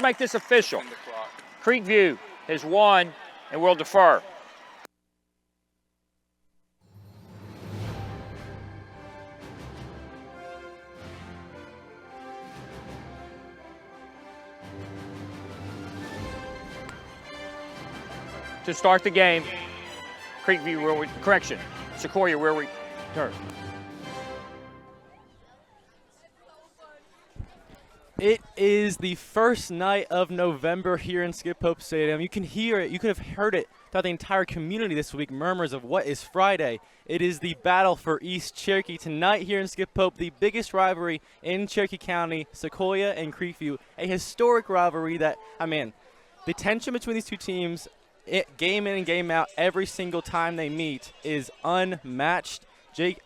make this official. Creekview has won, and we'll defer. To start the game, Creekview where we, correction, Sequoyah where we turn. It is the first night of November here in Skip Pope Stadium. You can hear it, you could have heard it throughout the entire community this week, murmurs of what is Friday. It is the battle for East Cherokee tonight here in Skip Pope, the biggest rivalry in Cherokee County, Sequoyah and Creekview, a historic rivalry that, the tension between these two teams, game in and game out, every single time they meet is unmatched. Jake,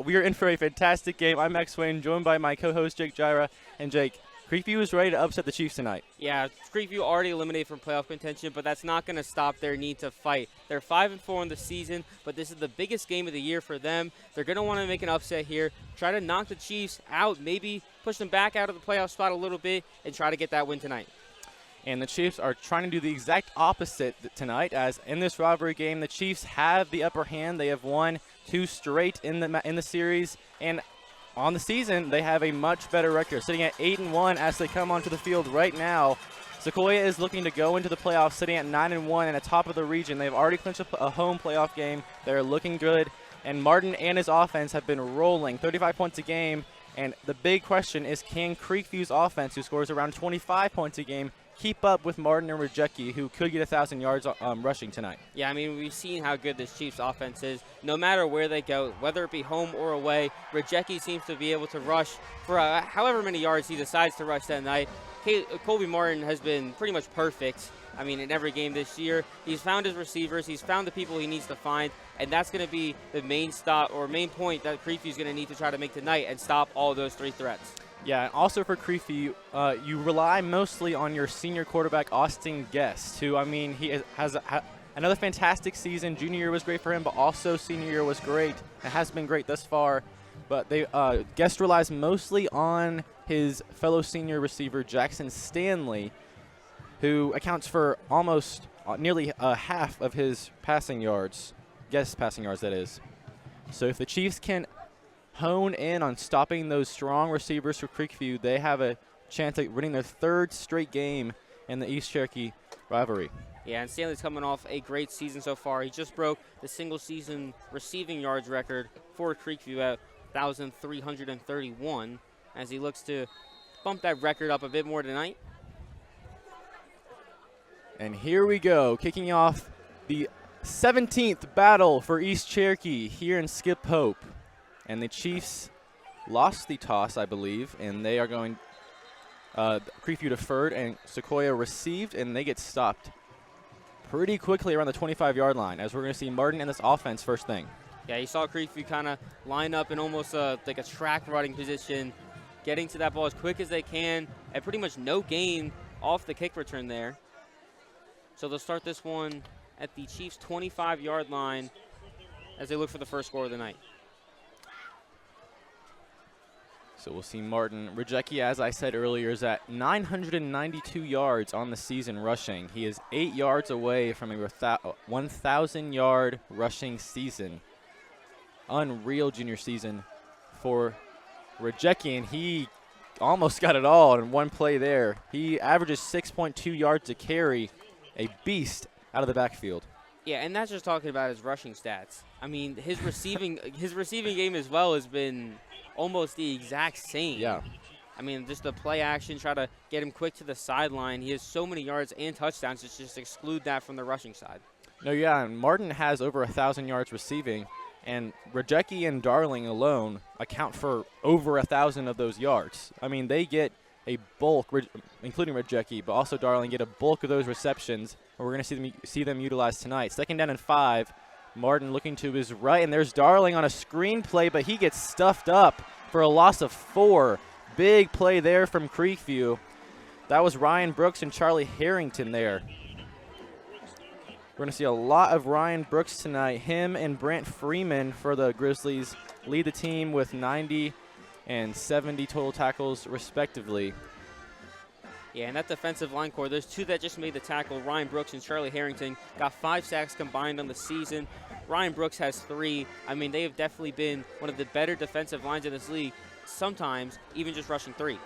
we are in for a fantastic game. I'm Max Swain, joined by my co-host Jake Gyra. And Jake, Creekview is ready to upset the Chiefs tonight. Yeah, Creekview already eliminated from playoff contention, but that's not going to stop their need to fight. They're 5-4 in the season, but this is the biggest game of the year for them. They're going to want to make an upset here, try to knock the Chiefs out, maybe push them back out of the playoff spot a little bit, and try to get that win tonight. And the Chiefs are trying to do the exact opposite tonight, as in this rivalry game, the Chiefs have the upper hand. They have won 2 straight in the series, and on the season, they have a much better record, sitting at 8-1 as they come onto the field right now. Sequoyah is looking to go into the playoffs, sitting at 9-1 and at top of the region. They've already clinched a home playoff game. They're looking good, and Martin and his offense have been rolling, 35 points a game. And the big question is, can Creekview's offense, who scores around 25 points a game, keep up with Martin and Rajecki, who could get 1,000 yards rushing tonight? Yeah, we've seen how good this Chiefs offense is. No matter where they go, whether it be home or away, Rajecki seems to be able to rush for however many yards he decides to rush that night. Colby Martin has been pretty much perfect. In every game this year, he's found his receivers, he's found the people he needs to find, and that's going to be the main point that Creekview's going to need to try to make tonight and stop all those 3 threats. Yeah, and also for Creekview, you rely mostly on your senior quarterback, Austin Guest, who, he has another fantastic season. Junior year was great for him, but also senior year was great. It has been great thus far. But Guest relies mostly on his fellow senior receiver, Jackson Stanley, who accounts for almost nearly half of his passing yards, Guest passing yards, that is. So if the Chiefs can hone in on stopping those strong receivers for Creekview, they have a chance at winning their 3rd straight game in the East Cherokee rivalry. Yeah, and Stanley's coming off a great season so far. He just broke the single-season receiving yards record for Creekview at 1,331 as he looks to bump that record up a bit more tonight. And here we go, kicking off the 17th battle for East Cherokee here in Skip Hope. And the Chiefs lost the toss, I believe, and they are going Creekview deferred, and Sequoyah received, and they get stopped pretty quickly around the 25-yard line, as we're going to see Martin in this offense first thing. Yeah, you saw Creekview kind of line up in almost like a track running position, getting to that ball as quick as they can, and pretty much no gain off the kick return there. So they'll start this one at the Chiefs' 25-yard line as they look for the first score of the night. So we'll see Martin. Rajecki, as I said earlier, is at 992 yards on the season rushing. He is 8 yards away from a 1,000-yard rushing season. Unreal junior season for Rajecki, and he almost got it all in one play there. He averages 6.2 yards a carry, a beast out of the backfield. Yeah, and that's just talking about his rushing stats. His receiving game as well has been almost the exact same. Yeah. Just the play action, try to get him quick to the sideline. He has so many yards and touchdowns, just exclude that from the rushing side. No, yeah, and Martin has over 1,000 yards receiving, and Rajecki and Darling alone account for over 1,000 of those yards. They get a bulk, including Rajecki, but also Darling, get a bulk of those receptions, and we're going to see them utilized tonight. 2nd down and 5. Martin looking to his right, and there's Darling on a screen play, but he gets stuffed up for a loss of 4. Big play there from Creekview. That was Ryan Brooks and Charlie Harrington there. We're going to see a lot of Ryan Brooks tonight. Him and Brant Freeman for the Grizzlies lead the team with 90 and 70 total tackles respectively. Yeah, and that defensive line core, there's two that just made the tackle. Ryan Brooks and Charlie Harrington got 5 sacks combined on the season. Ryan Brooks has 3. I mean, they have definitely been one of the better defensive lines in this league, sometimes even just rushing 3.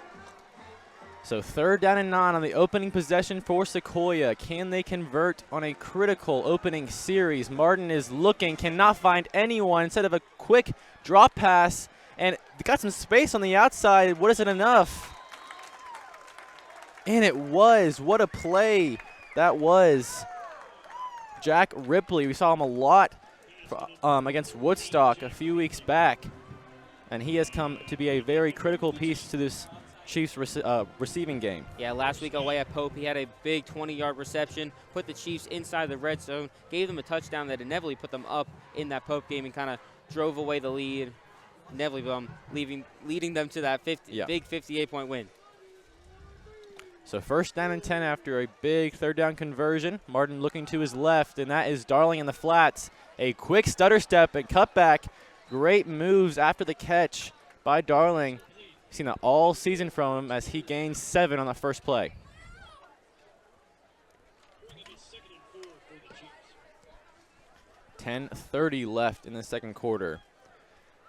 So 3rd down and 9 on the opening possession for Sequoyah. Can they convert on a critical opening series? Martin is looking, cannot find anyone. Instead of a quick drop pass, and got some space on the outside. What is it enough? And it was. What a play that was. Jack Ripley, we saw him a lot against Woodstock a few weeks back, and he has come to be a very critical piece to this Chiefs receiving game. Yeah, last week away at Pope, he had a big 20-yard reception, put the Chiefs inside the red zone, gave them a touchdown that inevitably put them up in that Pope game and kind of drove away the lead, inevitably leading them to that big 58-point win. So 1st down and 10 after a big 3rd down conversion. Martin looking to his left, and that is Darling in the flats. A quick stutter step and cutback. Great moves after the catch by Darling. Seen that all season from him as he gains 7 on the first play. .30 left in the 2nd quarter.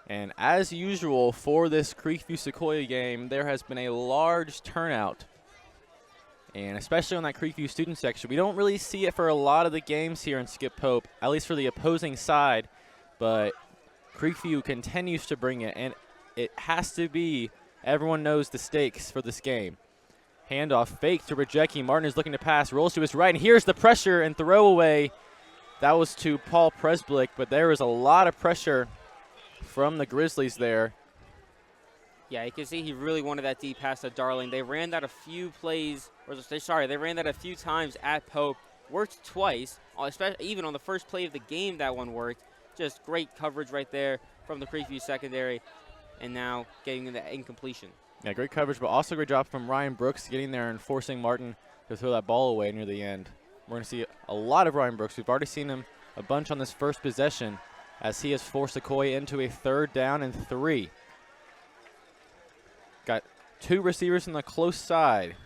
And as usual for this Creekview Sequoyah game, there has been a large turnout. And especially on that Creekview student section. We don't really see it for a lot of the games here in Skip Pope, at least for the opposing side. But Creekview continues to bring it, and it has to be, everyone knows the stakes for this game. Handoff fake to Rajecki. Martin is looking to pass, rolls to his right, and here's the pressure and throwaway. That was to Paul Presblick, but there was a lot of pressure from the Grizzlies there. Yeah, you can see he really wanted that deep pass to Darling. They ran that a few plays, they ran that a few times at Pope. Worked twice, especially even on the first play of the game that one worked. Just great coverage right there from the Creekview secondary, and now getting the incompletion. Yeah, great coverage, but also great job from Ryan Brooks getting there and forcing Martin to throw that ball away near the end. We're going to see a lot of Ryan Brooks. We've already seen him a bunch on this first possession as he has forced Sequoyah into a 3rd down and 3. Got 2 receivers on the close side.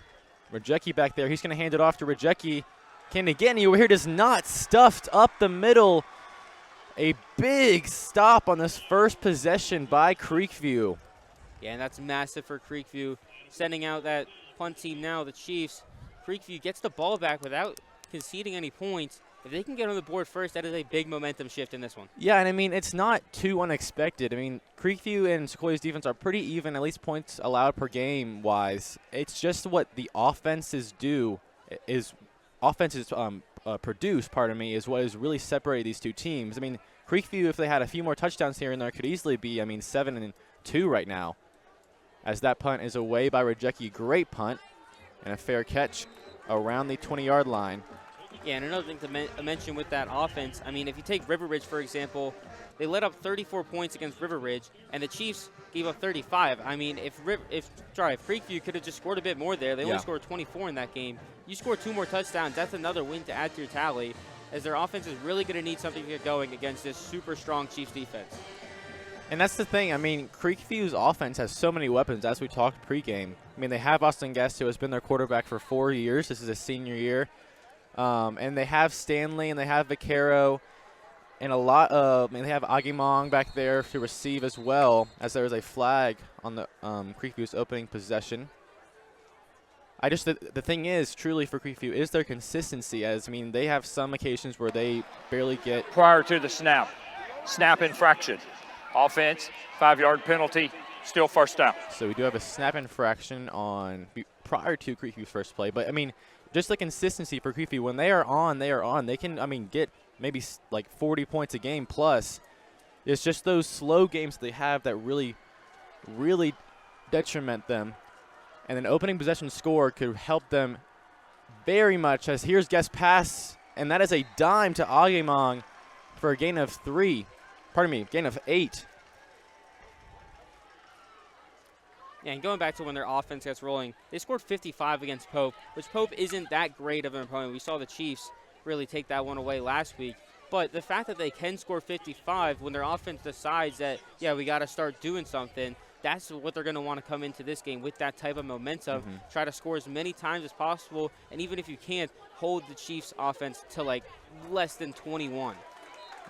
Rajecki back there. He's going to hand it off to Rajecki. Can he get any over here? Does not. Stuffed up the middle. A big stop on this first possession by Creekview. Yeah, and that's massive for Creekview. Sending out that punt team now, the Chiefs. Creekview gets the ball back without conceding any points. If they can get on the board first, that is a big momentum shift in this one. Yeah, and I mean, it's not too unexpected. I mean, Creekview and Sequoiah's defense are pretty even, at least points allowed per game wise. It's just what the offenses do is produce, is what has really separated these two teams. I mean, Creekview, if they had a few more touchdowns here and there, could easily be, 7-2 right now. As that punt is away by Rajecki. Great punt and a fair catch around the 20-yard line. Yeah, and another thing to mention with that offense, I mean, if you take River Ridge, for example, they let up 34 points against River Ridge, and the Chiefs gave up 35. I mean, if Creekview could have just scored a bit more there, they only scored 24 in that game. You score 2 more touchdowns, that's another win to add to your tally, as their offense is really going to need something to get going against this super strong Chiefs defense. And that's the thing. I mean, Creekview's offense has so many weapons, as we talked pregame. I mean, they have Austin Guest, who has been their quarterback for 4 years. This is his senior year. And they have Stanley, and they have Vaquero, and they have Agimong back there to receive as well, as there is a flag on the Creekview's opening possession. The thing is, truly for Creekview, is their consistency, as, they have some occasions where they barely get. Prior to the snap infraction. Offense, 5-yard penalty, still first down. So we do have a snap infraction prior to Creekview's first play. But, just the consistency for Creekview. When they are on, they are on. They can, get maybe like 40 points a game plus. It's just those slow games they have that really, really detriment them. And an opening possession score could help them very much, as here's Guest pass, and that is a dime to Agimong for a gain of 8. Yeah, and going back to when their offense gets rolling, they scored 55 against Pope, which Pope isn't that great of an opponent. We saw the Chiefs really take that one away last week. But the fact that they can score 55 when their offense decides that, we got to start doing something, that's what they're going to want to come into this game with, that type of momentum. Try to score as many times as possible, and even if you can't, hold the Chiefs offense to like less than 21.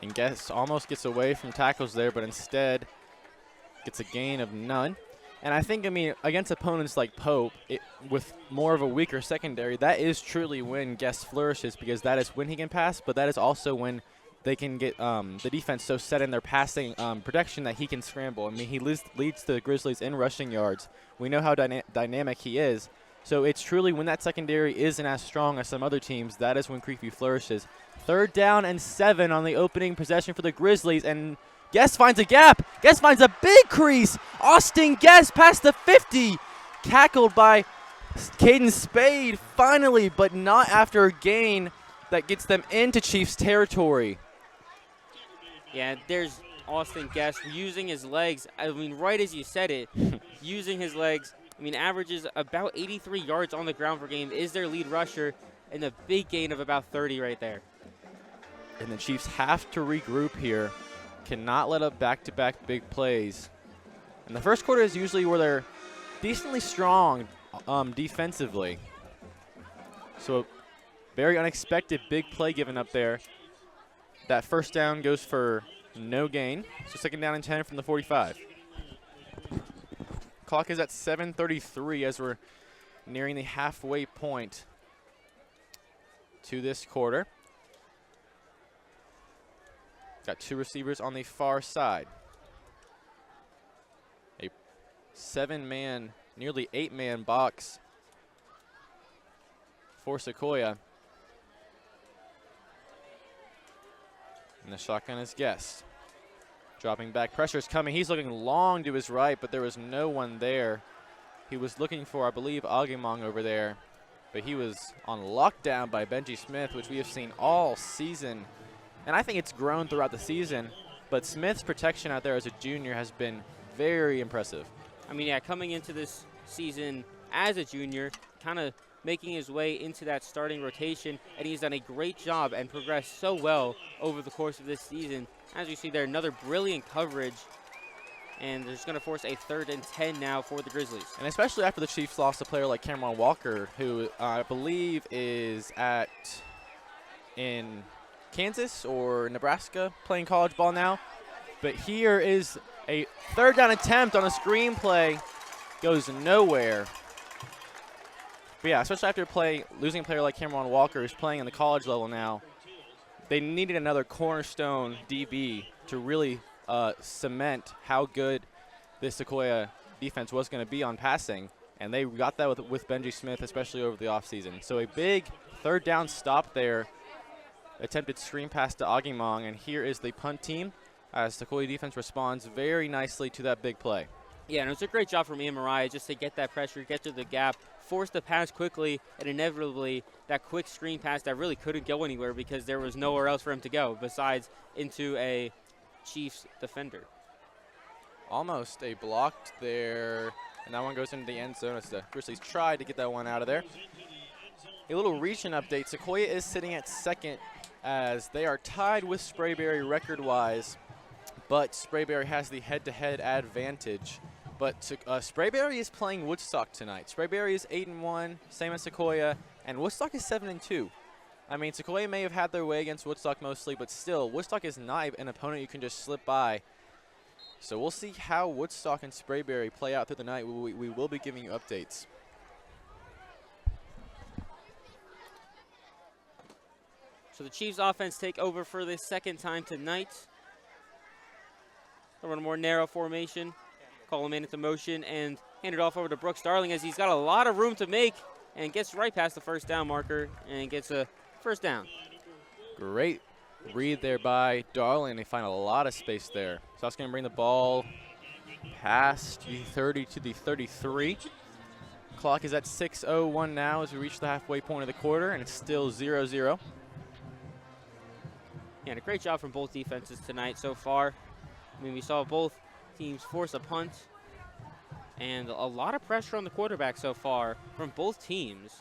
And Guess almost gets away from tackles there, but instead gets a gain of none. And I think, I mean, against opponents like Pope, with more of a weaker secondary, that is truly when Guess flourishes, because that is when he can pass, but that is also when they can get the defense so set in their passing protection that he can scramble. I mean, he leads the Grizzlies in rushing yards. We know how dynamic he is. So it's truly when that secondary isn't as strong as some other teams, that is when Creekview flourishes. 3rd down and 7 on the opening possession for the Grizzlies, and Guess finds a gap. Guess finds a big crease. Austin Guess past the 50. Tackled by Caden Spade finally, but not after a gain that gets them into Chiefs territory. Yeah, there's Austin Guess using his legs. I mean, right as you said it, using his legs. I mean, averages about 83 yards on the ground per game, is their lead rusher, and a big gain of about 30 right there. And the Chiefs have to regroup here. Cannot let up back-to-back big plays. And the first quarter is usually where they're decently strong defensively. So very unexpected big play given up there. That first down goes for no gain. So 2nd down and 10 from the 45. Clock is at 7:33 as we're nearing the halfway point to this quarter. Got 2 receivers on the far side. A 7-man, nearly 8-man box for Sequoyah. And the shotgun is Guess. Dropping back, pressure's coming. He's looking long to his right, but there was no one there. He was looking for, I believe, Agimong over there, but he was on lockdown by Benji Smith, which we have seen all season. And I think it's grown throughout the season, but Smith's protection out there as a junior has been very impressive. I mean, yeah, coming into this season as a junior, kind of making his way into that starting rotation, and he's done a great job and progressed so well over the course of this season. As you see there, another brilliant coverage, and they're just going to force a 3rd and 10 now for the Grizzlies. And especially after the Chiefs lost a player like Cameron Walker, who I believe is in Kansas or Nebraska playing college ball now. But here is a 3rd down attempt on a screen play. Goes nowhere. But yeah, especially after losing a player like Cameron Walker, who's playing in the college level now, they needed another cornerstone DB to really cement how good this Sequoyah defense was going to be on passing. And they got that with Benji Smith, especially over the offseason. So a big 3rd down stop there. Attempted screen pass to Agimong, and here is the punt team as Sequoyah defense responds very nicely to that big play. Yeah, and it was a great job from Ian Mariah just to get that pressure, get to the gap, force the pass quickly, and inevitably that quick screen pass that really couldn't go anywhere because there was nowhere else for him to go besides into a Chiefs defender. Almost a blocked there, and that one goes into the end zone as the Grizzlies tried to get that one out of there. A little region update. Sequoyah is sitting at 2nd as they are tied with Sprayberry record-wise, but Sprayberry has the head-to-head advantage. But Sprayberry is playing Woodstock tonight. Sprayberry is 8-1, same as Sequoyah, and Woodstock is 7-2. I mean, Sequoyah may have had their way against Woodstock mostly, but still, Woodstock is not an opponent you can just slip by. So we'll see how Woodstock and Sprayberry play out through the night. We will be giving you updates. So the Chiefs offense take over for the 2nd time tonight. They'll run a more narrow formation, call him in into motion, and hand it off over to Brooks Darling as he's got a lot of room to make and gets right past the 1st down marker and gets a 1st down. Great read there by Darling. They find a lot of space there. So that's going to bring the ball past the 30 to the 33. Clock is at 6:01 now as we reach the halfway point of the quarter, and it's still 0-0. Yeah, and a great job from both defenses tonight so far. I mean, we saw both teams force a punt and a lot of pressure on the quarterback so far from both teams.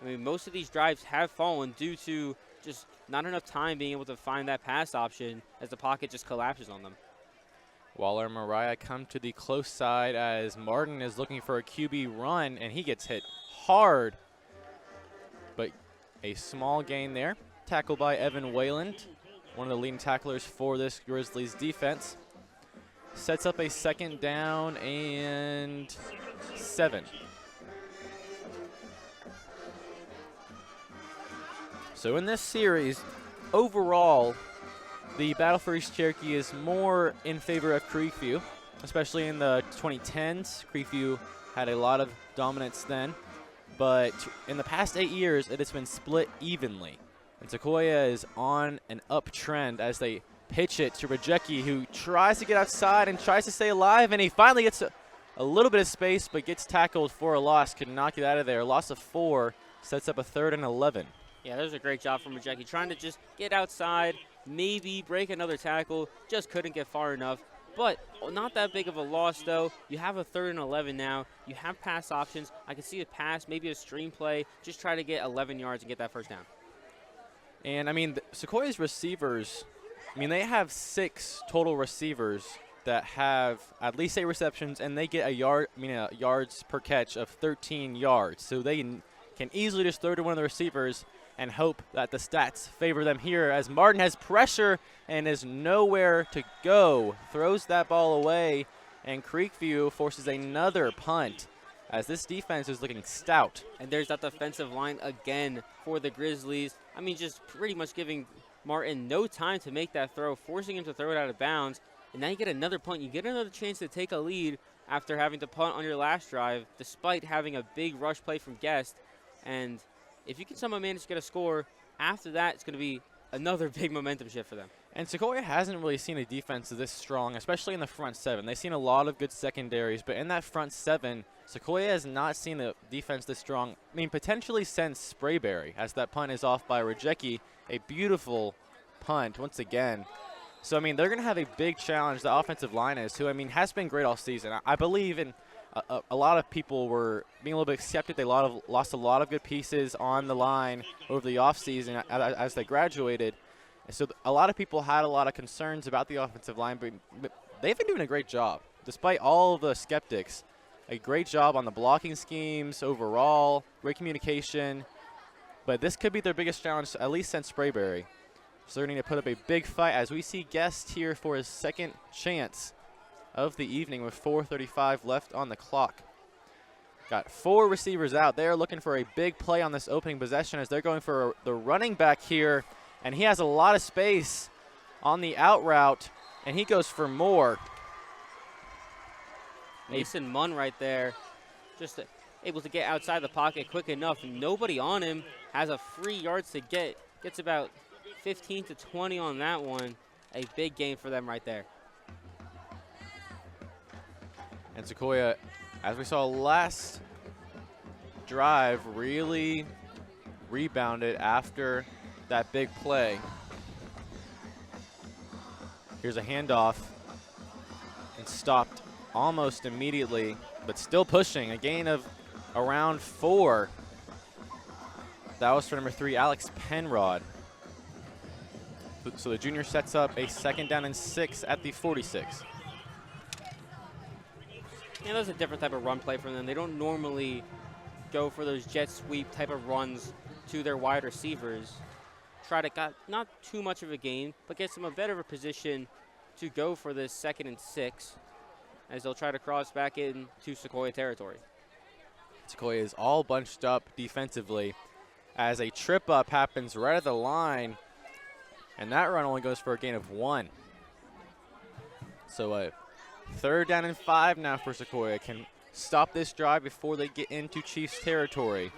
I mean, most of these drives have fallen due to just not enough time being able to find that pass option as the pocket just collapses on them. Waller and Mariah come to the close side as Martin is looking for a QB run, and he gets hit hard. But a small gain there. Tackled by Evan Wayland, one of the leading tacklers for this Grizzlies defense. Sets up a 2nd down and 7. So in this series, overall, the Battle for East Cherokee is more in favor of Creekview, especially in the 2010s. Creekview had a lot of dominance then, but in the past 8 years, it has been split evenly. And Sequoyah is on an uptrend as they pitch it to Rajecki, who tries to get outside and tries to stay alive, and he finally gets a little bit of space, but gets tackled for a loss. Could knock it out of there. Loss of 4 sets up a 3rd and 11. Yeah, that was a great job from Rajecki, trying to just get outside, maybe break another tackle, just couldn't get far enough. But not that big of a loss, though. You have a 3rd and 11 now. You have pass options. I can see a pass, maybe a stream play. Just try to get 11 yards and get that 1st down. And, I mean, Sequoia's receivers, I mean, they have 6 total receivers that have at least 8 receptions, and they get yards per catch of 13 yards. So they can easily just throw to one of the receivers and hope that the stats favor them here, as Martin has pressure and is nowhere to go. Throws that ball away, and Creekview forces another punt as this defense is looking stout. And there's that defensive line again for the Grizzlies. I mean, just pretty much giving Martin no time to make that throw, forcing him to throw it out of bounds. And now you get another punt. You get another chance to take a lead after having to punt on your last drive, despite having a big rush play from Guest. And if you can somehow manage to get a score, after that, it's going to be another big momentum shift for them. And Sequoyah hasn't really seen a defense this strong, especially in the front 7. They've seen a lot of good secondaries, but in that front 7, Sequoyah has not seen the defense this strong. I mean, potentially since Sprayberry, as that punt is off by Rajecki. A beautiful punt once again. So, I mean, they're going to have a big challenge, the offensive line is, who, I mean, has been great all season. I believe in a lot of people were being a little bit skeptic. They lost a lot of good pieces on the line over the offseason as they graduated. So a lot of people had a lot of concerns about the offensive line, but they've been doing a great job. Despite all of the skeptics, a great job on the blocking schemes overall, great communication. But this could be their biggest challenge, at least since Sprayberry. So they're going to put up a big fight as we see Guest here for his 2nd chance of the evening with 4:35 left on the clock. Got 4 receivers out. They're looking for a big play on this opening possession as they're going for the running back here. And he has a lot of space on the out route, and he goes for more. Mason Munn right there, just able to get outside the pocket quick enough. Nobody on him, has a free yards to get. Gets about 15 to 20 on that one. A big gain for them right there. And Sequoyah, as we saw last drive, really rebounded after that big play. Here's a handoff and stopped almost immediately, but still pushing. A gain of around 4. That was for number 3, Alex Penrod. So the junior sets up a 2nd down and 6 at the 46. Yeah, that's a different type of run play for them. They don't normally go for those jet sweep type of runs to their wide receivers. Try to get not too much of a gain, but gets them a better of a position to go for this 2nd and 6 as they'll try to cross back into Sequoyah territory. Sequoyah is all bunched up defensively as a trip up happens right at the line, and that run only goes for a gain of 1. So a 3rd down and 5 now for Sequoyah. Can stop this drive before they get into Chiefs territory.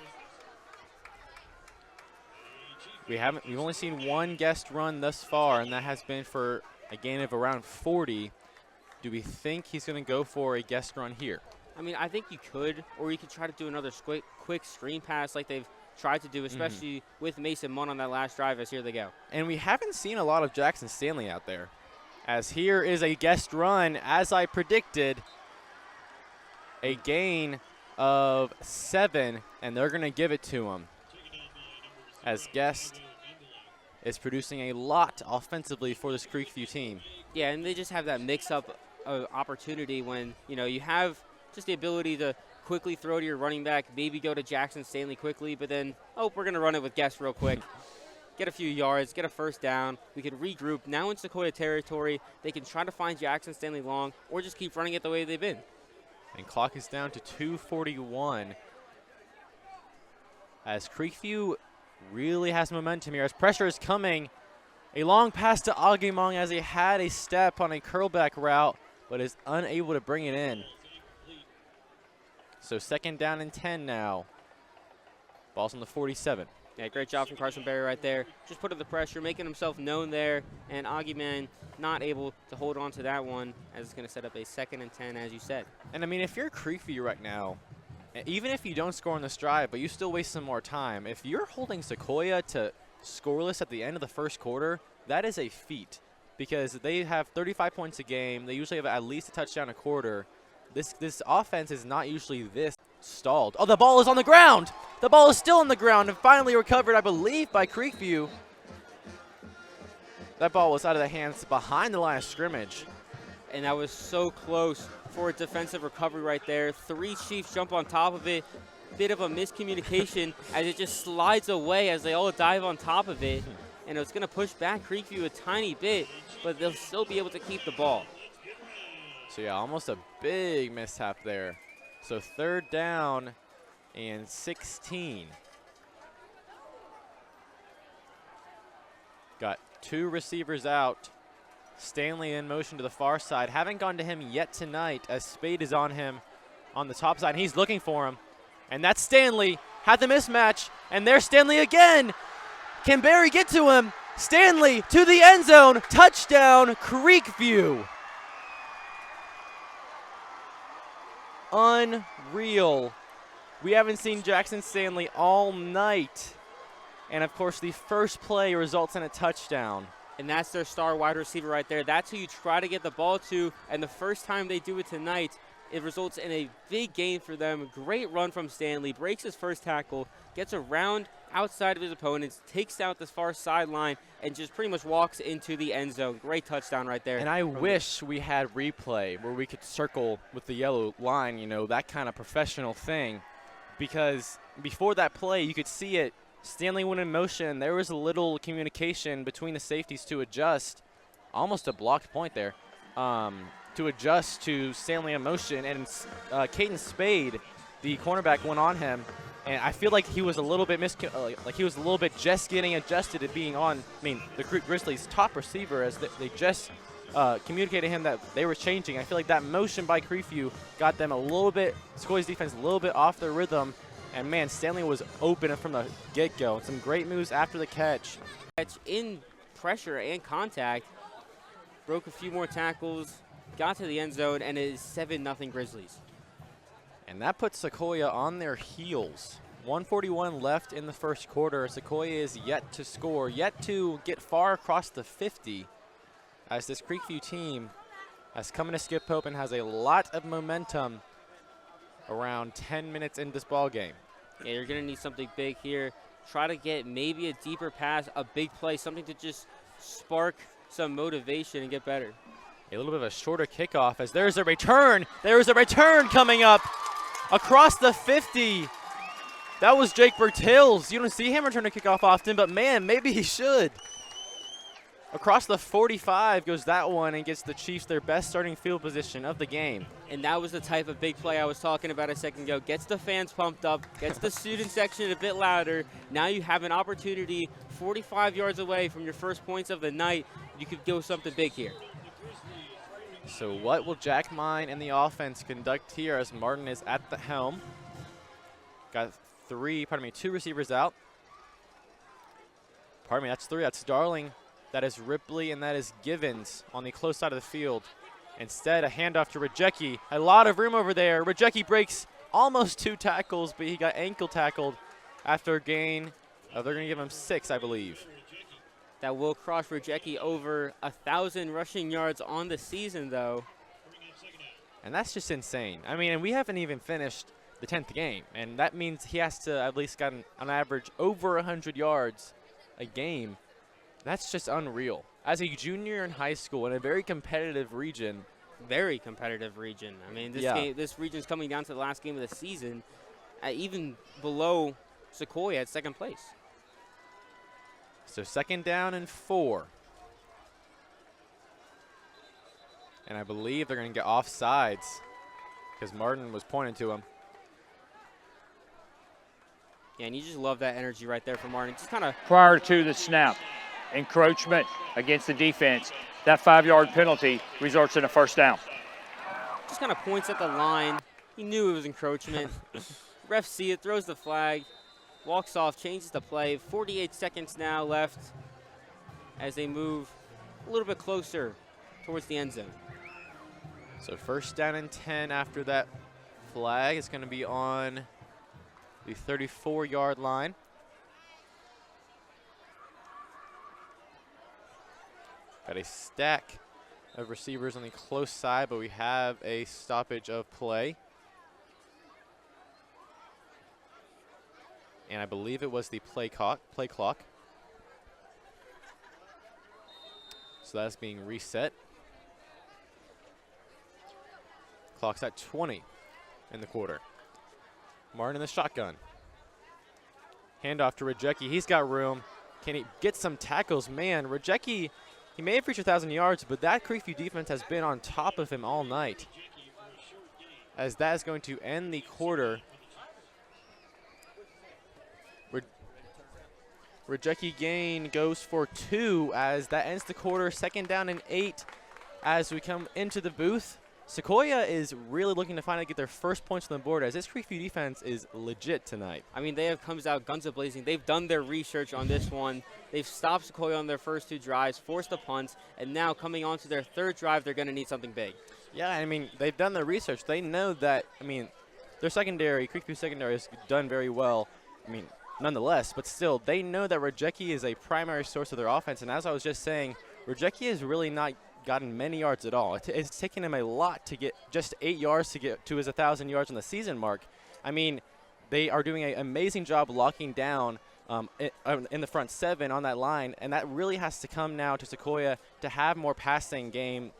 We've only seen 1 Guest run thus far, and that has been for a gain of around 40. Do we think he's going to go for a Guest run here? I mean, I think you could, or you could try to do another quick screen pass like they've tried to do, especially with Mason Munn on that last drive as here they go. And we haven't seen a lot of Jackson Stanley out there, as here is a Guest run, as I predicted, a gain of 7, and they're going to give it to him, as Guest is producing a lot offensively for this Creekview team. Yeah, and they just have that mix-up an opportunity when, you have just the ability to quickly throw to your running back, maybe go to Jackson Stanley quickly, but then, we're going to run it with Guest real quick. Get a few yards, get a first down. We can regroup. Now in Sequoyah territory, they can try to find Jackson Stanley long or just keep running it the way they've been. And clock is down to 2:41 as Creekview really has momentum here as pressure is coming. A long pass to Agimong as he had a step on a curlback route, but is unable to bring it in. So 2nd down and 10 now. Ball's on the 47. Yeah, great job from Carson Berry right there. Just putting the pressure, making himself known there, and Agiman not able to hold on to that one as it's going to set up a 2nd and 10, as you said. And I mean, if you're Creekview right now, even if you don't score on this drive, but you still waste some more time, if you're holding Sequoyah to scoreless at the end of the first quarter, that is a feat because they have 35 points a game. They usually have at least a touchdown a quarter. This offense is not usually this stalled. Oh, the ball is on the ground. The ball is still on the ground and finally recovered, I believe, by Creekview. That ball was out of the hands behind the line of scrimmage. And that was so close for a defensive recovery right there. 3 Chiefs jump on top of it. Bit of a miscommunication as it just slides away as they all dive on top of it. And it's going to push back Creekview a tiny bit, but they'll still be able to keep the ball. So, yeah, almost a big mishap there. So 3rd down and 16. Got 2 receivers out. Stanley in motion to the far side. Haven't gone to him yet tonight as Spade is on him on the top side. He's looking for him. And that's Stanley. Had the mismatch. And there's Stanley again. Can Barry get to him? Stanley to the end zone. Touchdown, Creekview. Unreal. We haven't seen Jackson Stanley all night. And, of course, the first play results in a touchdown. And that's their star wide receiver right there. That's who you try to get the ball to. And the first time they do it tonight, it results in a big gain for them. Great run from Stanley. Breaks his first tackle. Gets around outside of his opponents. Takes out this far sideline. And just pretty much walks into the end zone. Great touchdown right there. And I wish we had replay where we could circle with the yellow line, that kind of professional thing. Because before that play, you could see it. Stanley went in motion. There was a little communication between the safeties to adjust, almost a blocked point there, to adjust to Stanley in motion. And Caden Spade, the cornerback, went on him. And I feel like he was a little bit just getting adjusted to being on, the Grizzlies' top receiver as they just communicated to him that they were changing. I feel like that motion by Creekview got them a little bit, Sequoiah's defense, a little bit off their rhythm. And, man, Stanley was open from the get-go. Some great moves after the catch. In pressure and contact, broke a few more tackles, got to the end zone, and it is 7-0 Grizzlies. And that puts Sequoyah on their heels. 1:41 left in the first quarter. Sequoyah is yet to score, yet to get far across the 50, as this Creekview team has come into Skip Pope and has a lot of momentum around 10 minutes into this ball game. Yeah, you're going to need something big here. Try to get maybe a deeper pass, a big play, something to just spark some motivation and get better. A little bit of a shorter kickoff as there's a return. There is a return coming up across the 50. That was Jake Bertils. You don't see him return a kickoff often, but, man, maybe he should. Across the 45 goes that one and gets the Chiefs their best starting field position of the game. And that was the type of big play I was talking about a second ago. Gets the fans pumped up, gets the student section a bit louder. Now you have an opportunity 45 yards away from your first points of the night. You could do something big here. So what will Jack Mine and the offense conduct here as Martin is at the helm? Got 2 receivers out. That's 3. That's Darling. That is Ripley, and that is Givens on the close side of the field. Instead, a handoff to Rajecki. A lot of room over there. Rajecki breaks almost 2 tackles, but he got ankle tackled after a gain. They're going to give him 6, I believe. That will cross Rajecki over 1,000 rushing yards on the season, though. And that's just insane. And we haven't even finished the 10th game, and that means he has to at least get on average over 100 yards a game. That's just unreal. As a junior in high school in a very competitive region, very competitive region. I mean, this region's coming down to the last game of the season, even below Sequoyah at second place. So 2nd down and 4. And I believe they're going to get offsides because Martin was pointing to him. Yeah, and you just love that energy right there from Martin. Just kind of Prior to the snap, encroachment against the defense. That 5-yard penalty results in a first down. just kind of points at the line. He knew it was encroachment. Ref see it, throws the flag, walks off, changes the play. 48 seconds now left as they move a little bit closer towards the end zone. So 1st down and 10 after that flag. It's going to be on the 34-yard line. Got a stack of receivers on the close side, but we have a stoppage of play. And I believe it was the play clock. So that's being reset. Clock's at 20 in the quarter. Martin in the shotgun. Handoff to Rajecki. He's got room. Can he get some tackles? Man, Rajecki, he may have reached 1,000 yards, but that Creekview defense has been on top of him all night. As that is going to end the quarter. Rajecki gain goes for 2 as that ends the quarter. 2nd down and 8 as we come into the booth. Sequoyah is really looking to finally get their first points on the board as this Creekview defense is legit tonight. I mean, they have comes out guns a-blazing. They've done their research on this one. They've stopped Sequoyah on their first 2 drives, forced the punts, and now coming on to their 3rd drive, they're going to need something big. Yeah, I mean, they've done their research. They know that, I mean, their secondary, Creekview secondary has done very well. I mean, nonetheless, but still, they know that Rajecki is a primary source of their offense, and as I was just saying, Rajecki has really not gotten many yards at all. It's taken him a lot to get just 8 yards to get to his 1,000 yards on the season mark. I mean, they are doing an amazing job locking down in the front 7 on that line, and that really has to come now to Sequoyah to have more passing game,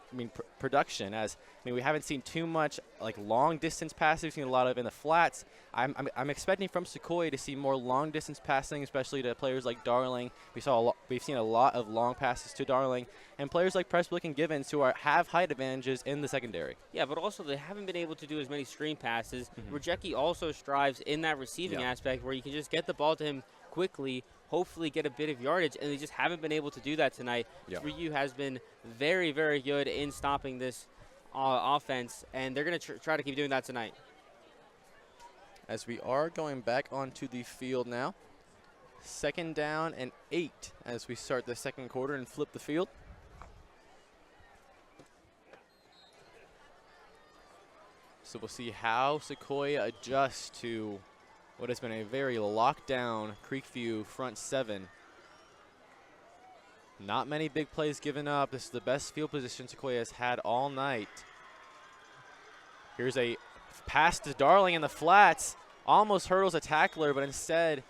production. As we haven't seen too much like long distance passing. We've seen a lot of in the flats. I'm expecting from Sequoyah to see more long distance passing, especially to players like Darling. We've seen a lot of long passes to Darling, and players like Pressblick and Givens who have height advantages in the secondary. Yeah, but also they haven't been able to do as many screen passes. Rajecki also strives in that receiving aspect where you can just get the ball to him quickly, hopefully get a bit of yardage, and they just haven't been able to do that tonight. 3U has been very, very good in stopping this offense, and they're going to try to keep doing that tonight. As we are going back onto the field now. 2nd down and 8 as we start the 2nd quarter and flip the field. So we'll see how Sequoyah adjusts to what has been a very lockdown Creekview front 7. Not many big plays given up. This is the best field position Sequoyah has had all night. Here's a pass to Darling in the flats. Almost hurdles a tackler, but instead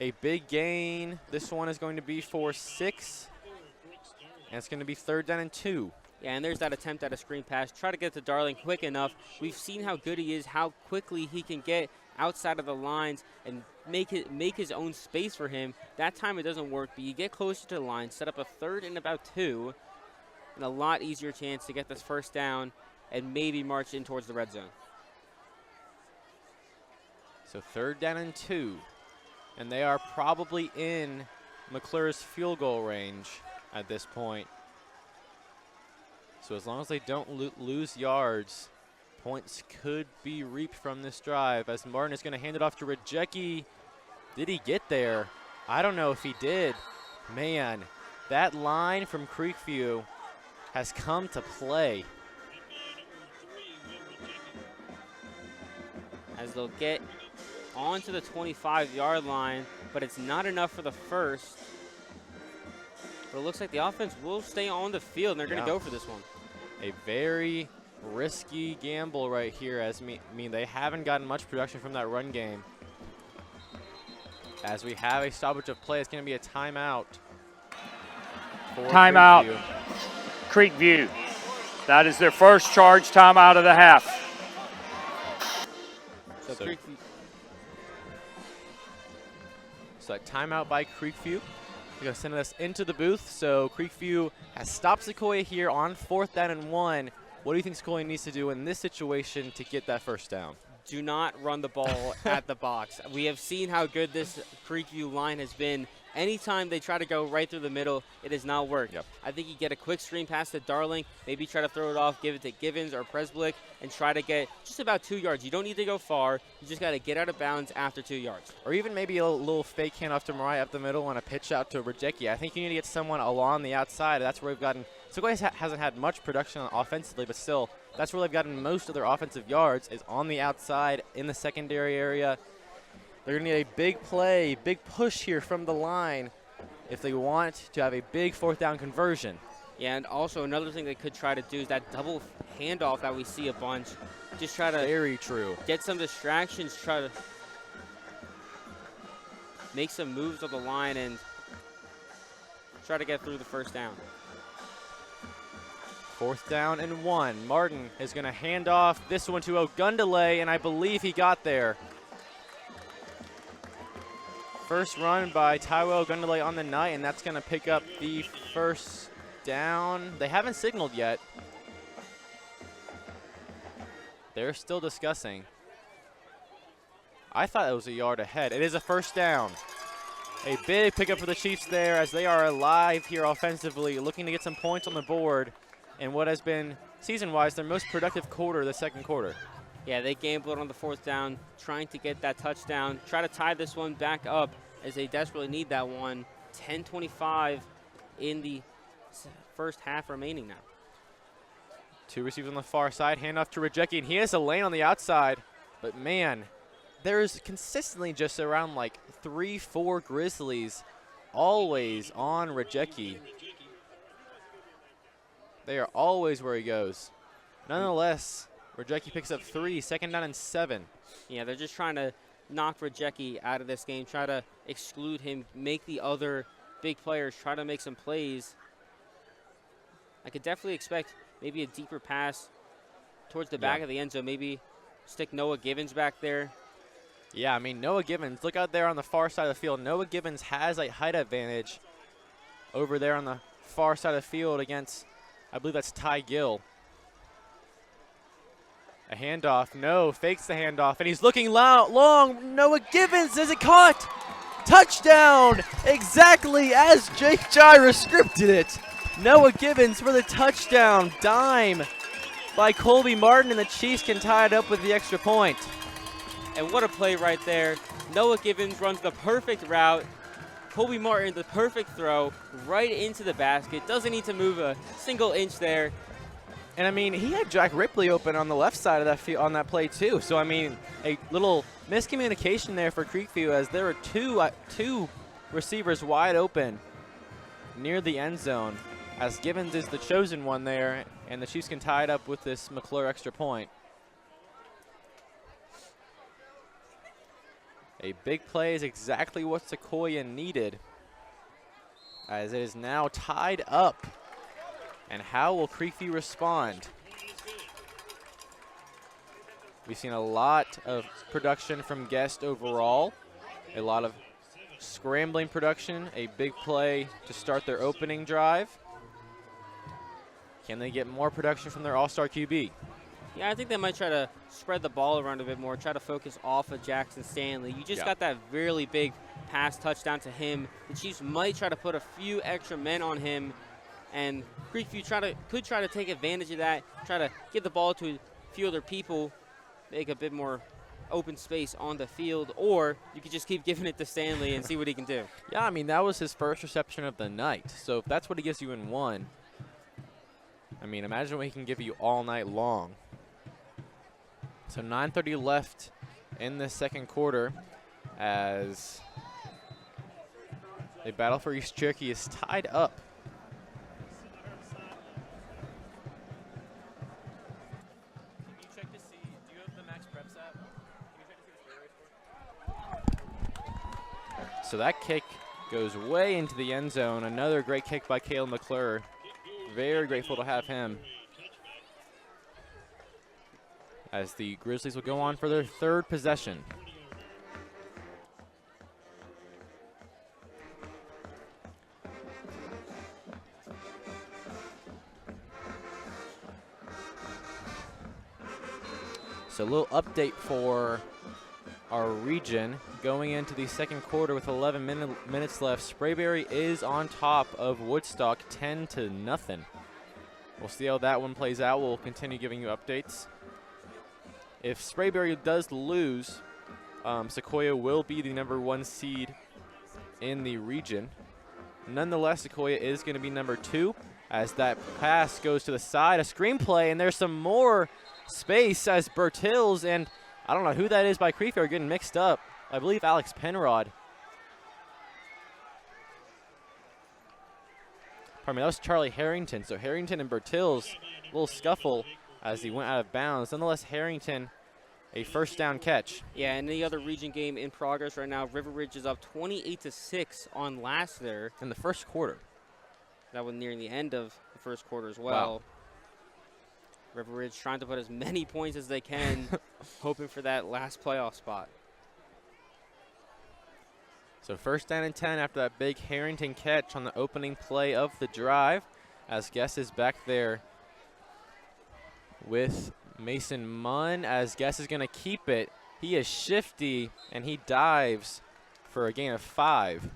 a big gain. This one is going to be for 6. And it's going to be 3rd down and 2. Yeah, and there's that attempt at a screen pass. Try to get to Darling quick enough. We've seen how good he is, how quickly he can get outside of the lines and make his own space for him. That time it doesn't work, but you get closer to the line, set up a 3rd and about 2, and a lot easier chance to get this first down and maybe march in towards the red zone. So 3rd down and 2, and they are probably in McClure's field goal range at this point. So as long as they don't lose yards, points could be reaped from this drive as Martin is going to hand it off to Rajecki. Did he get there? I don't know if he did. Man, that line from Creekview has come to play. As they'll get onto the 25-yard line, but it's not enough for the first. But it looks like the offense will stay on the field, and they're going to go for this one. A very risky gamble right here, as they haven't gotten much production from that run game. As we have a stoppage of play, it's going to be a timeout. Timeout, Creekview. That is their first charge timeout of the half. So a timeout by Creekview. They're going to send us into the booth. So Creekview has stopped Sequoyah here on 4th down and 1. What do you think Sequoyah needs to do in this situation to get that first down? Do not run the ball at the box. We have seen how good this Creekview line has been. Anytime they try to go right through the middle, it has not worked. Yep. I think you get a quick screen pass to Darling, maybe try to throw it off, give it to Givens or Presblick, and try to get just about 2 yards. You don't need to go far. You just got to get out of bounds after 2 yards. Or even maybe a little fake handoff to Mariah up the middle and a pitch out to Rajecki. I think you need to get someone along the outside. That's where we've gotten – Sequoyah hasn't had much production offensively, but still, that's where they've gotten most of their offensive yards is on the outside in the secondary area. They're going to need a big play, big push here from the line if they want to have a big 4th down conversion. Yeah, and also another thing they could try to do is that double handoff that we see a bunch. Just try to Very true. Get some distractions, try to make some moves on the line and try to get through the first down. 4th down and 1. Martin is going to hand off this one to Ogundele, and I believe he got there. First run by Taiwo Ogundele on the night, and that's going to pick up the first down. They haven't signaled yet. They're still discussing. I thought it was a yard ahead. It is a first down. A big pickup for the Chiefs there as they are alive here offensively, looking to get some points on the board in what has been, season-wise, their most productive quarter, the second quarter. Yeah, they gambled on the 4th down, trying to get that touchdown. Try to tie this one back up as they desperately need that one. 10:25 in the first half remaining now. 2 receivers on the far side, handoff to Rajecki, and he has a lane on the outside. But, man, there's consistently just around like 3-4 Grizzlies always on Rajecki. They are always where he goes. Nonetheless, Rajecki picks up 3, 2nd down and 7. Yeah, they're just trying to knock Rajecki out of this game, try to exclude him, make the other big players try to make some plays. I could definitely expect maybe a deeper pass towards the back of the end zone, maybe stick Noah Givens back there. Yeah, I mean, Noah Givens, look out there on the far side of the field. Noah Givens has a height advantage over there on the far side of the field against, I believe that's Ty Gill. A handoff, no, fakes the handoff, and he's looking long. Noah Givens, is it caught? Touchdown, exactly as Jake Gyra scripted it. Noah Givens for the touchdown, dime by Colby Martin, and the Chiefs can tie it up with the extra point. And what a play right there. Noah Givens runs the perfect route. Colby Martin, the perfect throw, right into the basket. Doesn't need to move a single inch there. And, I mean, he had Jack Ripley open on the left side of that field on that play, too. So, I mean, a little miscommunication there for Creekview as there were two receivers wide open near the end zone as Givens is the chosen one there, and the Chiefs can tie it up with this McClure extra point. A big play is exactly what Sequoyah needed as it is now tied up. And how will Creekview respond? We've seen a lot of production from Guest overall, a lot of scrambling production, a big play to start their opening drive. Can they get more production from their all-star QB? Yeah, I think they might try to spread the ball around a bit more, try to focus ould of Jackson Stanley. You just got that really big pass touchdown to him. The Chiefs might try to put a few extra men on him, and Creekview could try to take advantage of that, try to get the ball to a few other people, make a bit more open space on the field, or you could just keep giving it to Stanley and see what he can do. Yeah, I mean, that was his first reception of the night. So if that's what he gives you in one, I mean, imagine what he can give you all night long. So 9:30 left in the second quarter as the battle for East Cherokee is tied up. Can you check to see, do you have the Max Preps app? Can you check to see the fairway score? So that kick goes way into the end zone. Another great kick by Caleb McClure. Very grateful to have him. as the Grizzlies will go on for their third possession. So a little update for our region going into the second quarter with 11 minutes left. Sprayberry is on top of Woodstock 10-0. We'll see how that one plays out. We'll continue giving you updates. If Sprayberry does lose, Sequoyah will be the #1 seed in the region. Nonetheless, Sequoyah is going to be #2 as that pass goes to the side. A screenplay, and there's some more space as Bertils and I don't know who that is by Creefy are getting mixed up. I believe Alex Penrod. Pardon me, that was Charlie Harrington. So Harrington and Bertils, a little scuffle as he went out of bounds. Nonetheless, Harrington, a first down catch. Yeah, and the other region game in progress right now. River Ridge is up 28-6 on last there. In the first quarter. That was nearing the end of the first quarter as well. Wow. River Ridge trying to put as many points as they can, hoping for that last playoff spot. So first down and 10 after that big Harrington catch on the opening play of the drive, as Guess is back there with Mason Munn, as Guess is going to keep it. He is shifty, and he dives for a gain of 5.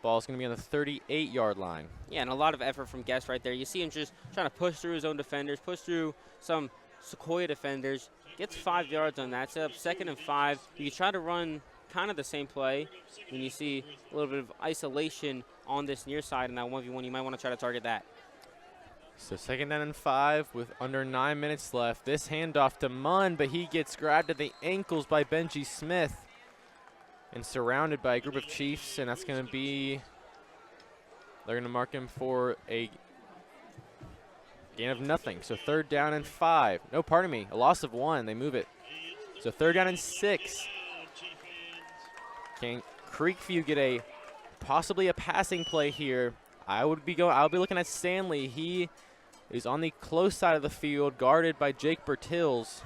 Ball's going to be on the 38-yard line. Yeah, and a lot of effort from Guess right there. You see him just trying to push through his own defenders, push through some Sequoyah defenders. Gets 5 yards on that. Set up 2nd and 5. You try to run kind of the same play. When you see a little bit of isolation on this near side in that 1v1, you might want to try to target that. So 2nd down and 5 with under 9 minutes left. This handoff to Munn, but he gets grabbed at the ankles by Benji Smith and surrounded by a group of Chiefs, and that's going to be, they're going to mark him for a gain of nothing. So 3rd down and 5. No, pardon me, a loss of 1. They move it. So 3rd down and 6. Can Creekview get a possibly a passing play here? I'll be looking at Stanley. He is on the close side of the field, guarded by Jake Bertils.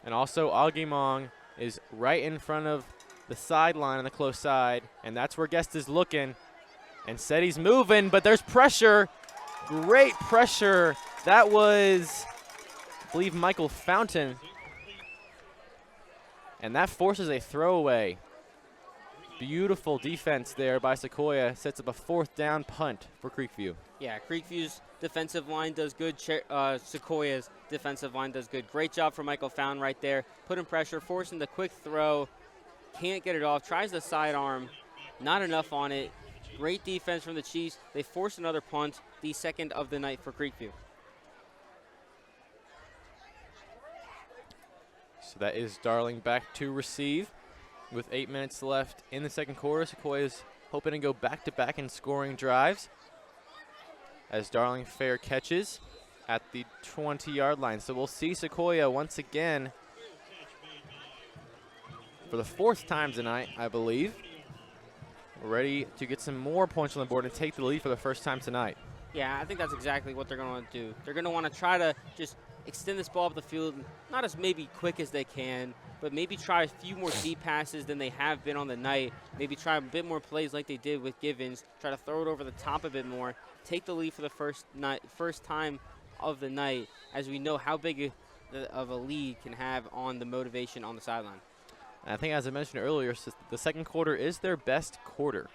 And also Agimong is right in front of the sideline on the close side, and that's where Guest is looking. And said he's moving, but there's pressure. Great pressure. That was, I believe, Michael Fountain. And that forces a throwaway. Beautiful defense there by Sequoyah. Sets up a 4th down punt for Creekview. Yeah, Creekview's defensive line does good. Sequoiah's defensive line does good. Great job for Michael Fountain right there. Putting pressure, forcing the quick throw. Can't get it off. Tries the sidearm. Not enough on it. Great defense from the Chiefs. They force another punt, the 2nd of the night for Creekview. So that is Darling back to receive. With 8 minutes left in the second quarter, Sequoyah is hoping to go back-to-back in scoring drives as Darling fair catches at the 20-yard line. So we'll see Sequoyah once again for the 4th time tonight, I believe. We're ready to get some more points on the board and take the lead for the first time tonight. Yeah, I think that's exactly what they're going to want to do. They're going to want to try to just extend this ball up the field, not as maybe quick as they can, but maybe try a few more deep passes than they have been on the night. Maybe try a bit more plays like they did with Givens. Try to throw it over the top a bit more. Take the lead for the first time of the night, as we know how big of a lead can have on the motivation on the sideline. And I think, as I mentioned earlier, the second quarter is their best quarter,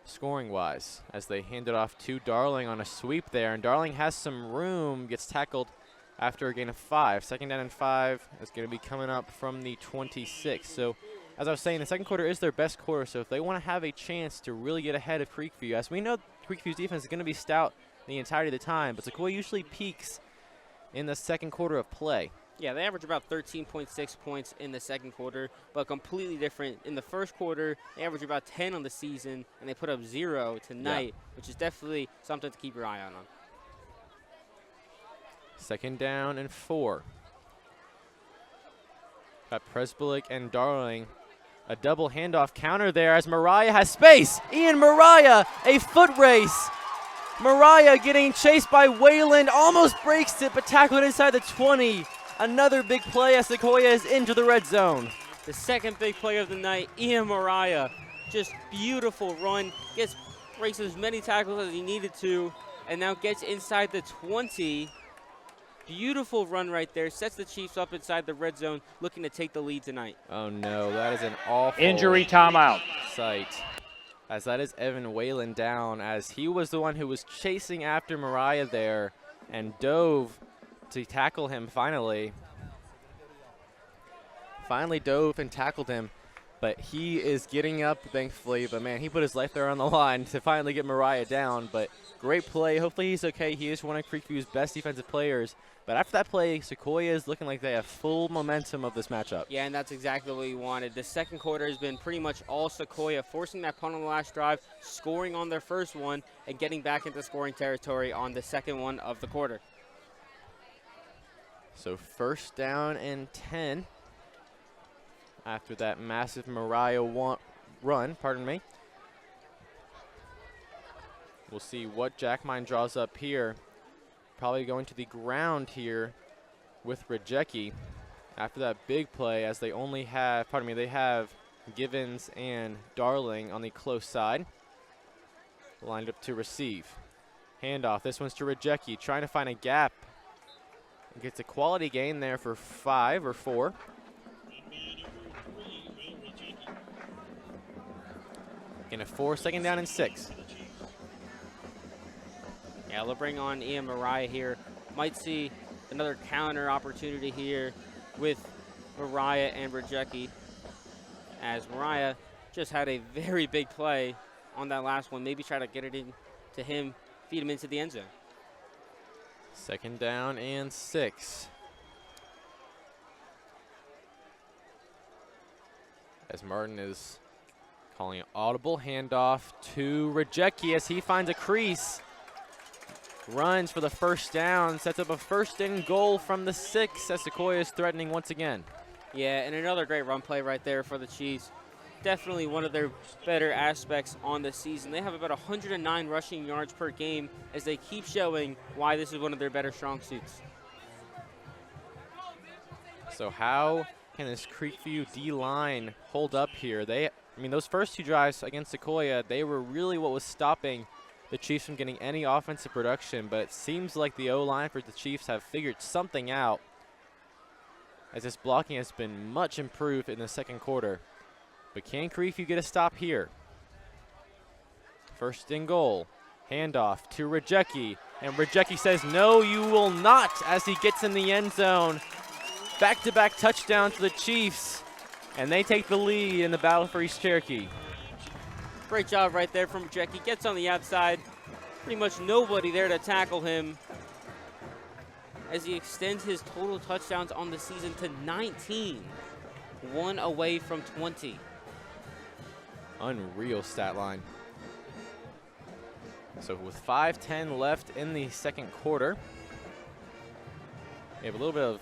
scoring-wise, as they hand it off to Darling on a sweep there. And Darling has some room, gets tackled after a gain of 5. 2nd down and 5 is going to be coming up from the 26. So, as I was saying, the second quarter is their best quarter. So if they want to have a chance to really get ahead of Creekview, as we know Creekview's defense is going to be stout the entirety of the time, but Sequoyah usually peaks in the second quarter of play. Yeah, they average about 13.6 points in the second quarter, but completely different. In the first quarter, they average about 10 on the season, and they put up 0 tonight, which is definitely something to keep your eye on. 2nd down and 4. Got Presbilic and Darling. A double handoff counter there as Mariah has space. Ian Mariah, a foot race. Mariah getting chased by Wayland, almost breaks it, but tackled inside the 20. Another big play as Sequoyah is into the red zone. The second big play of the night, Ian Mariah, just beautiful run, breaks as many tackles as he needed to, and now gets inside the 20. Beautiful run right there, sets the Chiefs up inside the red zone, looking to take the lead tonight. Oh no, that is an awful Injury timeout. sight. As that is Evan Whalen down, as he was the one who was chasing after Mariah there and dove to tackle him finally. Finally dove and tackled him, but he is getting up, thankfully. But man, he put his life there on the line to finally get Mariah down. But great play. Hopefully he's okay. He is one of Creekview's best defensive players. But after that play, Sequoyah is looking like they have full momentum of this matchup. Yeah, and that's exactly what we wanted. The second quarter has been pretty much all Sequoyah, forcing that punt on the last drive, scoring on their first one, and getting back into scoring territory on the second one of the quarter. So first down and 10 after that massive Mariah run, pardon me. We'll see what Jackmine draws up here. Probably going to the ground here with Rajecki after that big play, as they only have, they have Givens and Darling on the close side. Lined up to receive. Handoff, this one's to Rajecki, trying to find a gap. Gets a quality gain there for 5 or 4. Getting a 4, second down and 6. Yeah, they'll bring on Ian Mariah here. Might see another counter opportunity here with Mariah and Rajecki, as Mariah just had a very big play on that last one. Maybe try to get it in to him, feed him into the end zone. Second down and 6. As Martin is calling an audible handoff to Rajecki as he finds a crease. Runs for the first down, sets up a first and goal from the 6 as Sequoyah is threatening once again. Yeah, and another great run play right there for the Chiefs. Definitely one of their better aspects on the season. They have about 109 rushing yards per game, as they keep showing why this is one of their better strong suits. So how can this Creekview D-line hold up here? Those first 2 drives against Sequoyah, they were really what was stopping the Chiefs from getting any offensive production, but it seems like the O-line for the Chiefs have figured something out, as this blocking has been much improved in the second quarter. But can Creekview get a stop here? First and goal. Handoff to Rajecki, and Rajecki says, no, you will not, as he gets in the end zone. Back-to-back touchdown to the Chiefs, and they take the lead in the battle for East Cherokee. Great job right there from Rajecki. Gets on the outside. Pretty much nobody there to tackle him, as he extends his total touchdowns on the season to 19. 1 away from 20. Unreal stat line. So with 5:10 left in the second quarter, we have a little bit of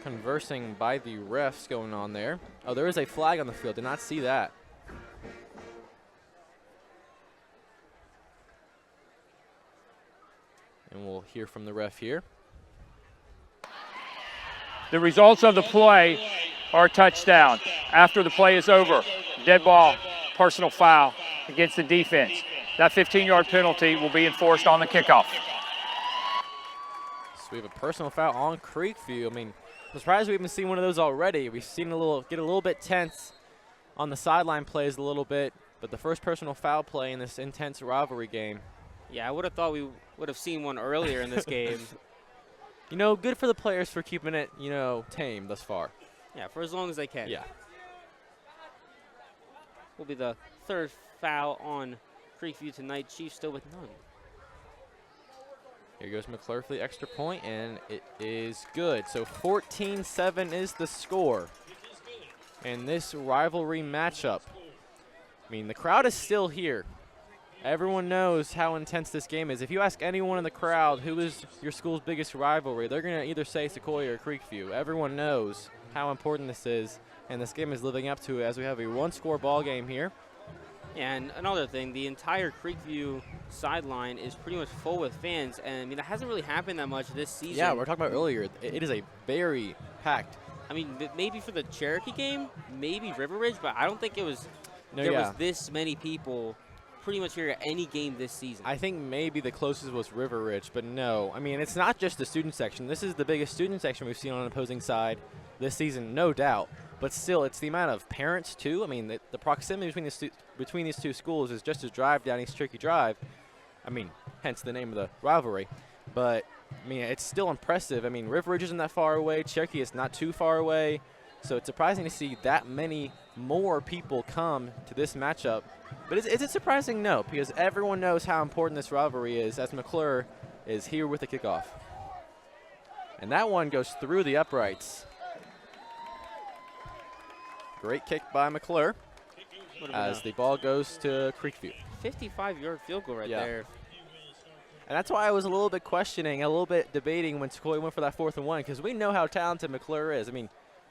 conversing by the refs going on there. Oh, there is a flag on the field. Did not see that. And we'll hear from the ref here. The results of the play are a touchdown. After the play is over, dead ball, personal foul against the defense. That 15-yard penalty will be enforced on the kickoff. So we have a personal foul on Creekview. I'm surprised we haven't seen one of those already. We've seen get a little bit tense on the sideline plays a little bit, but the first personal foul play in this intense rivalry game. Yeah, I would have thought we would have seen one earlier in this game. Good for the players for keeping it, tame thus far. Yeah, for as long as they can. Yeah. Will be the third foul on Creekview tonight. Chiefs still with none. Here goes McClure for the extra point, and it is good. So 14-7 is the score in this rivalry matchup. The crowd is still here. Everyone knows how intense this game is. If you ask anyone in the crowd who is your school's biggest rivalry, they're going to either say Sequoyah or Creekview. Everyone knows how important this is, and this game is living up to it as we have a one-score ball game here. And another thing, the entire Creekview sideline is pretty much full with fans, and I mean that hasn't really happened that much this season. Yeah, we were talking about earlier. It is a very packed. I mean, maybe for the Cherokee game, maybe River Ridge, but I don't think it was. No, there yeah. was this many people pretty much here at any game this season. I think maybe the closest was River Ridge, but no. I mean, it's not just the student section. This is the biggest student section we've seen on an opposing side this season, no doubt. But still, it's the amount of parents, too. I mean, the proximity between these two schools is just a drive down East Cherokee Drive. I mean, hence the name of the rivalry. But, I mean, it's still impressive. I mean, River Ridge isn't that far away. Cherokee is not too far away. So it's surprising to see that many more people come to this matchup. But is it surprising? No, because everyone knows how important this rivalry is as McClure is here with the kickoff. And that one goes through the uprights. Great kick by McClure as the ball goes to Creekview. 55-yard field goal right there. And that's why I was a little bit questioning, a little bit debating when Sequoyah went for that 4th and 1, because we know how talented McClure is. I mean,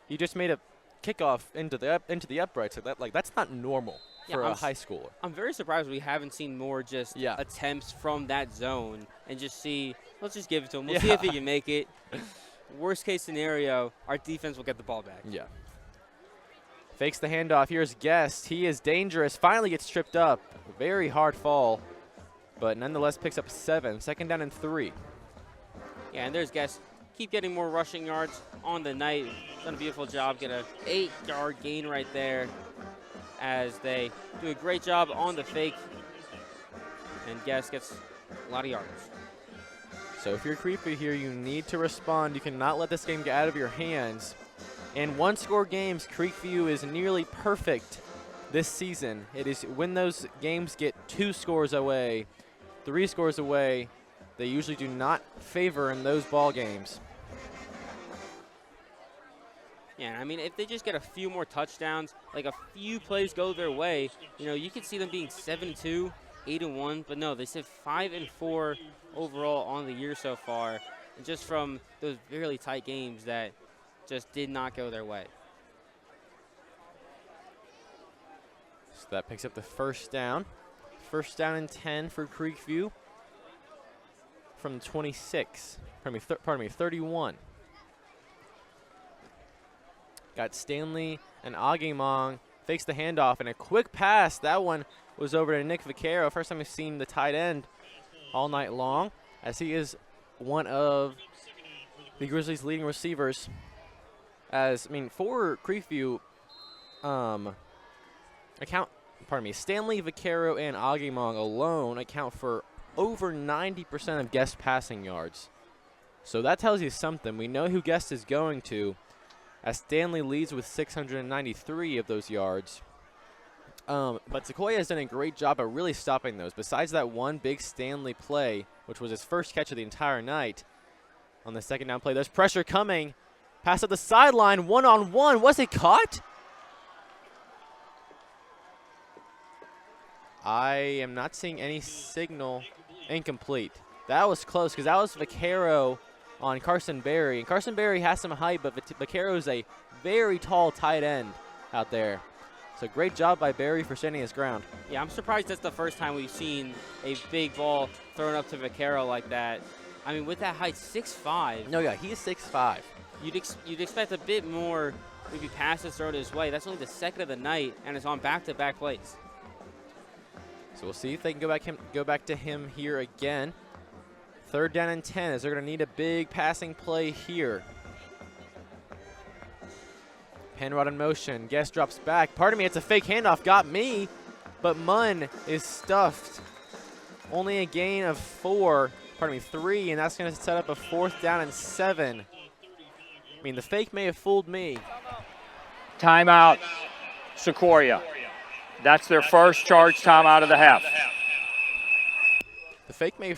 he just made a kickoff into the uprights. So that's not normal for a high schooler. I'm very surprised we haven't seen more just attempts from that zone and just see. Let's just give it to him. We'll see if he can make it. Worst case scenario, our defense will get the ball back. Yeah. Fakes the handoff. Here's Guest. He is dangerous. Finally gets tripped up. Very hard fall, but nonetheless picks up 7. 2nd down and 3. Yeah, and there's Guest. Keep getting more rushing yards on the night. Done a beautiful job. Get a 8-yard gain right there as they do a great job on the fake. And Guest gets a lot of yards. So if you're Creekview here, you need to respond. You cannot let this game get out of your hands. In one-score games, Creekview is nearly perfect this season. It is when those games get 2 scores away, 3 scores away, they usually do not favor in those ball games. Yeah, I mean, if they just get a few more touchdowns, like a few plays go their way, you could see them being 7-2, 8-1, but no, they sit 5-4 overall on the year so far, and just from those really tight games that just did not go their way. So that picks up the 1st down. 1st down and 10 for Creekview from 26. Pardon me, 31. Got Stanley and Aguimong. Fakes the handoff and a quick pass. That one was over to Nick Vaquero. First time we've seen the tight end all night long, as he is one of the Grizzlies' leading receivers. For Creekview, Stanley, Vaquero, and Aguimong alone account for over 90% of Guest passing yards. So that tells you something. We know who Guest is going to, as Stanley leads with 693 of those yards. But Sequoyah has done a great job at really stopping those. Besides that one big Stanley play, which was his first catch of the entire night, on the 2nd down play, there's pressure coming. Pass at the sideline, one-on-one. Was it caught? I am not seeing any signal. Incomplete. That was close because that was Vaquero on Carson Berry. And Carson Berry has some height, but Vaquero is a very tall tight end out there. So great job by Berry for standing his ground. Yeah, I'm surprised that's the first time we've seen a big ball thrown up to Vaquero like that. I mean, with that height, 6'5". No, yeah, he is 6'5". You'd expect a bit more maybe passes thrown his way. That's only the 2nd of the night, and it's on back-to-back plays. So we'll see if they can go back to him here again. 3rd down and 10, as they're going to need a big passing play here. Penrod in motion. Guest drops back. Pardon me, it's a fake handoff. Got me, but Munn is stuffed. Only a gain of 3, and that's going to set up a 4th down and 7. I mean, the fake may have fooled me. Timeout, Sequoyah. That's their first charge timeout of the half. The fake may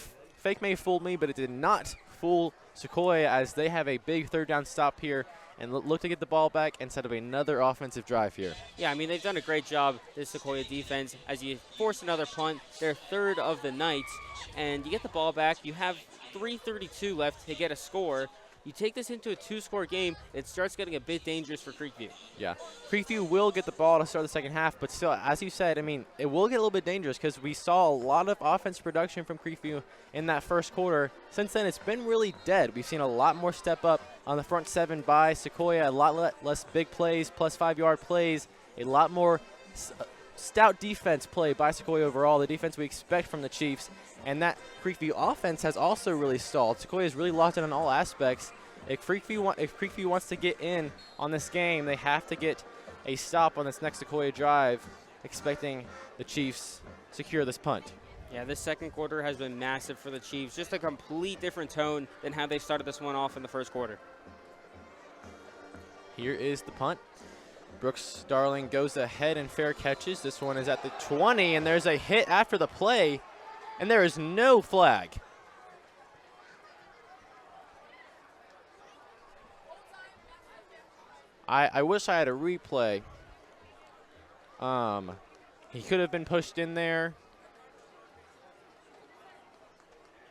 have fooled me, but it did not fool Sequoyah, as they have a big 3rd down stop here and look to get the ball back and set up another offensive drive here. Yeah, I mean, they've done a great job, this Sequoyah defense, as you force another punt, their 3rd of the night, and you get the ball back. You have 3:32 left to get a score. You take this into a 2-score game, it starts getting a bit dangerous for Creekview. Yeah. Creekview will get the ball to start the second half, but still, as you said, I mean, it will get a little bit dangerous because we saw a lot of offensive production from Creekview in that first quarter. Since then, it's been really dead. We've seen a lot more step up on the front 7 by Sequoyah, a lot less big plays, plus 5-yard plays, a lot more stout defense play by Sequoyah overall, the defense we expect from the Chiefs. And that Creekview offense has also really stalled. Sequoyah is really locked in on all aspects. If Creekview wants to get in on this game, they have to get a stop on this next Sequoyah drive, expecting the Chiefs secure this punt. Yeah, this second quarter has been massive for the Chiefs. Just a complete different tone than how they started this one off in the first quarter. Here is the punt. Brooks Darling goes ahead and fair catches. This one is at the 20, and there's a hit after the play, and there is no flag. I wish I had a replay. He could have been pushed in there.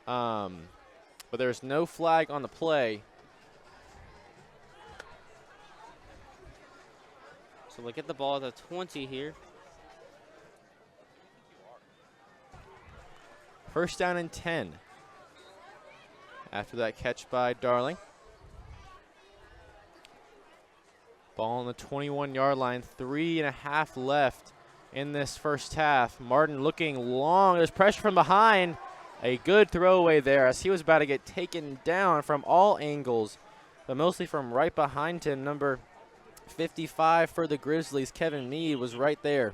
But there's no flag on the play. So look at the ball at the 20 here. First down and 10. After that catch by Darling. Ball on the 21-yard line, 3.5 left in this first half. Martin looking long. There's pressure from behind. A good throwaway there as he was about to get taken down from all angles, but mostly from right behind him. Number 55 for the Grizzlies, Kevin Mead, was right there.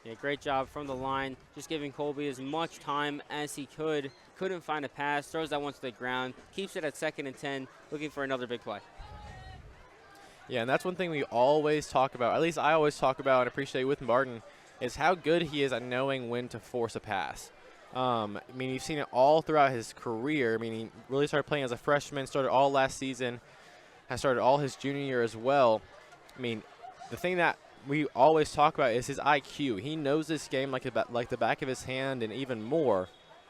Yeah, great job from the line, just giving Colby as much time as he could. Couldn't find a pass, throws that one to the ground, keeps it at 2nd and 10, looking for another big play. Yeah, and that's one thing we always talk about, at least I always talk about and appreciate with Martin, is how good he is at knowing when to force a pass. I mean, you've seen it all throughout his career. I mean, he really started playing as a freshman, started all last season, has started all his junior year as well. I mean, the thing that we always talk about is his IQ. He knows this game like the back of his hand, and even more.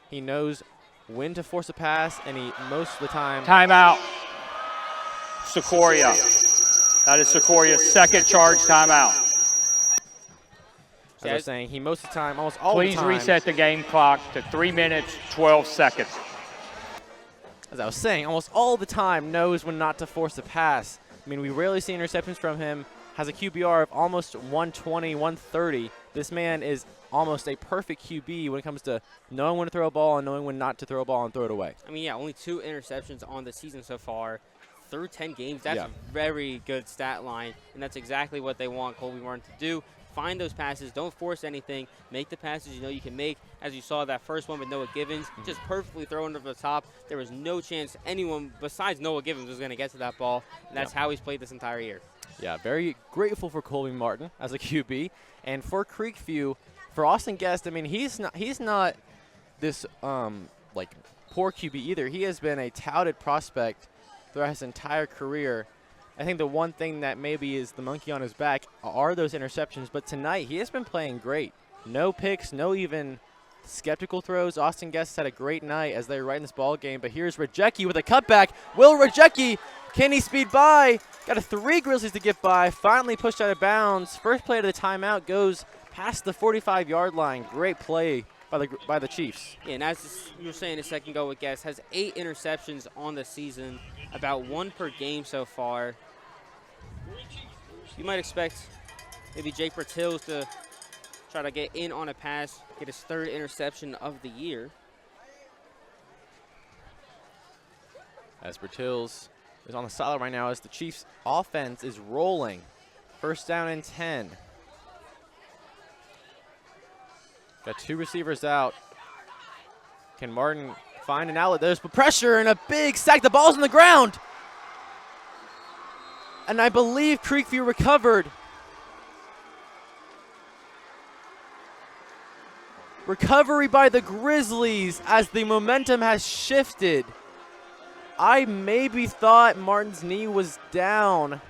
He knows when to force a pass, and he most of the time. Timeout. Sequoyah. That is Sequoyah's second charge timeout. As I was saying, he most of the time, almost all the time. Please reset the game clock to 3 minutes, 12 seconds. As I was saying, almost all the time knows when not to force a pass. I mean, we rarely see interceptions from him. Has a QBR of almost 120, 130. This man is almost a perfect QB when it comes to knowing when to throw a ball and knowing when not to throw a ball and throw it away. I mean, yeah, only 2 interceptions on the season so far. Through 10 games, that's Yeah. a very good stat line, and that's exactly what they want Colby Martin to do. Find those passes, don't force anything, make the passes you know you can make. As you saw that first one with Noah Givens, just perfectly thrown over the top. There was no chance anyone besides Noah Givens was going to get to that ball, and that's how he's played this entire year. Yeah, very grateful for Colby Martin as a QB, and for Creekview, for Austin Guest. I mean, he's not this like poor QB either. He has been a touted prospect throughout his entire career. I think the one thing that maybe is the monkey on his back are those interceptions, but tonight he has been playing great. No picks, no even skeptical throws. Austin Guest had a great night as they were right in this ball game, but here's Rajecki with a cutback. Will Rajecki, can he speed by? Got 3 Grizzlies to get by, finally pushed out of bounds. First play of the timeout goes past the 45-yard line. Great play by the Chiefs. Yeah, and as you were saying a second ago with Guest, has 8 interceptions on the season, about 1 per game so far. You might expect maybe Jake Bertils to try to get in on a pass, get his 3rd interception of the year. As Bertils is on the sideline right now as the Chiefs' offense is rolling. First down and 10. Got 2 receivers out. Can Martin find an outlet? There's pressure and a big sack. The ball's on the ground. And I believe Creekview recovered. Recovery by the Grizzlies as the momentum has shifted. I maybe thought Martin's knee was down.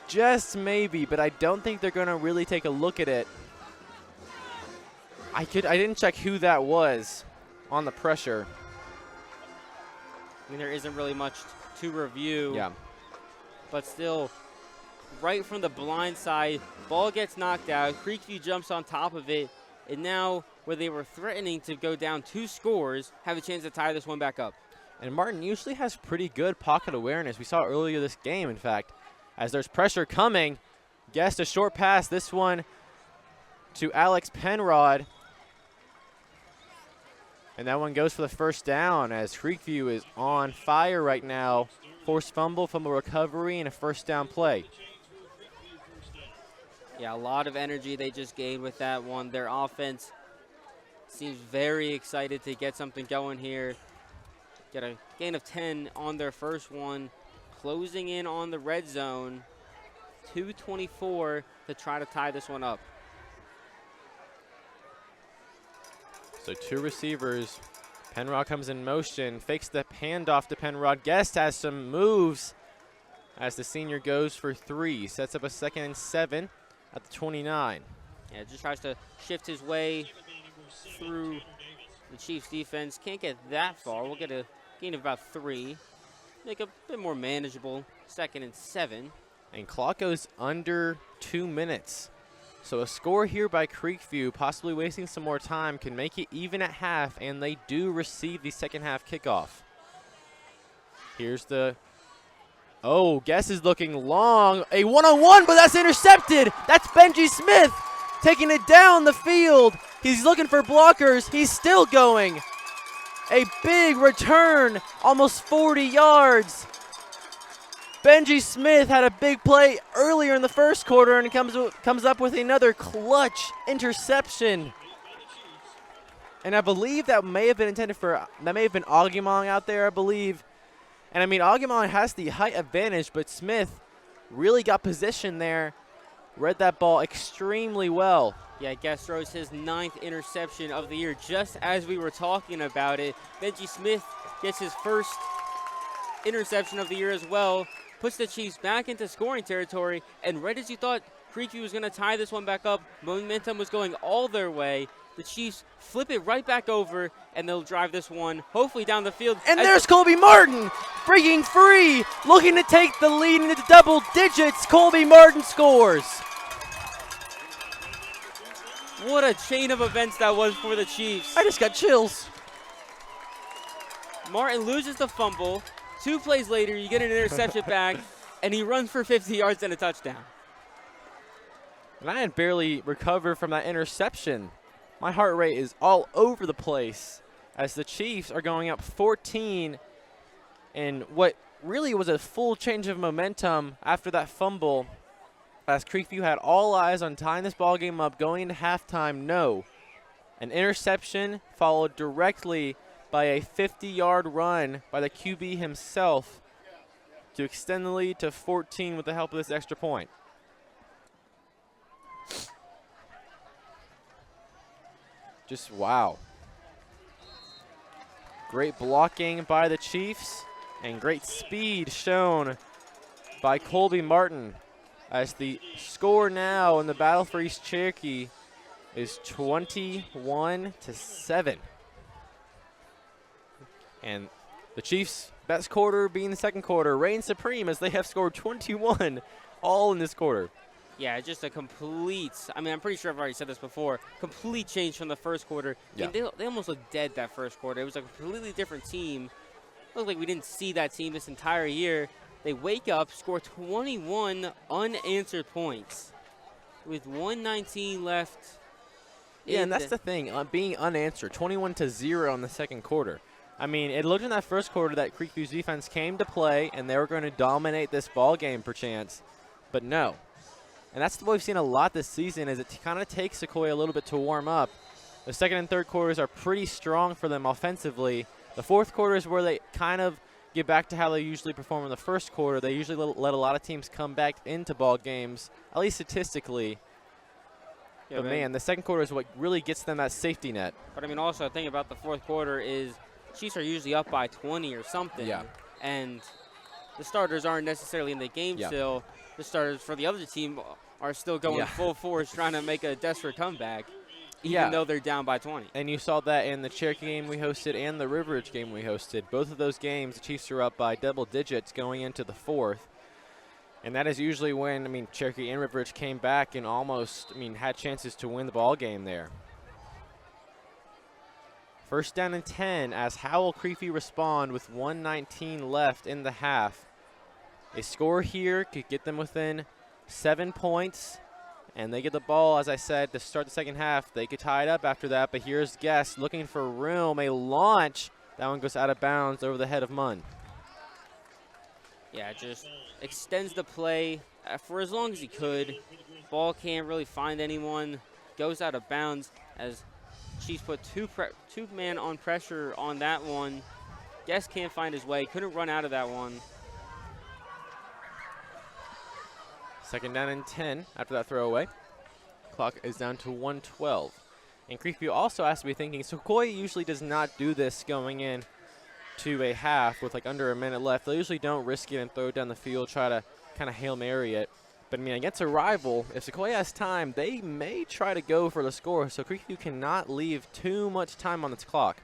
Just maybe, but I don't think they're going to really take a look at it. I didn't check who that was on the pressure. I mean, there isn't really much to review. Yeah. But still, right from the blind side, ball gets knocked out. Creekview jumps on top of it, and now where they were threatening to go down 2 scores, have a chance to tie this one back up. And Martin usually has pretty good pocket awareness. We saw earlier this game, in fact, as there's pressure coming. Guest a short pass. This one to Alex Penrod. And that one goes for the first down as Creekview is on fire right now. Forced fumble recovery, and a first down play. Yeah, a lot of energy they just gained with that one. Their offense seems very excited to get something going here. Get a gain of 10 on their first one. Closing in on the red zone. 2:24 to try to tie this one up. So 2 receivers. Penrod comes in motion, fakes the handoff to Penrod. Guest has some moves as the senior goes for 3. Sets up a 2nd and 7 at the 29. Yeah, just tries to shift his way through the Chiefs defense. Can't get that far. We'll get a gain of about 3. Make a bit more manageable 2nd and 7. And clock goes under 2 minutes. So a score here by Creekview, possibly wasting some more time, can make it even at half, and they do receive the second half kickoff. Here's the, Guess is looking long. A one-on-one, but that's intercepted. That's Benji Smith taking it down the field. He's looking for blockers. He's still going. A big return, almost 40 yards. Benji Smith had a big play earlier in the first quarter and comes up with another clutch interception. And I believe that may have been Augimong out there, I believe. And I mean, Augimong has the height advantage, but Smith really got position there. Read that ball extremely well. Yeah, Guest throws his 9th interception of the year just as we were talking about it. Benji Smith gets his first interception of the year as well. Puts the Chiefs back into scoring territory, and right as you thought Creekview was going to tie this one back up, momentum was going all their way. The Chiefs flip it right back over, and they'll drive this one hopefully down the field. And there's Colby Martin, breaking free, looking to take the lead into double digits. Colby Martin scores. What a chain of events that was for the Chiefs. I just got chills. Martin loses the fumble. 2 plays later, you get an interception back, and he runs for 50 yards and a touchdown. And I had barely recovered from that interception. My heart rate is all over the place as the Chiefs are going up 14 in what really was a full change of momentum after that fumble, as Creekview had all eyes on tying this ball game up going into halftime. No. An interception followed directly by a 50-yard run by the QB himself to extend the lead to 14 with the help of this extra point. Just wow. Great blocking by the Chiefs and great speed shown by Colby Martin, as the score now in the battle for East Cherokee is 21-7. And the Chiefs' best quarter being the second quarter reigns supreme as they have scored 21 all in this quarter. Yeah, just a complete, I mean, I'm pretty sure I've already said this before, complete change from the first quarter. Yeah. I mean, they almost looked dead that first quarter. It was a completely different team. It looked like we didn't see that team this entire year. They wake up, score 21 unanswered points with 1:19 left. Yeah, and that's the thing, being unanswered, 21-0 in the second quarter. I mean, it looked in that first quarter that Creekview's defense came to play and they were going to dominate this ball game perchance, but no. And that's what we've seen a lot this season, is it kind of takes Sequoyah a little bit to warm up. The second and third quarters are pretty strong for them offensively. The fourth quarter is where they kind of get back to how they usually perform in the first quarter. They usually let a lot of teams come back into ball games, at least statistically. Yeah, but man, the second quarter is what really gets them that safety net. But I mean, also the thing about the fourth quarter is Chiefs are usually up by 20 or something. Yeah. And the starters aren't necessarily in the game still. The starters for the other team are still going full force trying to make a desperate comeback. even though they're down by 20. And you saw that in the Cherokee game we hosted and the River Ridge game we hosted. Both of those games, the Chiefs are up by double digits going into the fourth. And that is usually when, Cherokee and River Ridge came back and almost, had chances to win the ball game there. First down and 10 as Howell Creefy respond with 1:19 left in the half. A score here could get them within 7 points, and they get the ball, as I said, to start the second half. They could tie it up after that, but here's Guest looking for room. A launch. That one goes out of bounds over the head of Munn. Yeah, just extends the play for as long as he could. Ball can't really find anyone. Goes out of bounds as Chiefs put two man on pressure on that one. Guest can't find his way. Couldn't run out of that one. Second down and 10 after that throwaway. Clock is down to 1:12. And Creekview also has to be thinking, Sequoyah usually does not do this going in to a half with like under a minute left. They usually don't risk it and throw it down the field, try to kind of Hail Mary it. But against a rival, if Sequoyah has time, they may try to go for the score. So Creekview cannot leave too much time on its clock.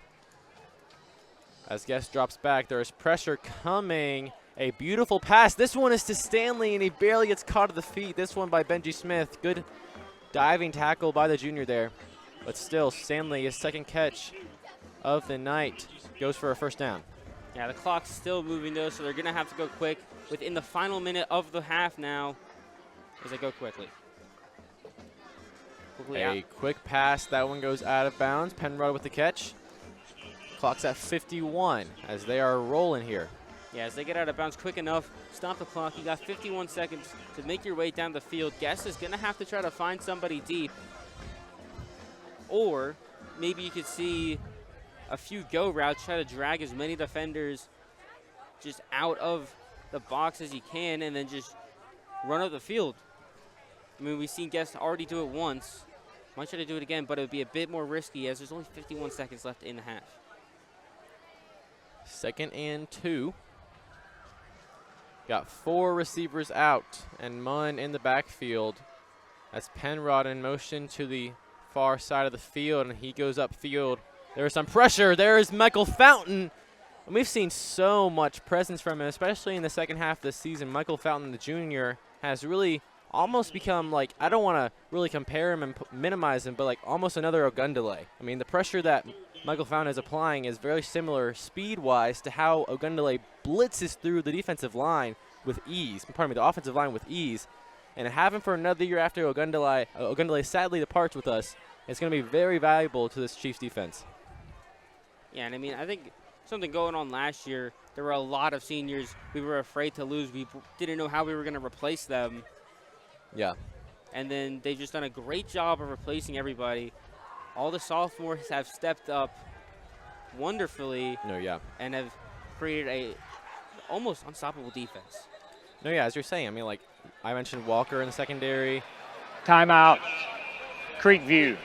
As Guest drops back, there is pressure coming. A beautiful pass. This one is to Stanley, and he barely gets caught at the feet. This one by Benji Smith. Good diving tackle by the junior there. But still, Stanley, his second catch of the night, goes for a first down. Yeah, the clock's still moving, though, so they're going to have to go quick within the final minute of the half now as they go quickly. A quick pass. That one goes out of bounds. Penrod with the catch. Clock's at 51 as they are rolling here. Yeah, as they get out of bounds quick enough, stop the clock. You got 51 seconds to make your way down the field. Guest is going to have to try to find somebody deep. Or maybe you could see a few go routes, try to drag as many defenders just out of the box as you can and then just run up the field. We've seen Guest already do it once. Might try to do it again, but it would be a bit more risky as there's only 51 seconds left in the half. Second and 2. Got 4 receivers out and Munn in the backfield as Penrod in motion to the far side of the field, and he goes upfield. There's some pressure. There is Michael Fountain. And we've seen so much presence from him, especially in the second half of the season. Michael Fountain, the junior, has really almost become like, I don't want to really compare him and minimize him, but like almost another Ogundele. The pressure that Michael Fountain is applying is very similar speed-wise to how Ogundele blitzes through the defensive line with ease. The offensive line with ease. And to have him for another year after Ogundele sadly departs with us, it's going to be very valuable to this Chiefs defense. Yeah, and I think something going on last year, there were a lot of seniors we were afraid to lose. We didn't know how we were going to replace them. Yeah. And then they've just done a great job of replacing everybody. All the sophomores have stepped up wonderfully and have created a almost unstoppable defense. As you're saying, I mentioned Walker in the secondary. Timeout, Creekview.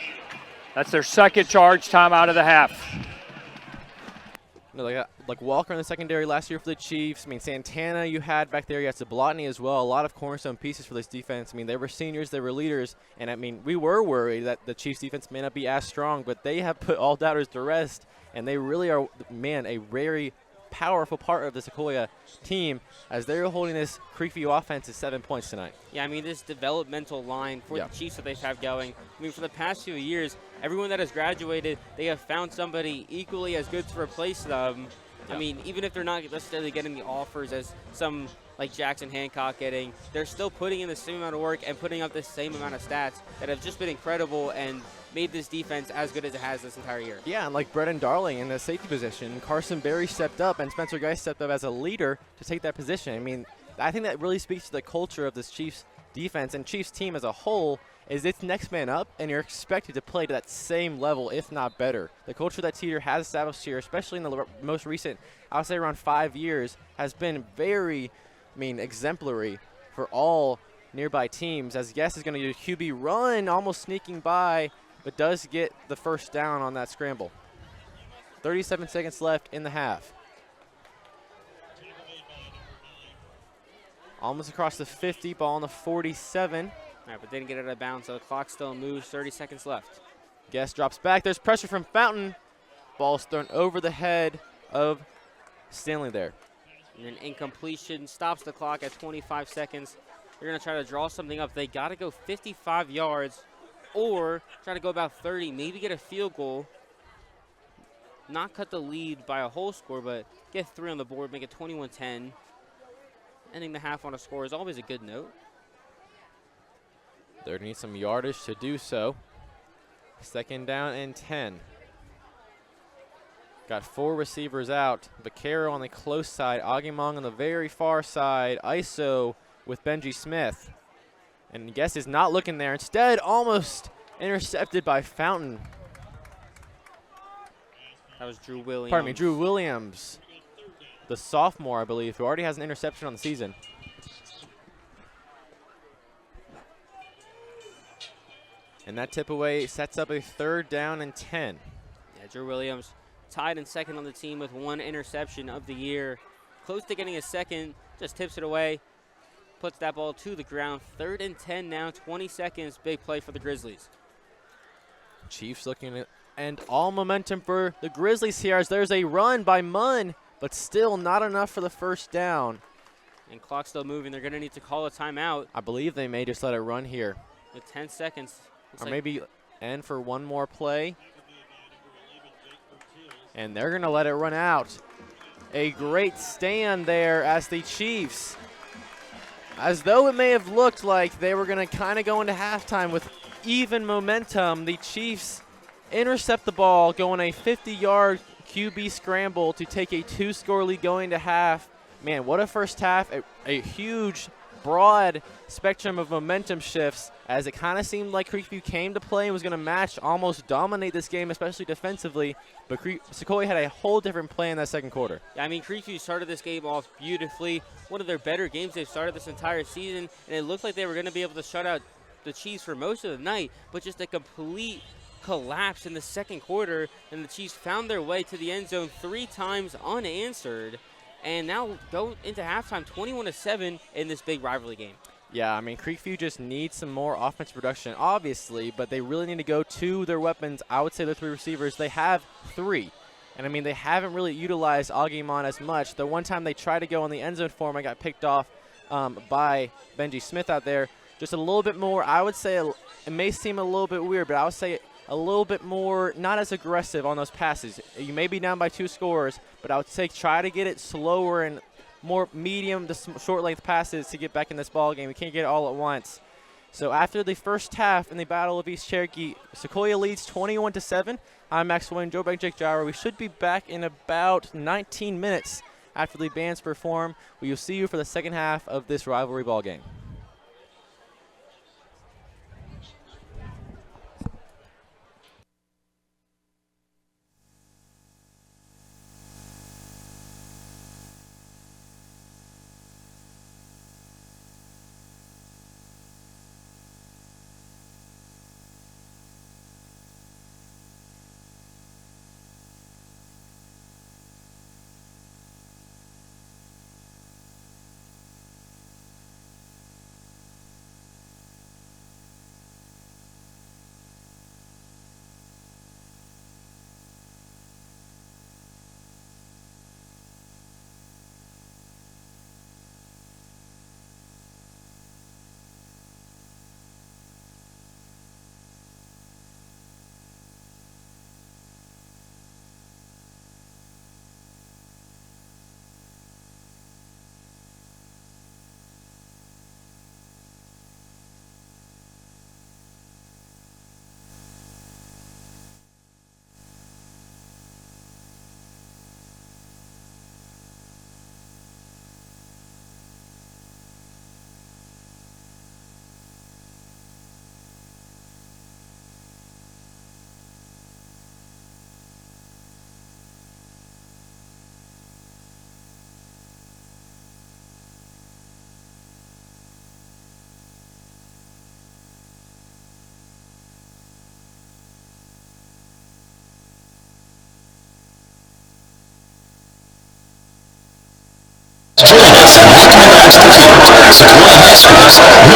That's their second charge timeout of the half. Like Walker in the secondary last year for the Chiefs. Santana you had back there. You had Zablotny as well. A lot of cornerstone pieces for this defense. They were seniors. They were leaders. And, we were worried that the Chiefs defense may not be as strong, but they have put all doubters to rest. And they really are, a very powerful part of the Sequoyah team as they're holding this Creekview offense to 7 points tonight. Yeah, this developmental line for the Chiefs that they have going. For the past few years, everyone that has graduated, they have found somebody equally as good to replace them. Even if they're not necessarily getting the offers as some like Jackson Hancock getting, they're still putting in the same amount of work and putting up the same amount of stats that have just been incredible and made this defense as good as it has this entire year. Yeah, and like Brennan Darling in the safety position, Carson Berry stepped up and Spencer Geist stepped up as a leader to take that position. I think that really speaks to the culture of this Chiefs defense and Chiefs team as a whole. Is it's next man up, and you're expected to play to that same level, if not better. The culture that Teeter has established here, especially in the most recent, I would say around 5 years, has been very, exemplary for all nearby teams. As Guest is going to do a QB run, almost sneaking by, but does get the first down on that scramble. 37 seconds left in the half. Almost across the 50, ball on the 47. All right, but didn't get it out of bounds, so the clock still moves. 30 seconds left. Guest drops back. There's pressure from Fountain. Ball's thrown over the head of Stanley there. And an incompletion stops the clock at 25 seconds. They're going to try to draw something up. They got to go 55 yards or try to go about 30, maybe get a field goal. Not cut the lead by a whole score, but get 3 on the board, make it 21-10. Ending the half on a score is always a good note. They need some yardage to do so. 2nd down and 10. Got 4 receivers out. Vaquero on the close side. Agimong on the very far side. ISO with Benji Smith. And Guest is not looking there. Instead, almost intercepted by Fountain. That was Drew Williams. Pardon me, Drew Williams, the sophomore, I believe, who already has an interception on the season. And that tip away sets up a 3rd down and 10. Yeah, Drew Williams tied in 2nd on the team with 1 interception of the year. Close to getting a 2nd, just tips it away, puts that ball to the ground. 3rd and 10 now, 20 seconds, big play for the Grizzlies. Chiefs looking at, and all momentum for the Grizzlies here as there's a run by Munn, but still not enough for the 1st down. And clock still moving. They're going to need to call a timeout. I believe they may just let it run here. With 10 seconds. Or maybe end for one more play. And they're going to let it run out. A great stand there as the Chiefs, as though it may have looked like they were going to kind of go into halftime with even momentum, the Chiefs intercept the ball, go on a 50-yard QB scramble to take a 2-score lead going to half. Man, what a first half. A huge, broad spectrum of momentum shifts as it kind of seemed like Creekview came to play and was going to match, almost dominate this game, especially defensively. But Sequoyah had a whole different play in that 2nd quarter. Yeah, I mean, Creekview started this game off beautifully. One of their better games they've started this entire season, and it looked like they were going to be able to shut out the Chiefs for most of the night, but just a complete collapse in the 2nd quarter, and the Chiefs found their way to the end zone 3 times unanswered, and now go into halftime 21-7 in this big rivalry game. Yeah, I mean, Creekview just needs some more offensive production, obviously, but they really need to go to their weapons. I would say the 3 receivers. They have 3. And, I mean, they haven't really utilized Agimon as much. The one time they tried to go in the end zone for him, I got picked off by Benji Smith out there. Just a little bit more, I would say, it may seem a little bit weird, but I would say a little bit more, not as aggressive on those passes. You may be down by 2 scores, but I would say try to get it slower and more medium to short length passes to get back in this ball game. We can't get it all at once. So after the first half in the Battle of East Cherokee, Sequoyah leads 21-7. I'm Max Wayne, Joe Bank, Jake Gyro. We should be back in about 19 minutes after the bands perform. We will see you for the 2nd half of this rivalry ball game.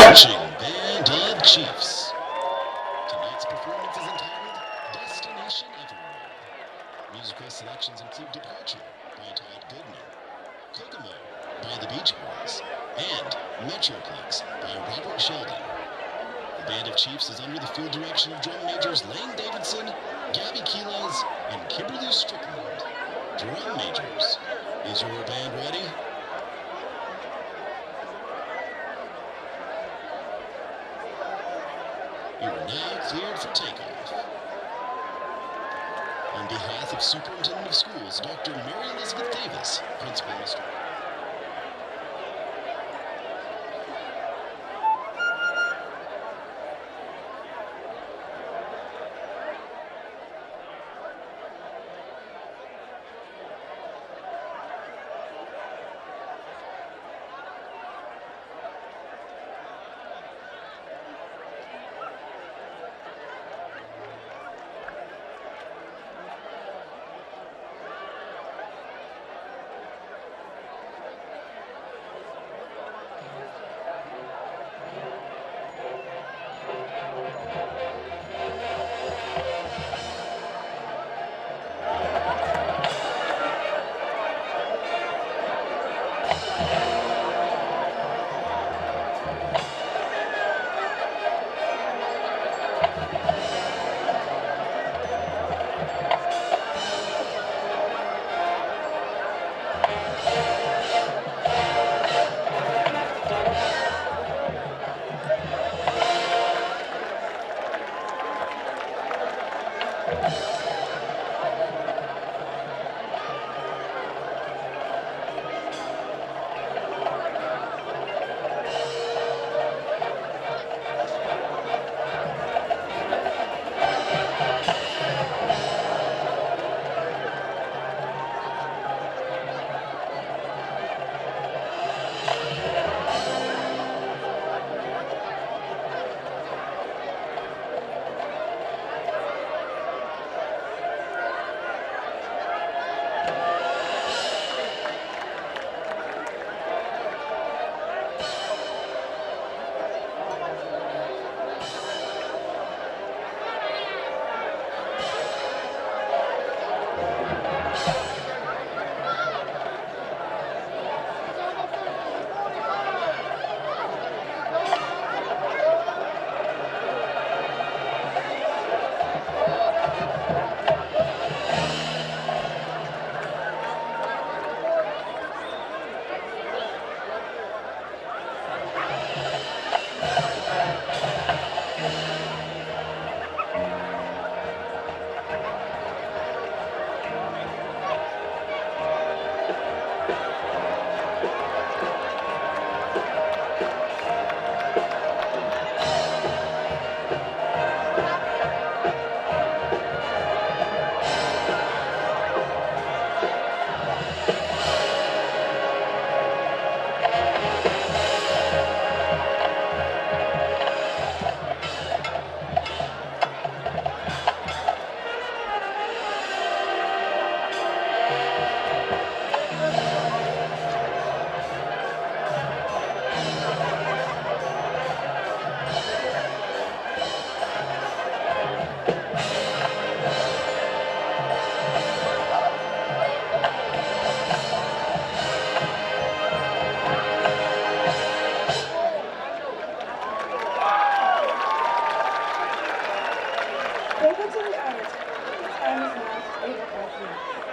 Marching Band of Chiefs. Tonight's performance is entitled selections include Departure by Todd Goodman, Kokomo by the Beach Boys, and Metroplex by Robert Sheldon. The Band of Chiefs is under the field direction of drum majors Lane Davidson, Gabby Keeles, and Kimberly Strickland. Drum majors, is your band ready? You are now cleared for takeoff. On behalf of Superintendent of Schools, Dr. Mary Elizabeth Davis, Principal Mr.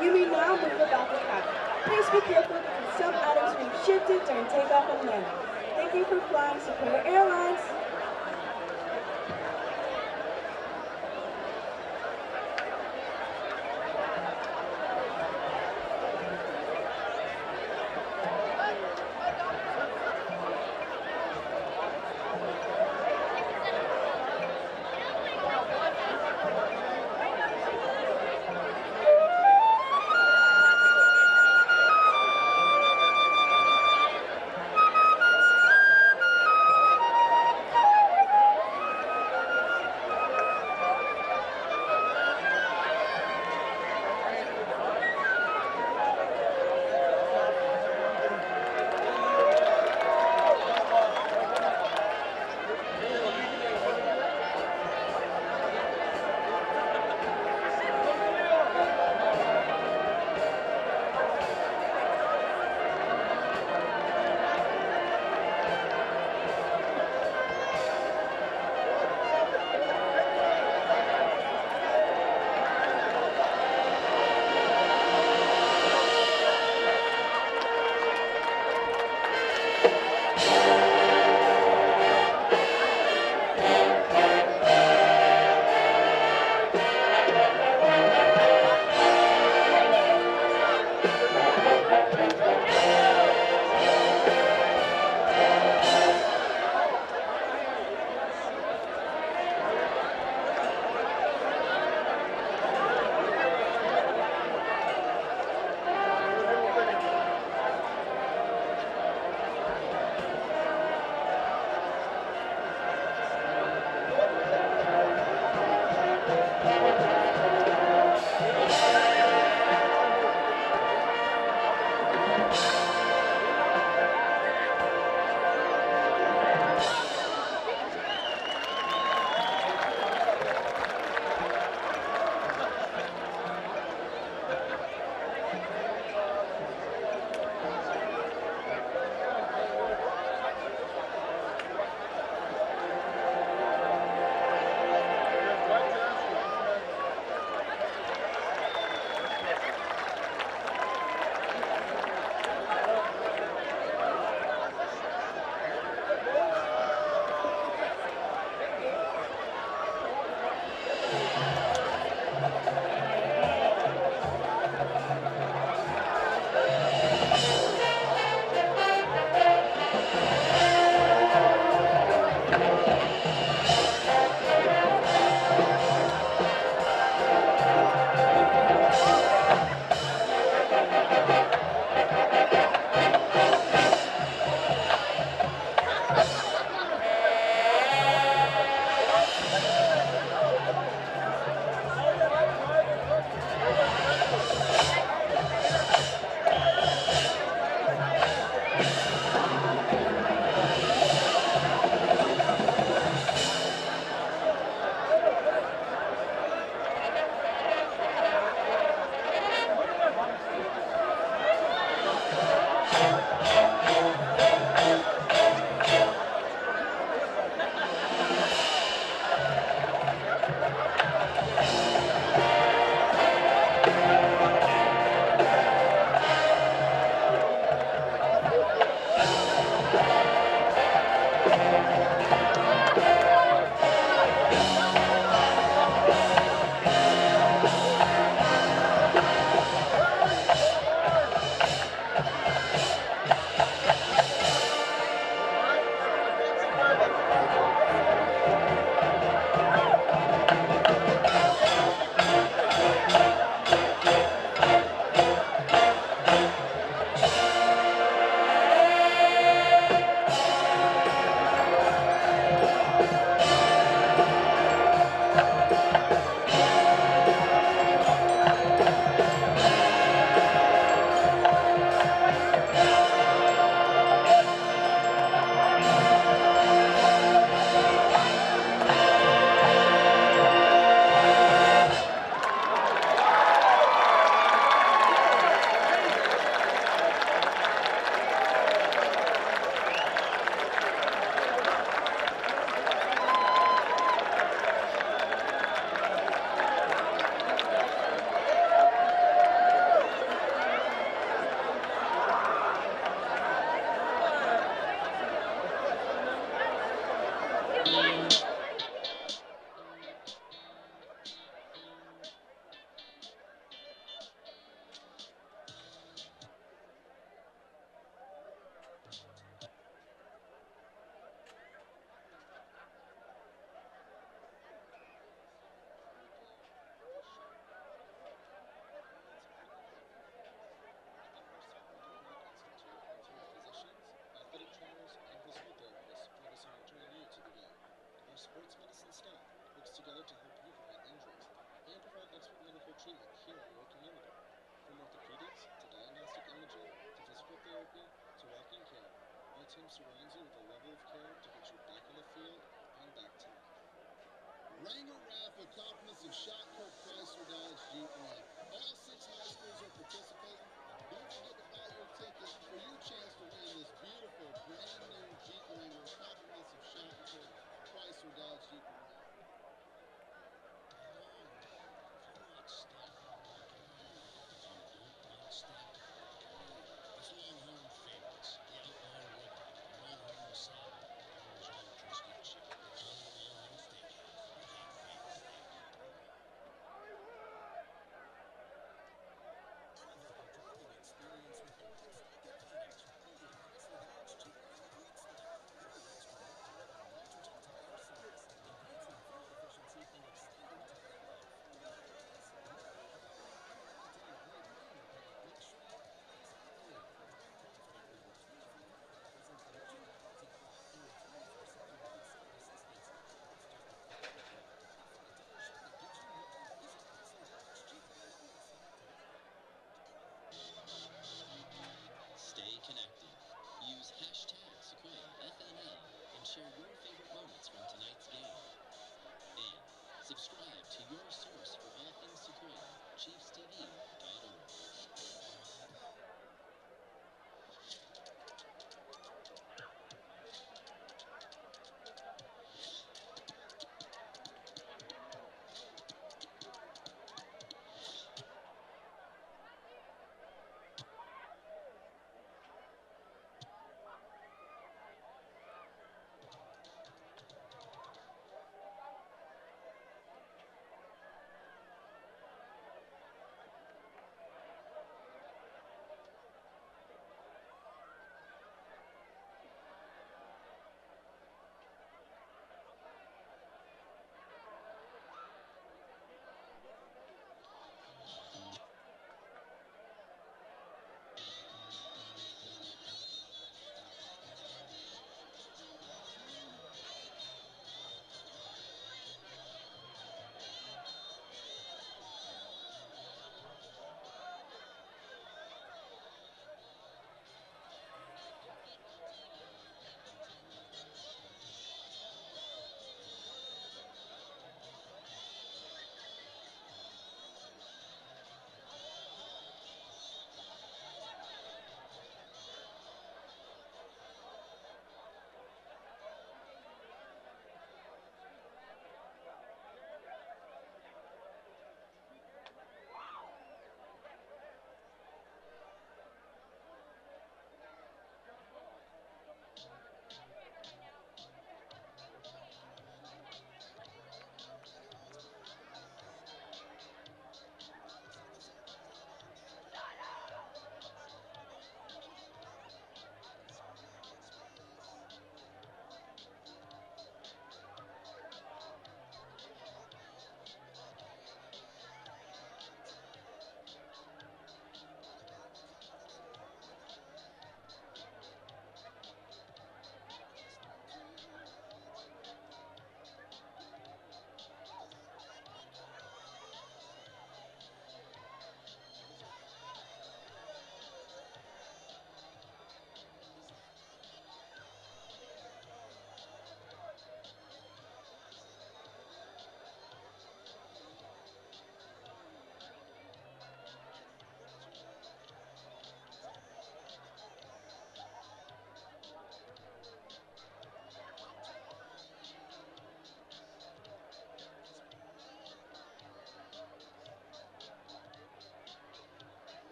You may now move about the cabin. Please be careful because some items may be shifted during takeoff and landing. Thank you for flying Sequoyah Airlines. team surrounds you with a level of care to get you back on the field and back to it. Wrangler Raffle compliments of Shot Kirk Chrysler Dodge Jeep Ram. All 6 high schools are participating. Don't forget to buy your ticket for your chance to win this beautiful brand new Jeep Wrangler. Compliments of Shot Kirk Chrysler Dodge Jeep Ram. It's Longhorn favorites, the Outlaw Woodruff, Longhorn Saddle, original crispy chicken, Only Longhorn Steakhouse, Big Big Steak. Unforgettable driving experience with the most iconic Sequoyah Chrysler Dodge Jeep Ram Great Stuff. Your next trip to one of our largest entire series. The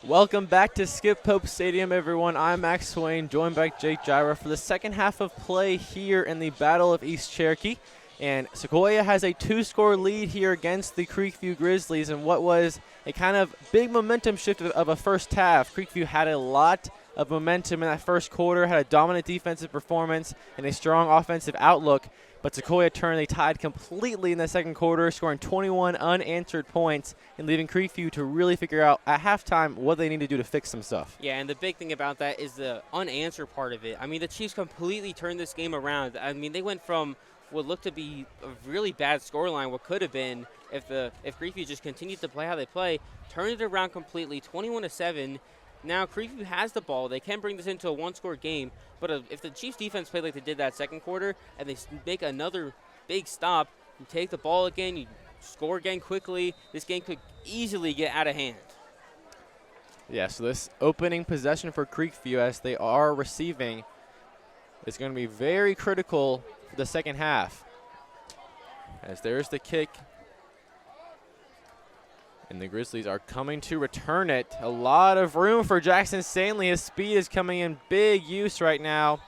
Welcome back to Skip Pope Stadium, everyone. I'm Max Swain, joined by Jake Gyra for the second half of play here in the Battle of East Cherokee. And Sequoyah has a 2-score lead here against the Creekview Grizzlies in what was a kind of big momentum shift of a first half. Creekview had a lot of momentum in that first quarter, had a dominant defensive performance and a strong offensive outlook. But Sequoyah turned the tide completely in the second quarter, scoring 21 unanswered points and leaving Creekview to really figure out at halftime what they need to do to fix some stuff. Yeah, and the big thing about that is the unanswered part of it. I mean, the Chiefs completely turned this game around. I mean, they went from what looked to be a really bad scoreline, what could have been if Creekview just continued to play how they play, turned it around completely, 21-7. Now Creekview has the ball. They can bring this into a 1-score game, but if the Chiefs defense played like they did that second quarter and they make another big stop, you take the ball again, you score again quickly, this game could easily get out of hand. Yeah, so this opening possession for Creekview as they are receiving is going to be very critical for the second half. As there's the kick. And the Grizzlies are coming to return it. A lot of room for Jackson Stanley. His speed is coming in big use right now.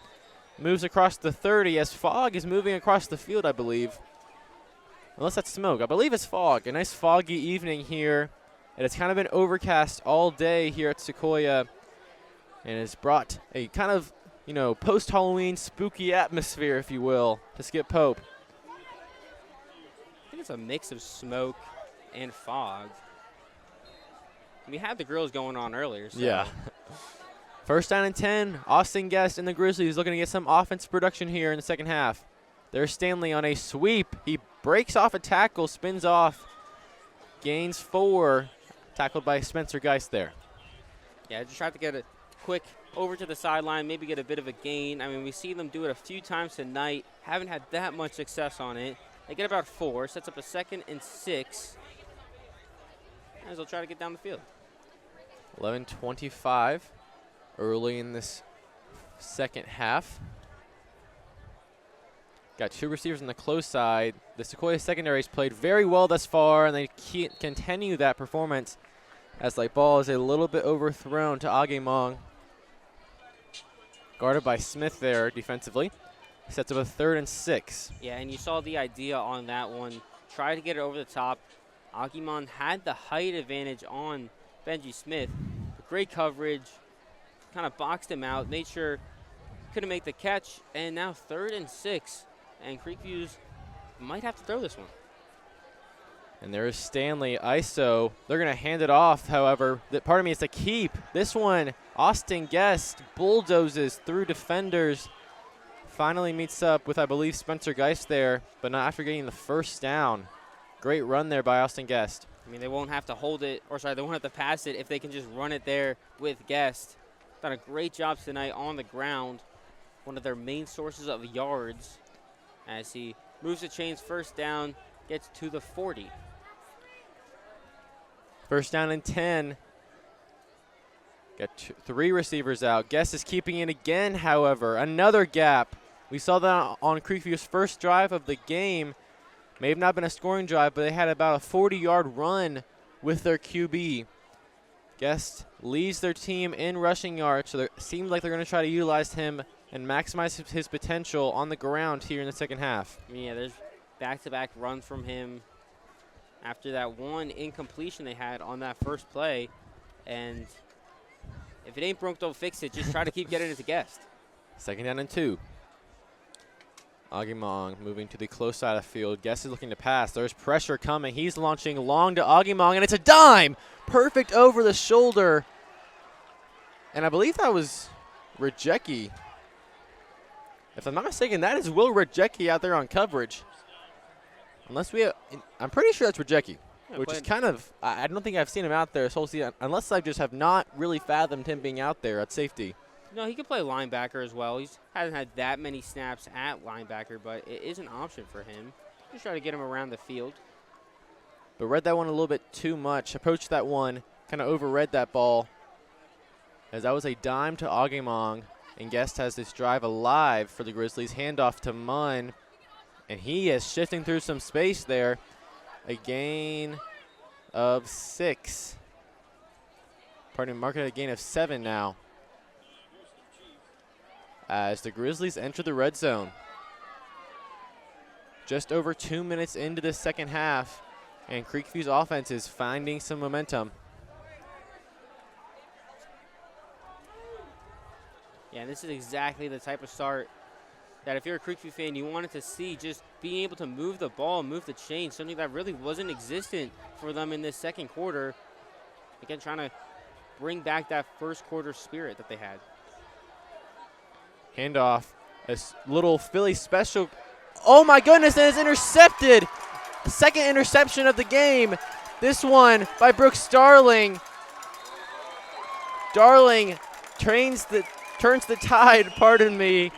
Moves across the 30 as fog is moving across the field, I believe. Unless that's smoke. I believe it's fog. A nice foggy evening here. And it's kind of been overcast all day here at Sequoyah. And it's brought a kind of, post-Halloween spooky atmosphere, if you will, to Skip Pope. I think it's a mix of smoke and fog. We had the grills going on earlier. So. Yeah. First down and 10. Austin Guest and the Grizzlies looking to get some offensive production here in the second half. There's Stanley on a sweep. He breaks off a tackle, spins off, gains 4. Tackled by Spencer Geist there. Yeah, just tried to get a quick over to the sideline, maybe get a bit of a gain. I mean, we see them do it a few times tonight. Haven't had that much success on it. They get about 4. Sets up a 2nd and 6. As they'll try to get down the field. 11:25 early in this second half. Got 2 receivers on the close side. The Sequoyah secondary's played very well thus far, and they continue that performance as the ball is a little bit overthrown to Agemong. Guarded by Smith there defensively. Sets up a 3rd and 6. Yeah, and you saw the idea on that one. Try to get it over the top. Agemong had the height advantage on Benji Smith. Great coverage. Kind of boxed him out. Made sure couldn't make the catch. And now 3rd and 6. And Creekview's might have to throw this one. And there is Stanley, ISO. They're going to hand it off, however. It's a keep. This one, Austin Guest bulldozes through defenders. Finally meets up with, I believe, Spencer Geist there, but not after getting the first down. Great run there by Austin Guest. I mean, they won't have to hold it, they won't have to pass it if they can just run it there with Guest. Done a great job tonight on the ground. One of their main sources of yards as he moves the chains, first down, gets to the 40. First down and 10. Got 3 receivers out. Guest is keeping it again, however. Another gap. We saw that on Creekview's first drive of the game. May have not been a scoring drive, but they had about a 40-yard run with their QB. Guest leads their team in rushing yards, so it seems like they're going to try to utilize him and maximize his potential on the ground here in the second half. Yeah, there's back-to-back runs from him after that one incompletion they had on that first play. And if it ain't broke, don't fix it. Just try to keep getting it to Guest. Second down and 2. Agemong moving to the close side of the field. Guest is looking to pass. There's pressure coming. He's launching long to Agemong, and it's a dime. Perfect over the shoulder. And I believe that was Rajecki. If I'm not mistaken, that is Will Rajecki out there on coverage. Unless we have, I'm pretty sure that's Rajecki, which is kind of, I don't think I've seen him out there this whole season, unless I just have not really fathomed him being out there at safety. No, he could play linebacker as well. He hasn't had that many snaps at linebacker, but it is an option for him. Just try to get him around the field. But read that one a little bit too much. Approached that one, kind of overread that ball. As that was a dime to Agemong, and Guest has this drive alive for the Grizzlies. Handoff to Munn, and he is shifting through some space there. A gain of 6. Pardon me, marking a gain of 7 now. As the Grizzlies enter the red zone. Just over 2 minutes into the second half, and Creekview's offense is finding some momentum. Yeah, this is exactly the type of start that if you're a Creekview fan, you wanted to see, just being able to move the ball, move the chain, something that really wasn't existent for them in this second quarter. Again, trying to bring back that first quarter spirit that they had. Handoff, a little Philly special. Oh my goodness, and it's intercepted. Second interception of the game. This one by Brooks Darling. Darling turns the tide, pardon me.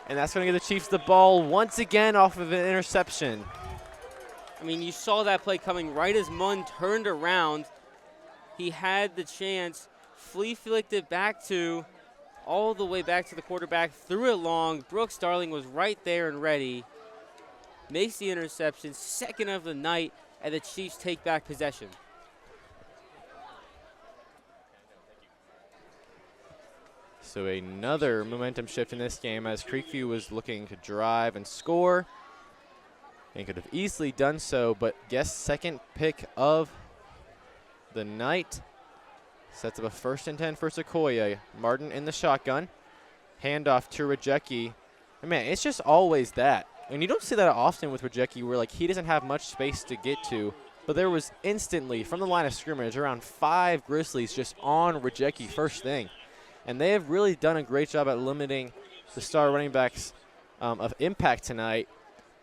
And that's going to give the Chiefs the ball once again off of an interception. I mean, you saw that play coming right as Munn turned around. He had the chance, flea flicked it back to all the way back to the quarterback, threw it long. Brooks Darling was right there and ready. Makes the interception, second of the night, and the Chiefs take back possession. So another momentum shift in this game as Creekview was looking to drive and score and could have easily done so, but guess second pick of the night sets up a 1st and 10 for Sequoyah. Martin in the shotgun. Handoff to Rajecki. And man, it's just always that. And you don't see that often with Rajecki where like he doesn't have much space to get to. But there was instantly, from the line of scrimmage, around 5 Grizzlies just on Rajecki first thing. And they have really done a great job at limiting the star running backs of impact tonight.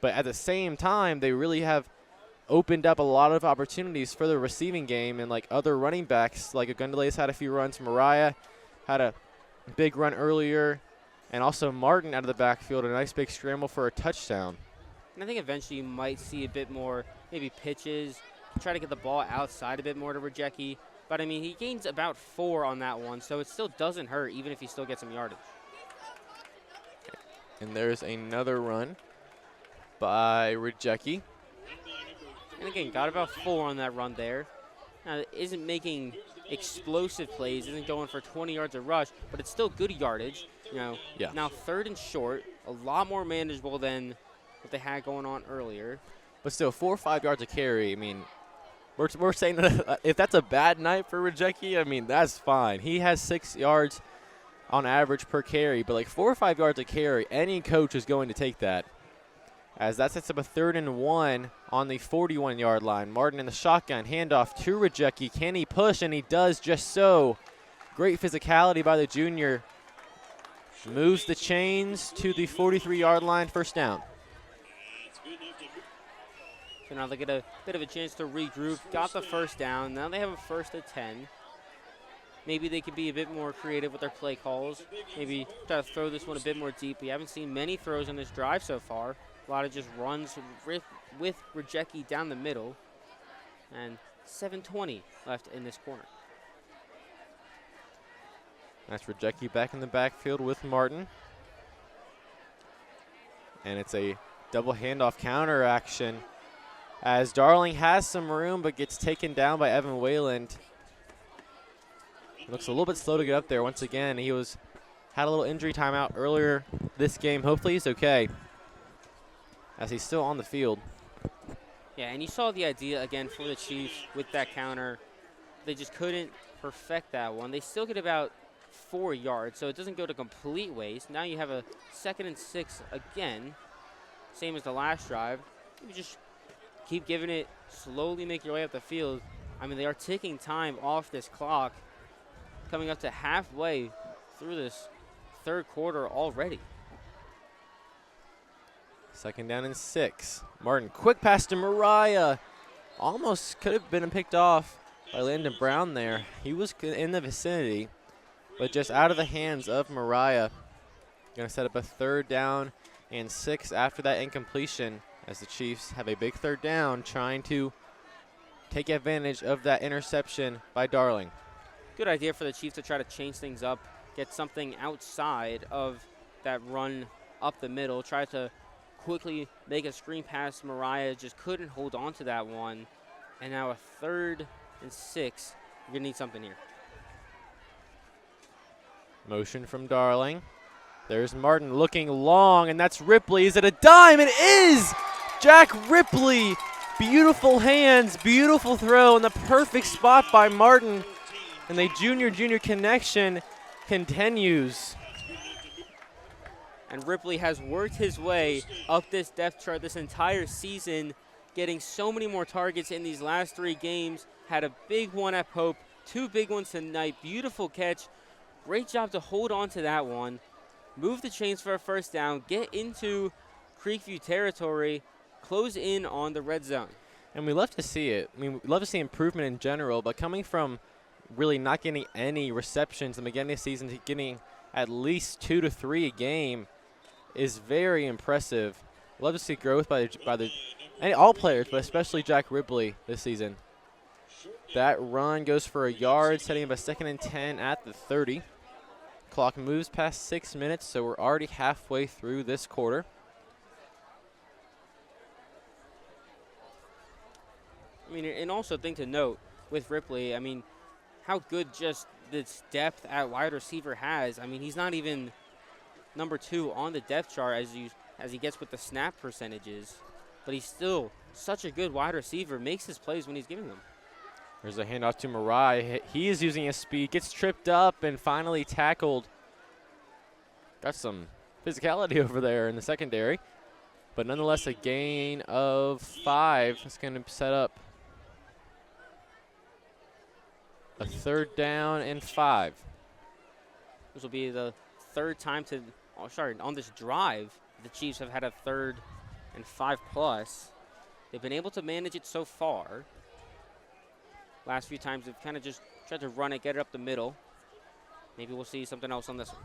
But at the same time, they really have opened up a lot of opportunities for the receiving game, and like other running backs, like Agundale's had a few runs. Mariah had a big run earlier, and also Martin out of the backfield, a nice big scramble for a touchdown. And I think eventually you might see a bit more, maybe pitches, try to get the ball outside a bit more to Rajecki. But, I mean, he gains about 4 on that one, so it still doesn't hurt, even if he still gets some yardage. And there's another run by Rajecki. And, again, got about 4 on that run there. Now, it isn't making explosive plays, isn't going for 20 yards a rush, but it's still good yardage. You know, yeah. Now 3rd and short, a lot more manageable than what they had going on earlier. But still, 4 or 5 yards a carry, I mean, we're saying that if that's a bad night for Rajecki, I mean, that's fine. He has 6 yards on average per carry, but like 4 or 5 yards a carry, any coach is going to take that. As that sets up a 3rd and 1 on the 41-yard line. Martin in the shotgun, handoff to Rajecki. Can he push? And he does just so. Great physicality by the junior. Moves the chains to the 43-yard line, 1st down. So now they get a bit of a chance to regroup. Got the 1st down. Now they have a 1st and 10. Maybe they could be a bit more creative with their play calls. Maybe try to throw this one a bit more deep. We haven't seen many throws on this drive so far. A lot of just runs with Rajecki down the middle. And 7:20 left in this corner. That's Rajecki back in the backfield with Martin. And it's a double handoff counter action as Darling has some room but gets taken down by Evan Wayland. Looks a little bit slow to get up there once again. He had a little injury timeout earlier this game. Hopefully he's okay as he's still on the field. Yeah, and you saw the idea again for the Chiefs with that counter. They just couldn't perfect that one. They still get about 4 yards, so it doesn't go to complete waste. Now you have a 2nd and 6 again, same as the last drive. You just keep giving it, slowly make your way up the field. I mean, they are ticking time off this clock, coming up to halfway through this 3rd quarter already. 2nd down and 6. Martin, quick pass to Mariah. Almost could have been picked off by Landon Brown there. He was in the vicinity, but just out of the hands of Mariah. Going to set up a 3rd down and 6 after that incompletion as the Chiefs have a big 3rd down trying to take advantage of that interception by Darling. Good idea for the Chiefs to try to change things up, get something outside of that run up the middle, try to quickly make a screen pass. Mariah just couldn't hold on to that one. And now a 3rd and 6 You're going to need something here. Motion from Darling. There's Martin looking long, and that's Ripley. Is it a dime? It is! Jack Ripley. Beautiful hands, beautiful throw, and the perfect spot by Martin. And the junior connection continues. And Ripley has worked his way up this depth chart this entire season, getting so many more targets in these last 3 games. Had a big one at Pope, 2 big ones tonight. Beautiful catch. Great job to hold on to that one. Move the chains for a first down, get into Creekview territory, close in on the red zone. And we love to see it. I mean, we love to see improvement in general, but coming from really not getting any receptions in the beginning of the season to getting at least 2 to 3 a game is very impressive. Love to see growth by all players, but especially Jack Ripley this season. That run goes for a yard, setting up a 2nd and 10 at the 30. Clock moves past 6 minutes, so we're already halfway through this quarter. I mean, and also thing to note with Ripley, I mean, how good just this depth at wide receiver has. I mean, he's not even number 2 on the depth chart as he gets with the snap percentages, but he's still such a good wide receiver, makes his plays when he's giving them. There's a handoff to Mariah. He is using his speed, gets tripped up, and finally tackled. Got some physicality over there in the secondary, but nonetheless a gain of 5. It's going to set up a 3rd down and 5. This will be the 3rd time on this drive, the Chiefs have had a 3rd and 5+. They've been able to manage it so far. Last few times they've kind of just tried to run it, get it up the middle. Maybe we'll see something else on this one.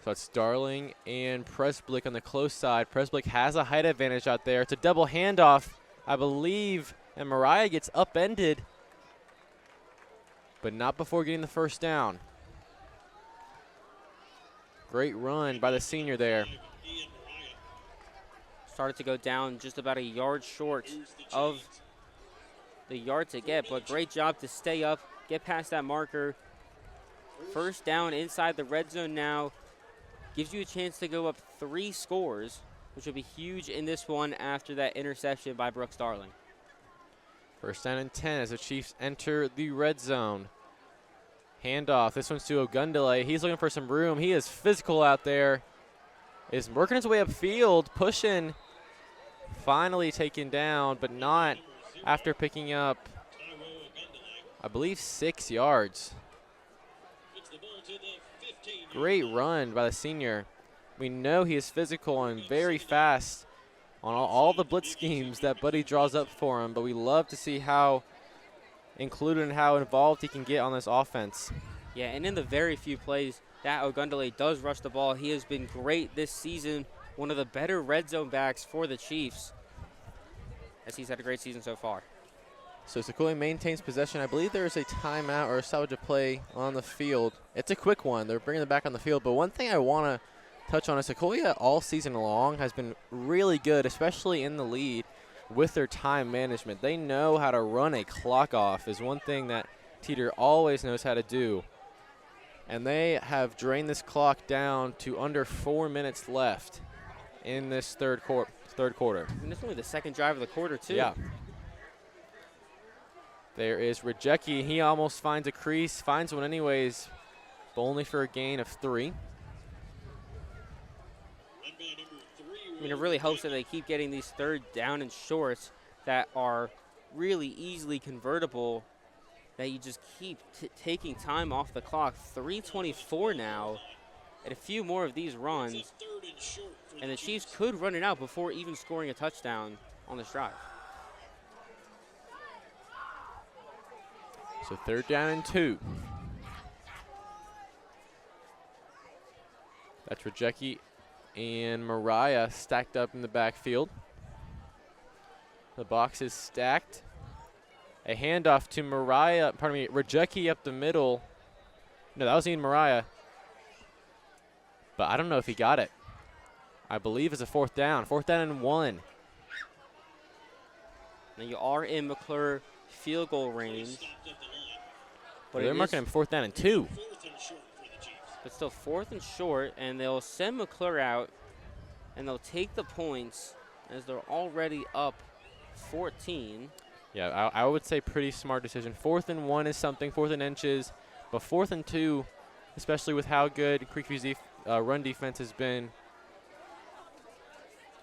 So it's Darling and Presblick on the close side. Presblick has a height advantage out there. It's a double handoff, I believe, and Mariah gets upended, but not before getting the first down. Great run by the senior there. Started to go down just about a yard short of the yard to get, but great job to stay up, get past that marker. First down inside the red zone now. Gives you a chance to go up 3 scores, which will be huge in this one after that interception by Brooks Darling. First down and 10 as the Chiefs enter the red zone. Handoff. This one's to Ogundele. He's looking for some room. He is physical out there. Is working his way upfield, pushing. Finally taken down, but not after picking up, I believe, 6 yards. Great run by the senior. We know he is physical and very fast on all the blitz schemes that Buddy draws up for him, but we love to see how included and how involved he can get on this offense. Yeah, and in the very few plays that Ogundele does rush the ball, he has been great this season, one of the better red zone backs for the Chiefs, as he's had a great season so far. So Sequoyah maintains possession. I believe there is a timeout or a salvage of play on the field. It's a quick one. They're bringing it back on the field. But one thing I want to touch on is Sequoyah all season long has been really good, especially in the lead, with their time management. They know how to run a clock off is one thing that Teeter always knows how to do. And they have drained this clock down to under 4 minutes left in this third quarter. And it's only the 2nd drive of the quarter, too. Yeah. There is Rajecki. He almost finds a crease, finds one anyways, but only for a gain of 3. I mean, it really helps that they keep getting these 3rd down and shorts that are really easily convertible, that you just keep taking time off the clock. 3:24 now, and a few more of these runs, and the Chiefs could run it out before even scoring a touchdown on this drive. So 3rd down and 2. That's Rajecki and Mariah stacked up in the backfield. The box is stacked. A handoff to Rajecki up the middle. No, that was Ian Mariah. But I don't know if he got it. I believe it's a 4th down. 4th down and 1. Now you are in McClure field goal range. But They're marking him 4th down and 2. But still 4th and short, and they'll send McClure out, and they'll take the points as they're already up 14. Yeah, I would say pretty smart decision. 4th and 1 is something, 4th and inches, but 4th and 2, especially with how good Creekview's run defense has been,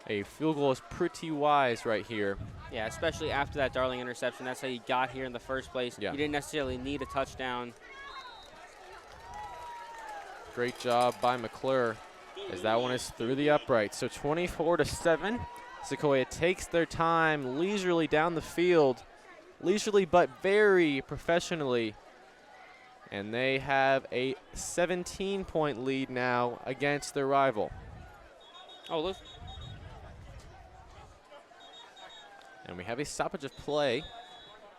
a field goal is pretty wise right here. Yeah, especially after that Darling interception. That's how you got here in the first place. Yeah. You didn't necessarily need a touchdown. Great job by McClure as that one is through the upright. So 24-7. Sequoyah takes their time leisurely down the field, leisurely but very professionally. And they have a 17-point lead now against their rival. Oh, look. And we have a stoppage of play.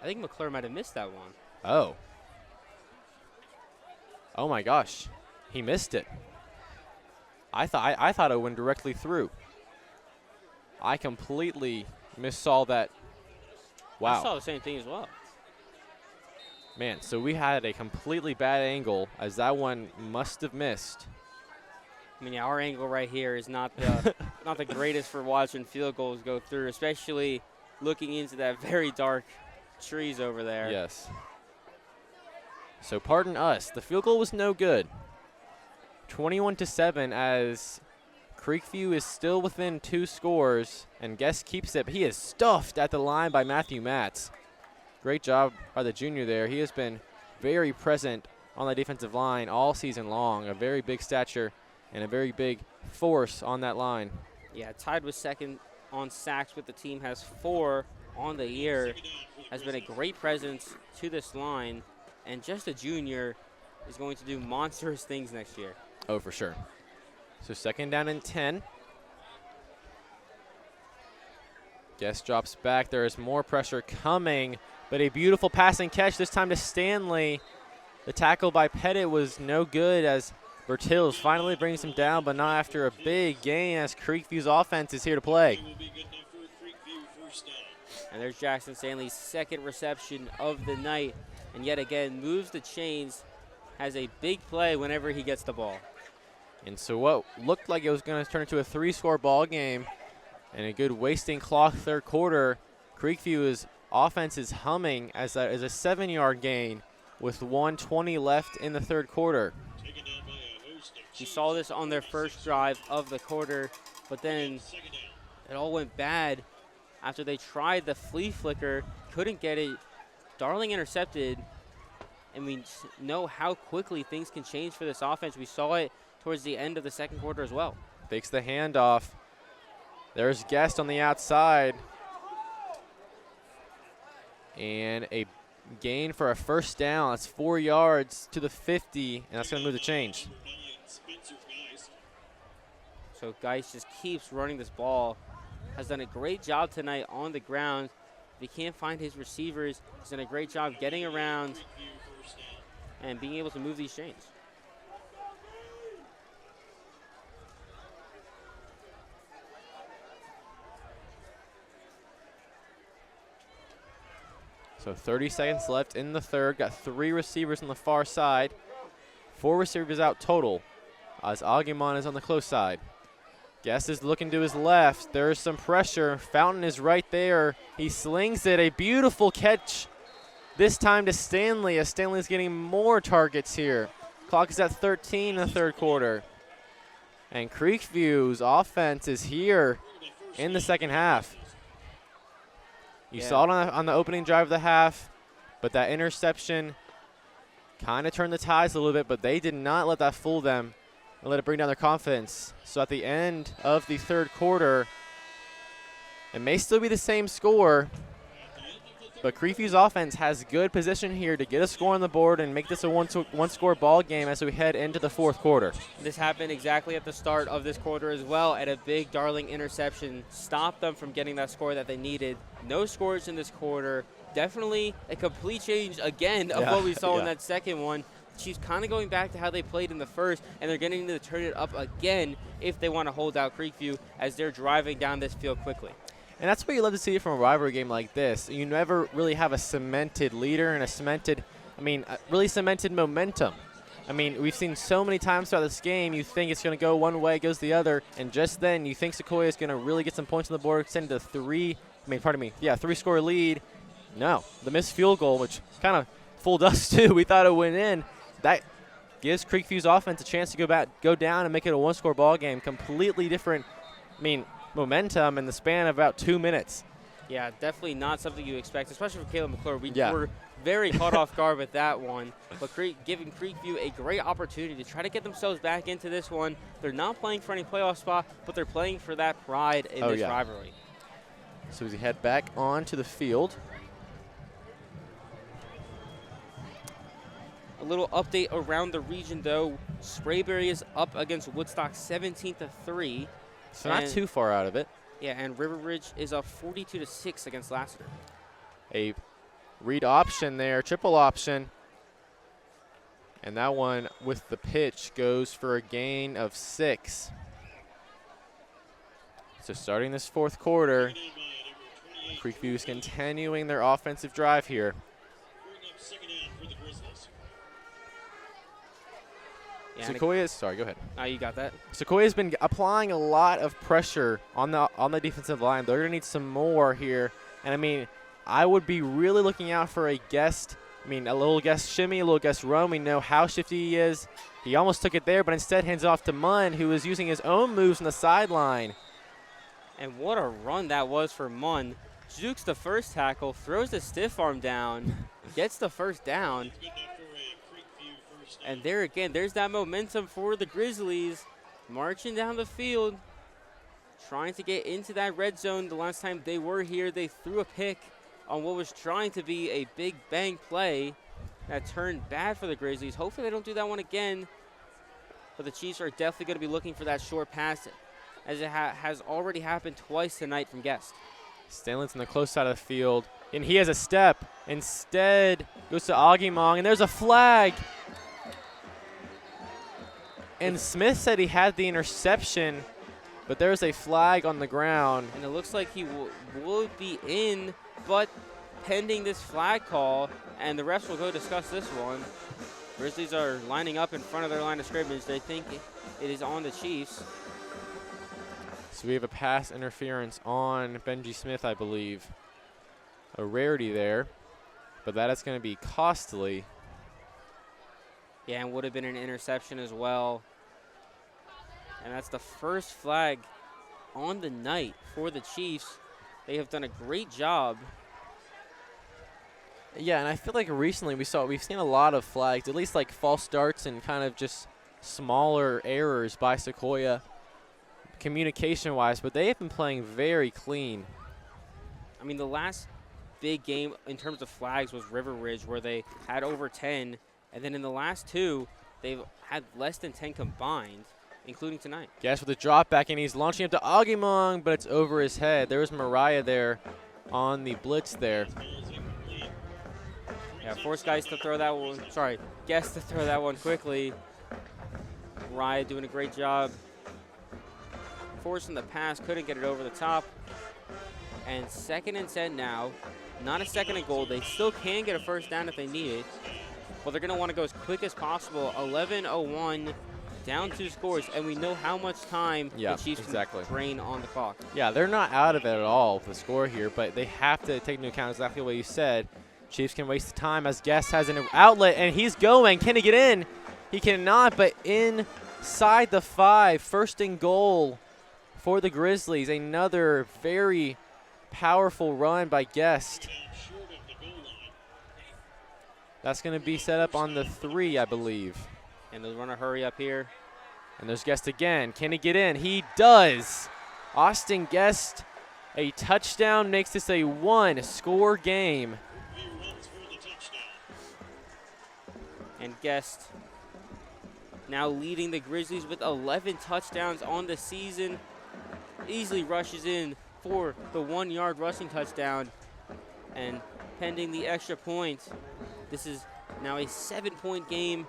I think McClure might have missed that one. Oh. Oh my gosh. He missed it. I thought it went directly through. I completely missaw that. Wow. I saw the same thing as well. Man, so we had a completely bad angle as that one must have missed. I mean, yeah, our angle right here is not the not the greatest for watching field goals go through, especially looking into that very dark trees over there. Yes. So pardon us. The field goal was no good. 21-7 as Creekview is still within 2 scores, and Guest keeps it. But he is stuffed at the line by Matthew Matz. Great job by the junior there. He has been very present on the defensive line all season long. A very big stature and a very big force on that line. Yeah, tied with second on sacks with the team, has 4 on the year, has been a great presence to this line, and just a junior is going to do monstrous things next year. Oh, for sure. So 2nd down and 10. Guest drops back. There is more pressure coming, but a beautiful passing catch this time to Stanley. The tackle by Pettit was no good as Bertils finally brings him down, but not after a big gain as Creekview's offense is here to play. And there's Jackson Stanley's 2nd reception of the night, and yet again moves the chains, has a big play whenever he gets the ball. And so what looked like it was going to turn into a 3-score ball game and a good wasting clock 3rd quarter, Creekview's offense is humming as a 7-yard gain with 1:20 left in the 3rd quarter. We saw this on their first drive of the quarter, but then it all went bad after they tried the flea flicker, couldn't get it. Darling intercepted, and we know how quickly things can change for this offense. We saw it towards the end of the 2nd quarter as well. Takes the handoff. There's Guest on the outside. And a gain for a 1st down. That's 4 yards to the 50, and that's going to move the change. So Geist just keeps running this ball. Has done a great job tonight on the ground. If he can't find his receivers, he's done a great job getting around and being able to move these chains. So 30 seconds left in the 3rd. Got 3 receivers on the far side. 4 receivers out total as Aguiman is on the close side. Guest is looking to his left. There's some pressure. Fountain is right there. He slings it. A beautiful catch this time to Stanley as Stanley's getting more targets here. Clock is at 13 in the 3rd quarter. And Creekview's offense is here in the 2nd half. You saw it on the opening drive of the half, but that interception kind of turned the tides a little bit, but they did not let that fool them and let it bring down their confidence. So at the end of the 3rd quarter, it may still be the same score, but Creekview's offense has good position here to get a score on the board and make this a one-score ball game as we head into the 4th quarter. This happened exactly at the start of this quarter as well, and a big Darling interception stopped them from getting that score that they needed. No scores in this quarter. Definitely a complete change again of what we saw in that second one. Chiefs kind of going back to how they played in the first, and they're going to need to turn it up again if they want to hold out Creekview as they're driving down this field quickly. And that's what you love to see from a rivalry game like this. You never really have a cemented leader and a cemented, really cemented momentum. I mean, we've seen so many times throughout this game, you think it's going to go one way, it goes the other, and just then you think Sequoyah is going to really get some points on the board, send a three-score lead. No, the missed field goal, which kind of fooled us too. We thought it went in. That gives Creekview's offense a chance to go down and make it a one-score ball game. Completely different, momentum in the span of about 2 minutes. Yeah, definitely not something you expect, especially for Caleb McClure. We Yeah. were very caught off guard with that one, but giving Creekview a great opportunity to try to get themselves back into this one. They're not playing for any playoff spot, but they're playing for that pride in this rivalry. So as we head back onto the field. A little update around the region, though. Sprayberry is up against Woodstock 17-3. So not too far out of it. Yeah, and River Ridge is up 42-6 against Lassiter. A read option there, triple option. And that one with the pitch goes for a gain of 6. So starting this fourth quarter, Creekview is continuing their offensive drive here. Yeah, Sequoyah's, sorry, go ahead. You got that. Sequoyah's been applying a lot of pressure on the defensive line. They're going to need some more here. And I would be really looking out for a guest. A little guest shimmy, a little guest run. We know how shifty he is. He almost took it there, but instead hands off to Munn, who is using his own moves on the sideline. And what a run that was for Munn. Jukes the first tackle, throws the stiff arm down, gets the first down. And there again, there's that momentum for the Grizzlies. Marching down the field, trying to get into that red zone. The last time they were here, they threw a pick on what was trying to be a big bang play that turned bad for the Grizzlies. Hopefully they don't do that one again. But the Chiefs are definitely going to be looking for that short pass, as it has already happened twice tonight from Guest. Stanley's on the close side of the field, and he has a step. Instead, goes to Agimong, and there's a flag. And Smith said he had the interception, but there's a flag on the ground. And it looks like he would be in, but pending this flag call, and the refs will go discuss this one. Grizzlies are lining up in front of their line of scrimmage. They think it is on the Chiefs. So we have a pass interference on Benji Smith, I believe. A rarity there, but that is going to be costly. Yeah, and would have been an interception as well. And that's the first flag on the night for the Chiefs. They have done a great job. Yeah, and I feel like recently we've seen a lot of flags, at least like false starts and kind of just smaller errors by Sequoyah communication-wise, but they have been playing very clean. The last big game in terms of flags was River Ridge, where they had over 10, and then in the last two, they've had less than 10 combined, including tonight. Guess with a drop back, and he's launching up to Agimong, but it's over his head. There was Mariah there on the blitz there. Yeah, force guys to throw that one. Sorry, Guess to throw that one quickly. Mariah doing a great job. Forcing the pass, couldn't get it over the top. And 2nd and 10 now. Not a 2nd and goal. They still can get a first down if they need it. But they're going to want to go as quick as possible. 11-01, down 2 scores, and we know how much time the Chiefs can drain on the clock. Yeah, they're not out of it at all with the score here, but they have to take into account exactly what you said. Chiefs can waste the time as Guest has an outlet, and he's going. Can he get in? He cannot, but inside the 5, 1st and goal for the Grizzlies. Another very powerful run by Guest. That's going to be set up on the 3, I believe. And they'll run a hurry up here. And there's Guest again. Can he get in? He does. Austin Guest, a touchdown, makes this a 1-score game. And Guest now leading the Grizzlies with 11 touchdowns on the season. Easily rushes in for the 1-yard rushing touchdown. And pending the extra point, this is now a 7-point game.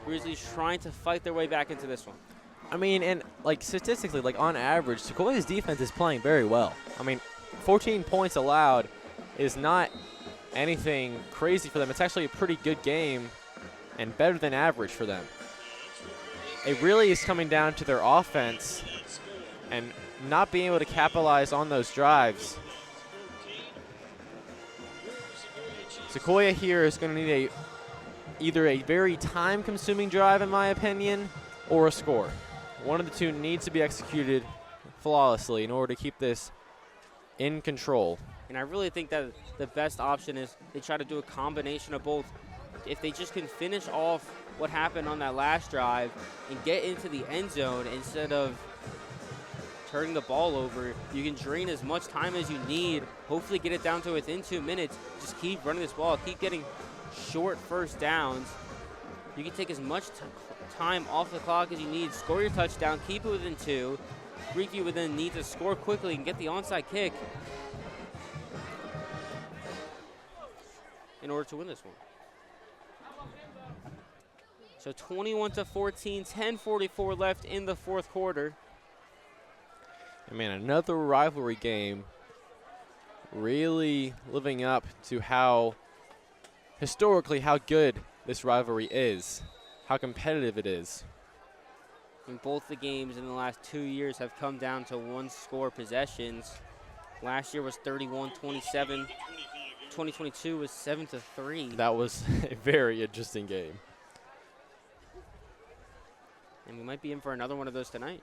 Grizzlies trying to fight their way back into this one. And like statistically, like on average, Sequoiah's defense is playing very well. 14 points allowed is not anything crazy for them. It's actually a pretty good game and better than average for them. It really is coming down to their offense and not being able to capitalize on those drives. Sequoyah here is going to need either a very time-consuming drive, in my opinion, or a score. One of the two needs to be executed flawlessly in order to keep this in control. And I really think that the best option is they try to do a combination of both. If they just can finish off what happened on that last drive and get into the end zone instead of turning the ball over, you can drain as much time as you need, hopefully get it down to within 2 minutes. Just keep running this ball, keep getting short first downs. You can take as much time off the clock as you need, score your touchdown, keep it within 2. Creekview would then need to score quickly and get the onside kick in order to win this one. So 21-14, 10:44 left in the fourth quarter. I mean, another rivalry game really living up to how, historically, how good this rivalry is, how competitive it is. And both the games in the last 2 years have come down to one-score possessions. Last year was 31-27. 2022 was 7-3. That was a very interesting game. And we might be in for another one of those tonight.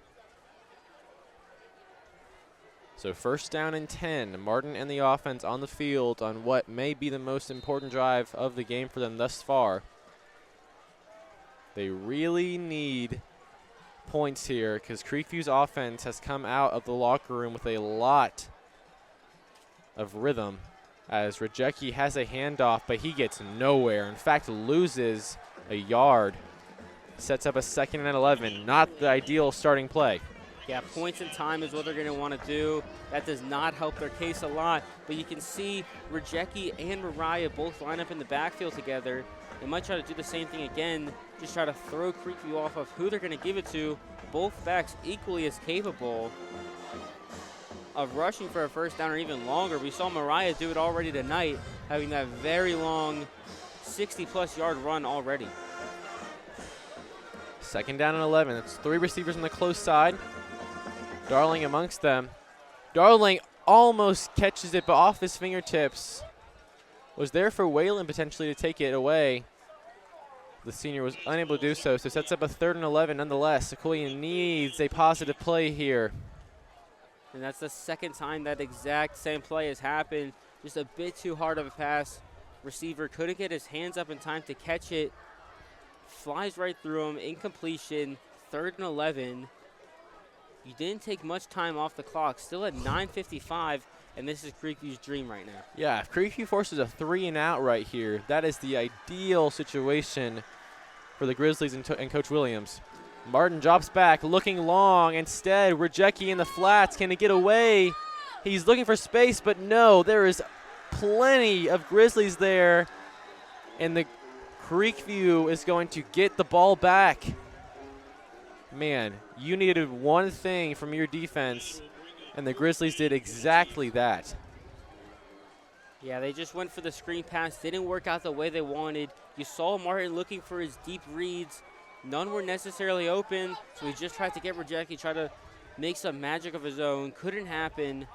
So first down and 10. Martin and the offense on the field on what may be the most important drive of the game for them thus far. They really need points here because Creekview's offense has come out of the locker room with a lot of rhythm as Rajecki has a handoff, but he gets nowhere. In fact, loses a yard. Sets up a 2nd and 11. Not the ideal starting play. Yeah, points and time is what they're going to want to do. That does not help their case a lot, but you can see Rajecki and Mariah both line up in the backfield together. They might try to do the same thing again, just try to throw Creekview off of who they're going to give it to. Both backs equally as capable of rushing for a first down or even longer. We saw Mariah do it already tonight, having that very long 60-plus yard run already. 2nd down and 11. It's 3 receivers on the close side. Darling amongst them. Darling almost catches it, but off his fingertips. Was there for Waylon potentially to take it away. The senior was unable to do so, so sets up a 3rd and 11 nonetheless. Sequoyah needs a positive play here. And that's the second time that exact same play has happened. Just a bit too hard of a pass. Receiver couldn't get his hands up in time to catch it. Flies right through him, incompletion, 3rd and 11. You didn't take much time off the clock, still at 9:55, and this is Creekview's dream right now. Yeah, if Creekview forces a 3 and out right here, that is the ideal situation for the Grizzlies and Coach Williams. Martin drops back, looking long. Instead, Rajecki in the flats. Can he get away? He's looking for space, but no, there is plenty of Grizzlies there, and the Creekview is going to get the ball back. Man, you needed one thing from your defense, and the Grizzlies did exactly that. Yeah, they just went for the screen pass. Didn't work out the way they wanted. You saw Martin looking for his deep reads. None were necessarily open, so he just tried to get Rajecki, try to make some magic of his own. Couldn't happen.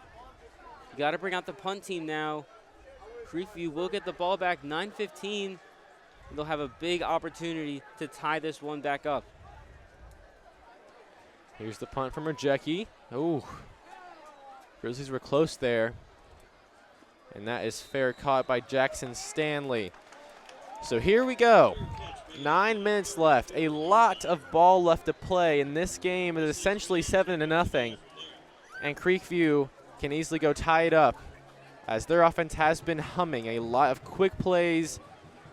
You got to bring out the punt team now. Creekview will get the ball back, 9:15. They'll have a big opportunity to tie this one back up. Here's the punt from Rajecki. Ooh. Grizzlies were close there. And that is fair caught by Jackson Stanley. So here we go. 9 minutes left. A lot of ball left to play. And this game is essentially 7-0. And Creekview can easily go tie it up, as their offense has been humming. A lot of quick plays,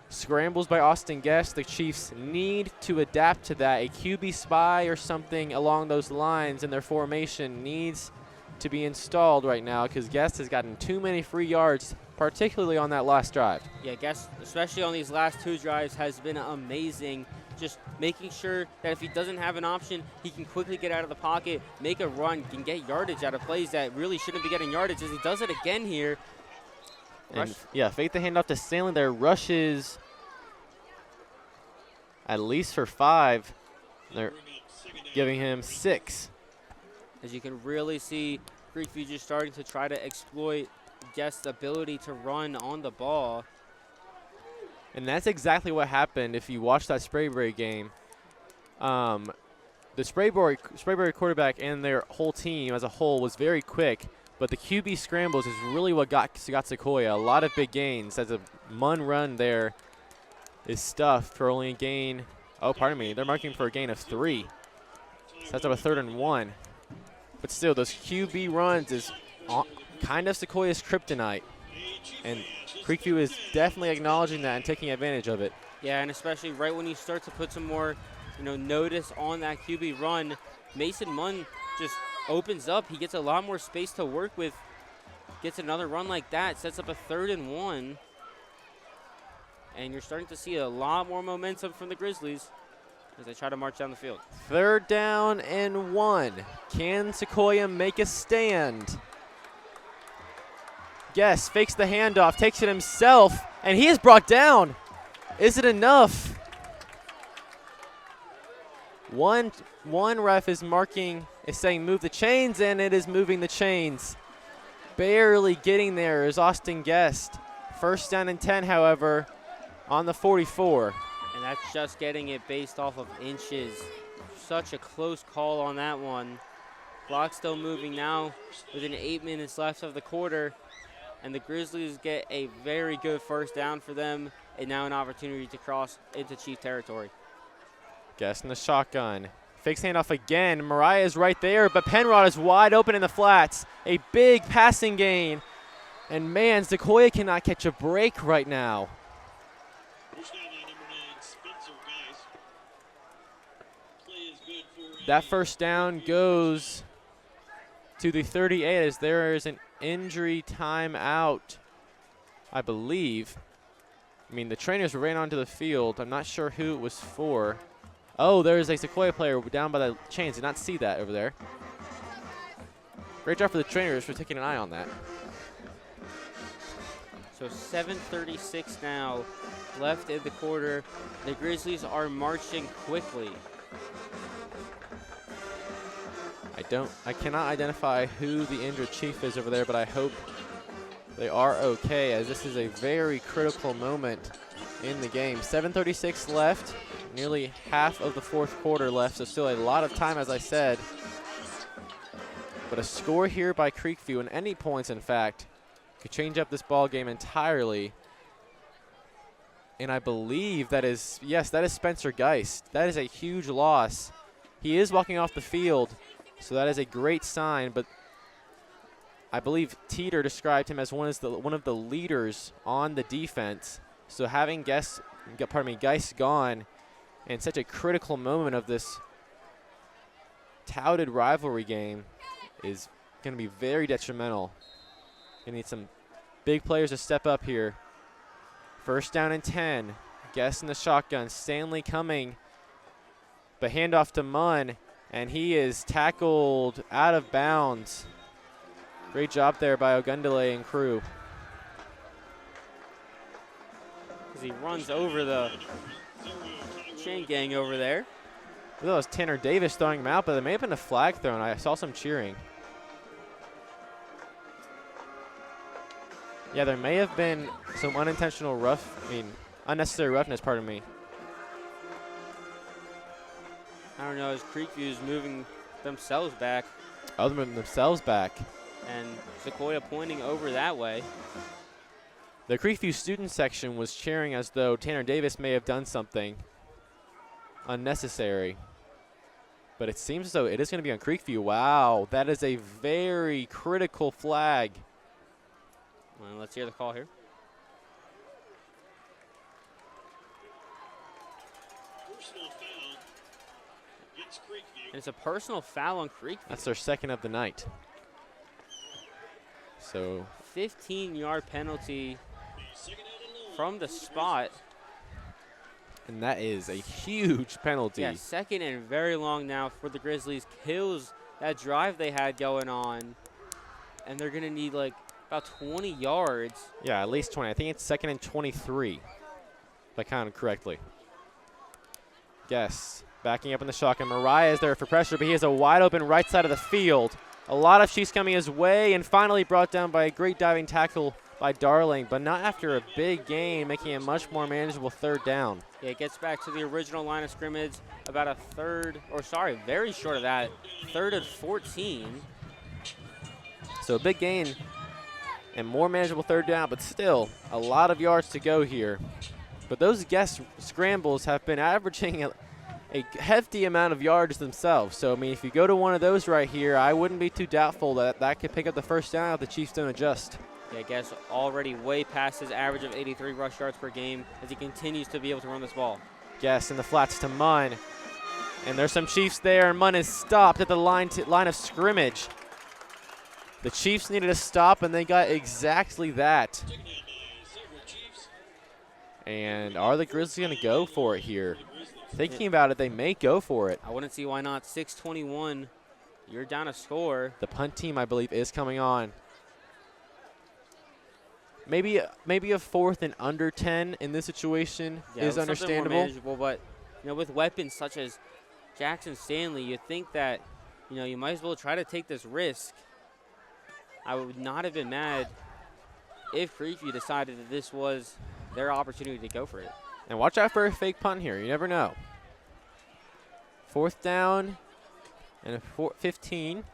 scrambles by Austin Guest. The Chiefs need to adapt to that. A QB spy or something along those lines in their formation needs to be installed right now, because Guest has gotten too many free yards, particularly on that last drive. Yeah, Guest, especially on these last 2 drives, has been amazing. just making sure that if he doesn't have an option, he can quickly get out of the pocket, make a run, can get yardage out of plays that really shouldn't be getting yardage, as he does it again here. And yeah, fake the handoff to Stanley there, rushes at least for 5. They're giving him 6. As you can really see, Creekview just starting to try to exploit Guest's ability to run on the ball. And that's exactly what happened if you watch that Sprayberry game. The Sprayberry quarterback and their whole team as a whole was very quick, but the QB scrambles is really what got Sequoyah. A lot of big gains. As a Munn run there is stuffed for only a gain. Oh, pardon me. They're marking for a gain of 3. So that's up a 3rd and 1. But still, those QB runs is kind of Sequoyah's kryptonite. And Creekview is definitely acknowledging that and taking advantage of it. Yeah, and especially right when you start to put some more, notice on that QB run, Mason Munn just opens up. He gets a lot more space to work with. Gets another run like that, sets up a 3rd and 1. And you're starting to see a lot more momentum from the Grizzlies as they try to march down the field. 3rd down and 1. Can Sequoyah make a stand? Guess fakes the handoff, takes it himself, and he is brought down. Is it enough? One ref is saying move the chains, and it is moving the chains. Barely getting there is Austin Guest. 1st down and 10, however, on the 44. And that's just getting it based off of inches. Such a close call on that one. Clock still moving now within 8 minutes left of the quarter. And the Grizzlies get a very good 1st down for them, and now an opportunity to cross into Chief territory. Guest in the shotgun. Fakes handoff again. Mariah is right there, but Penrod is wide open in the flats. A big passing gain. And man, Sequoyah cannot catch a break right now. That 1st down goes to the 38 as there is an injury timeout, I believe. I mean, the trainers ran onto the field. I'm not sure who it was for. Oh, there's a Sequoyah player down by the chains. Did not see that over there. Great job for the trainers for taking an eye on that. So 7:36 now left in the quarter. The Grizzlies are marching quickly. I cannot identify who the injured Chief is over there, but I hope they are okay, as this is a very critical moment in the game. 7:36 left, nearly half of the 4th quarter left, so still a lot of time, as I said. But a score here by Creekview, and any points, in fact, could change up this ball game entirely. And I believe that is, yes, that is Spencer Geist. That is a huge loss. He is walking off the field, so that is a great sign, but I believe Teeter described him as one of the leaders on the defense. So having Geist gone in such a critical moment of this touted rivalry game is going to be very detrimental. You need some big players to step up here. 1st down and 10. Guest in the shotgun. Stanley coming. But handoff to Munn, and he is tackled out of bounds. Great job there by Ogundele and crew. As he runs over the chain gang over there. I thought it was Tanner Davis throwing him out, but there may have been a flag thrown. I saw some cheering. Yeah, there may have been some unnecessary roughness, pardon me. I don't know, as Creekview is moving themselves back. Oh, they're moving themselves back. And Sequoyah pointing over that way. The Creekview student section was cheering as though Tanner Davis may have done something unnecessary. But it seems as though it is going to be on Creekview. Wow, that is a very critical flag. Well, let's hear the call here. Personal foul against Creekview. And it's a personal foul on Creekview. That's their 2nd of the night. So 15-yard penalty from the spot. And that is a huge penalty. Yeah, second and very long now for the Grizzlies. Kills that drive they had going on. And they're going to need like about 20 yards. Yeah, at least 20. I think it's second and 23, if I counted correctly. Guess backing up in the shotgun. Mariah is there for pressure, but he has a wide open right side of the field. A lot of Chiefs coming his way, and finally brought down by a great diving tackle by Darling, but not after a big gain, making a much more manageable third down. Yeah, it gets back to the original line of scrimmage, about a third, or sorry, very short of that, third and 14. So a big gain and more manageable third down, but still a lot of yards to go here. But those guess scrambles have been averaging a hefty amount of yards themselves. So, I mean, if you go to one of those right here, I wouldn't be too doubtful that that could pick up the first down if the Chiefs don't adjust. Yeah, I guess already way past his average of 83 rush yards per game as he continues to be able to run this ball. Guess in the flats to Munn. And there's some Chiefs there, and Munn is stopped at the line of scrimmage. The Chiefs needed a stop, and they got exactly that. And are the Grizzlies going to go for it here? Thinking about it, they may go for it. I wouldn't see why not. 6:21. You're down a score. The punt team, I believe, is coming on. Maybe a fourth and under 10 in this situation is understandable. More manageable, but with weapons such as Jackson Stanley, you think that you might as well try to take this risk. I would not have been mad if Creekview decided that this was their opportunity to go for it. And watch out for a fake punt here. You never know. Fourth down and a 15.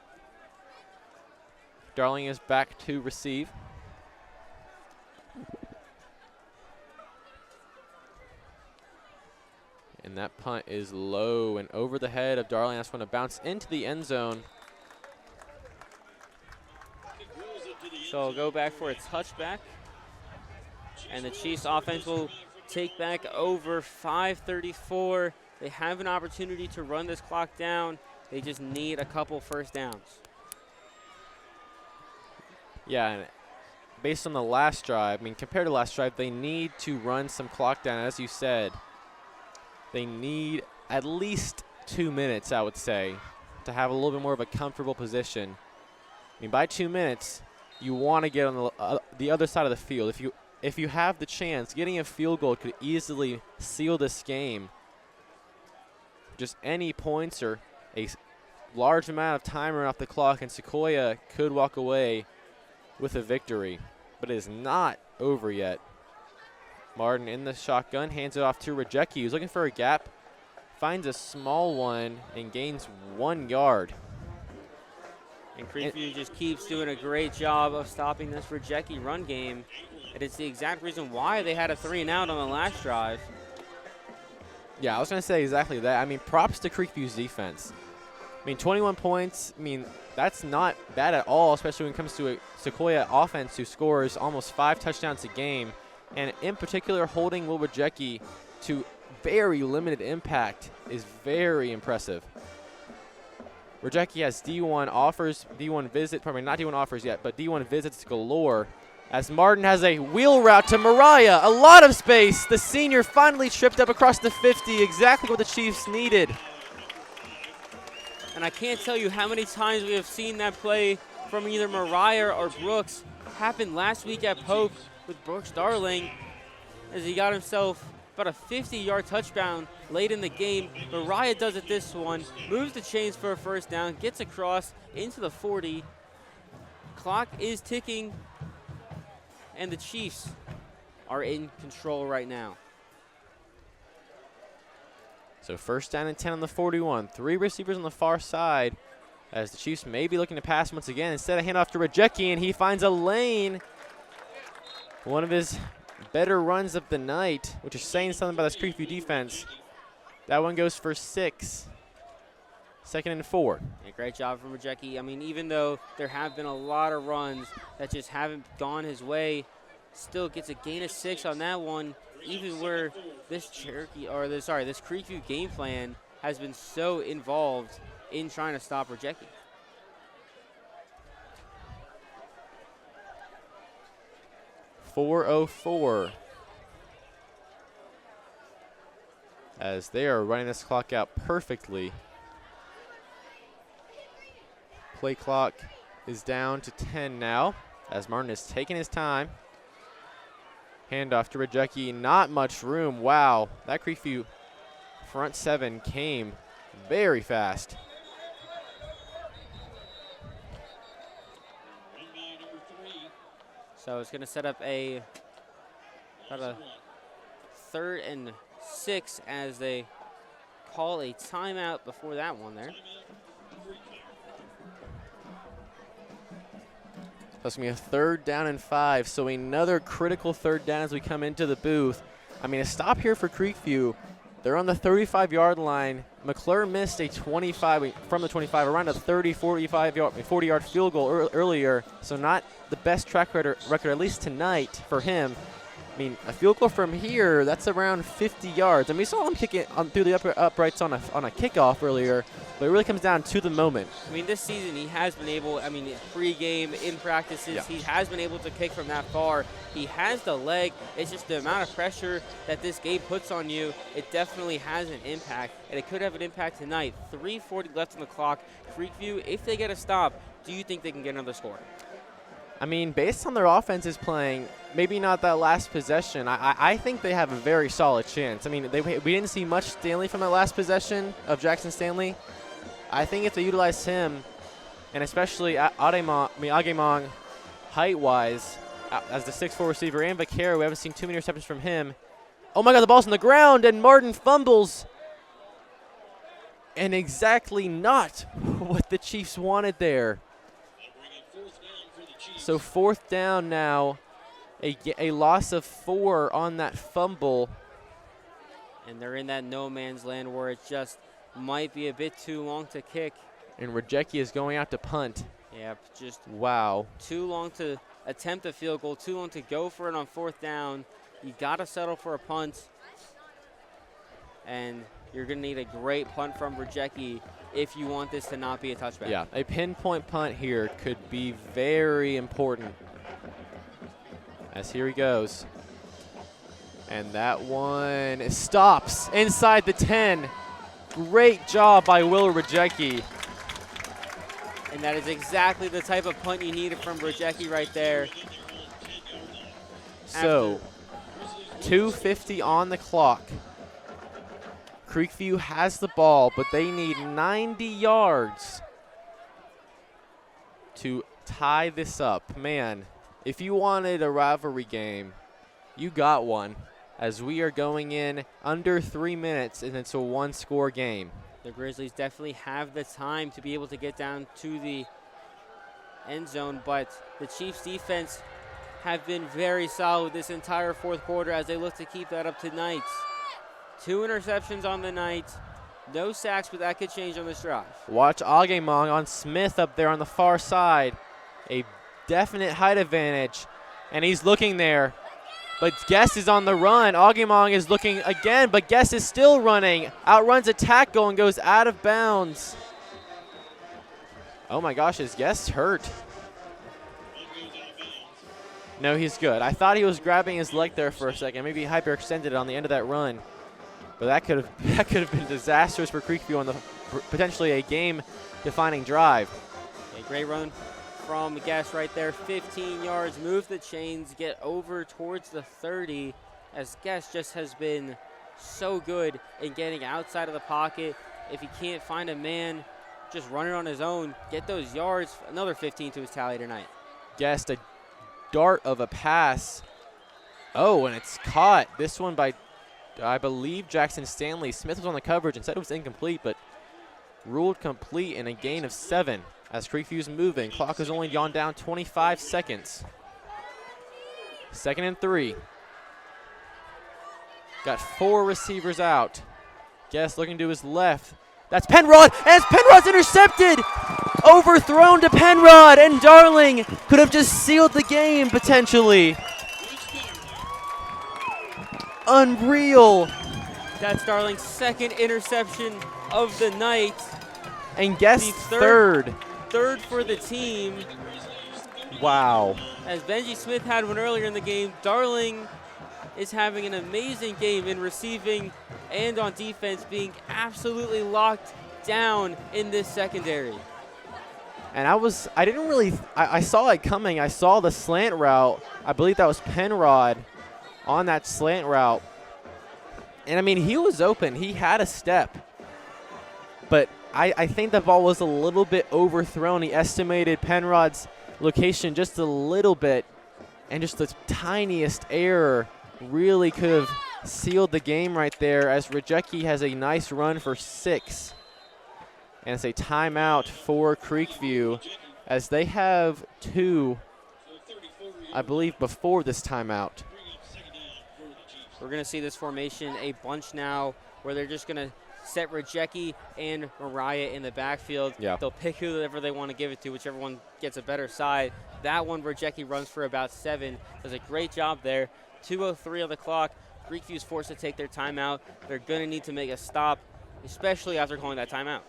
Darling is back to receive. And that punt is low and over the head of Darling. That's going to bounce into the end zone. So I'll go back for a touchback. And the Chiefs offense will take back over 5:34. They have an opportunity to run this clock down. They just need a couple first downs. Yeah, and based on the last drive, I mean, compared to last drive, they need to run some clock down. As you said, they need at least 2 minutes, I would say, to have a little bit more of a comfortable position. I mean, by 2 minutes, you want to get on the other side of the field. If you have the chance, getting a field goal could easily seal this game. Just any points or a large amount of time run off the clock, and Sequoyah could walk away with a victory. But it is not over yet. Martin in the shotgun, hands it off to Rajecki, who's looking for a gap, finds a small one, and gains 1 yard. And Creekview just keeps doing a great job of stopping this Rajecki run game. And it's the exact reason why they had a 3-and-out on the last drive. Yeah, I was going to say exactly that. I mean, props to Creekview's defense. I mean, 21 points, I mean, that's not bad at all, especially when it comes to a Sequoyah offense who scores almost 5 touchdowns a game. And in particular, holding Will Rajecki to very limited impact is very impressive. Rajecki has D1 offers, D1 visit, probably not D1 offers yet, but D1 visits galore. As Martin has a wheel route to Mariah, a lot of space. The senior finally tripped up across the 50, exactly what the Chiefs needed. And I can't tell you how many times we have seen that play from either Mariah or Brooks happen last week at Polk with Brooks Darling, as he got himself about a 50-yard touchdown late in the game. Mariah does it this one, moves the chains for a first down, gets across into the 40. Clock is ticking, and the Chiefs are in control right now. So first down and 10 on the 41. 3 receivers on the far side as the Chiefs may be looking to pass once again. Instead, a handoff to Rajecki, and he finds a lane. One of his better runs of the night, which is saying something about this Creekview defense. That one goes for 6. Second and 4. Yeah, great job from Rajecki. I mean, even though there have been a lot of runs that just haven't gone his way, still gets a gain of 6 on that one, even where this this Creekview game plan has been so involved in trying to stop Rajecki. .404. as they are running this clock out perfectly. Play clock is down to 10 now, as Martin is taking his time. Handoff to Rajecki, not much room. Wow, that Creekview front 7 came very fast. So it's going to set up about a 3rd and 6 as they call a timeout before that one there. That's going to be a 3rd down and 5, so another critical 3rd down as we come into the booth. I mean, a stop here for Creekview. They're on the 35-yard line. McClure missed a 25 from the 25, around a 30, 40-yard field goal earlier, so not the best track record, at least tonight, for him. I mean, a field goal from here, that's around 50 yards. And we saw him kick it through the uprights on a kickoff earlier, but it really comes down to the moment. I mean, this season he has been able, pre-game, in practices, he has been able to kick from that far. He has the leg. It's just the amount of pressure that this game puts on you. It definitely has an impact, and it could have an impact tonight. 3:40 left on the clock. Creekview, if they get a stop, do you think they can get another score? I mean, based on their offenses playing, maybe not that last possession, I think they have a very solid chance. I mean, we didn't see much Stanley from that last possession of Jackson Stanley. I think if they utilize him, and especially Agemong, height-wise, as the 6'4" receiver, and Vaquero, we haven't seen too many receptions from him. Oh my God, the ball's on the ground, and Martin fumbles. And exactly not what the Chiefs wanted there. So 4th down now, a loss of 4 on that fumble. And they're in that no man's land where it just might be a bit too long to kick. And Rajecki is going out to punt. Yeah, just wow. Too long to attempt a field goal, too long to go for it on 4th down. You got to settle for a punt. And you're going to need a great punt from Rajecki if you want this to not be a touchback. Yeah, a pinpoint punt here could be very important. As here he goes. And that one stops inside the 10. Great job by Will Rajecki. And that is exactly the type of punt you needed from Rajecki right there. So, 2:50 on the clock. Creekview has the ball, but they need 90 yards to tie this up. Man, if you wanted a rivalry game, you got one, as we are going in under 3 minutes, and it's a 1-score game. The Grizzlies definitely have the time to be able to get down to the end zone, but the Chiefs' defense have been very solid this entire 4th quarter as they look to keep that up tonight. 2 interceptions on the night, no sacks, but that could change on this drive. Watch Agemong on Smith up there on the far side. A definite height advantage, and he's looking there. But Guest is on the run. Agemong is looking again, but Guest is still running. Outruns a tackle and goes out of bounds. Oh my gosh, is Guest hurt? No, he's good. I thought he was grabbing his leg there for a second. Maybe he hyperextended it on the end of that run. But that could have been disastrous for Creekview on the potentially a game-defining drive. A great run from Guest right there. 15 yards, move the chains, get over towards the 30, as Guest just has been so good in getting outside of the pocket. If he can't find a man, just run it on his own, get those yards. Another 15 to his tally tonight. Guest, a dart of a pass. Oh, and it's caught. This one by, I believe, Jackson Stanley. Smith was on the coverage and said it was incomplete, but ruled complete in a gain of 7 as Creekview's moving. Clock is only gone down 25 seconds. 2nd and 3. Got 4 receivers out. Guest looking to his left. That's Penrod, and Penrod's intercepted! Overthrown to Penrod, and Darling could have just sealed the game, potentially. Unreal. That's Darling's 2nd interception of the night. And Guest third. Third for the team. Wow. As Benji Smith had one earlier in the game, Darling is having an amazing game in receiving and on defense, being absolutely locked down in this secondary. And I saw it coming. I saw the slant route. I believe that was Penrod on that slant route. And I mean, he was open. He had a step. But I think the ball was a little bit overthrown. He estimated Penrod's location just a little bit. And just the tiniest error really could have sealed the game right there, as Rajecki has a nice run for 6. And it's a timeout for Creekview, as they have 2, I believe, before this timeout. We're going to see this formation a bunch now, where they're just going to set Rajecki and Mariah in the backfield. Yeah. They'll pick whoever they want to give it to, whichever one gets a better side. That one, Rajecki runs for about 7. Does a great job there. 2:03 on the clock. Creekview's forced to take their timeout. They're going to need to make a stop, especially after calling that timeout.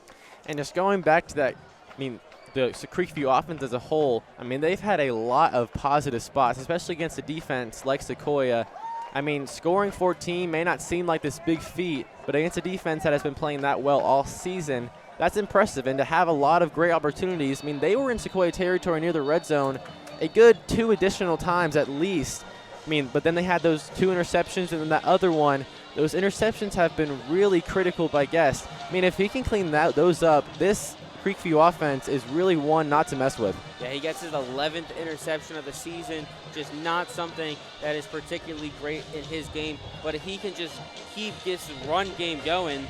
And just going back to that, I mean, the Creekview offense as a whole, I mean, they've had a lot of positive spots, especially against a defense like Sequoyah. I mean, scoring 14 may not seem like this big feat, but against a defense that has been playing that well all season, that's impressive. And to have a lot of great opportunities, I mean, they were in Sequoyah territory near the red zone a good 2 additional times at least. I mean, but then they had those 2 interceptions, and then that other one. Those interceptions have been really critical by Guest. I mean, if he can clean those up, this Creekview offense is really one not to mess with. Yeah, he gets his 11th interception of the season. Just not something that is particularly great in his game. But if he can just keep this run game going,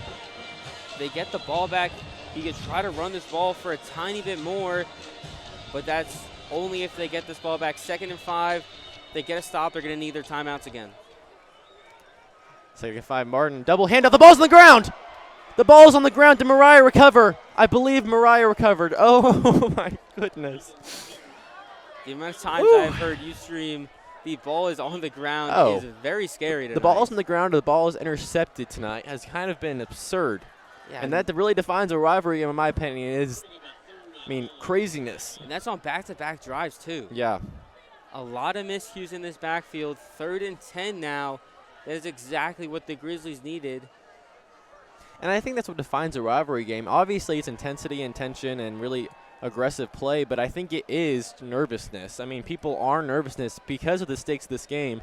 they get the ball back. He could try to run this ball for a tiny bit more, but that's only if they get this ball back. 2nd and 5. They get a stop. They're going to need their timeouts again. 2nd and 5, Martin, double handoff. The ball's on the ground. The ball's on the ground. Did Mariah recover? I believe Mariah recovered. Oh, my goodness. The amount of times I've heard you stream, the ball is on the ground is very scary tonight. The ball's on the ground or the ball is intercepted tonight has kind of been absurd. Yeah, and that really defines a rivalry, in my opinion, is, I mean, craziness. And that's on back-to-back drives, too. Yeah. A lot of miscues in this backfield. 3rd and 10 now. That is exactly what the Grizzlies needed. And I think that's what defines a rivalry game. Obviously, it's intensity and tension and really aggressive play, but I think it is nervousness. I mean, people are nervousness because of the stakes of this game.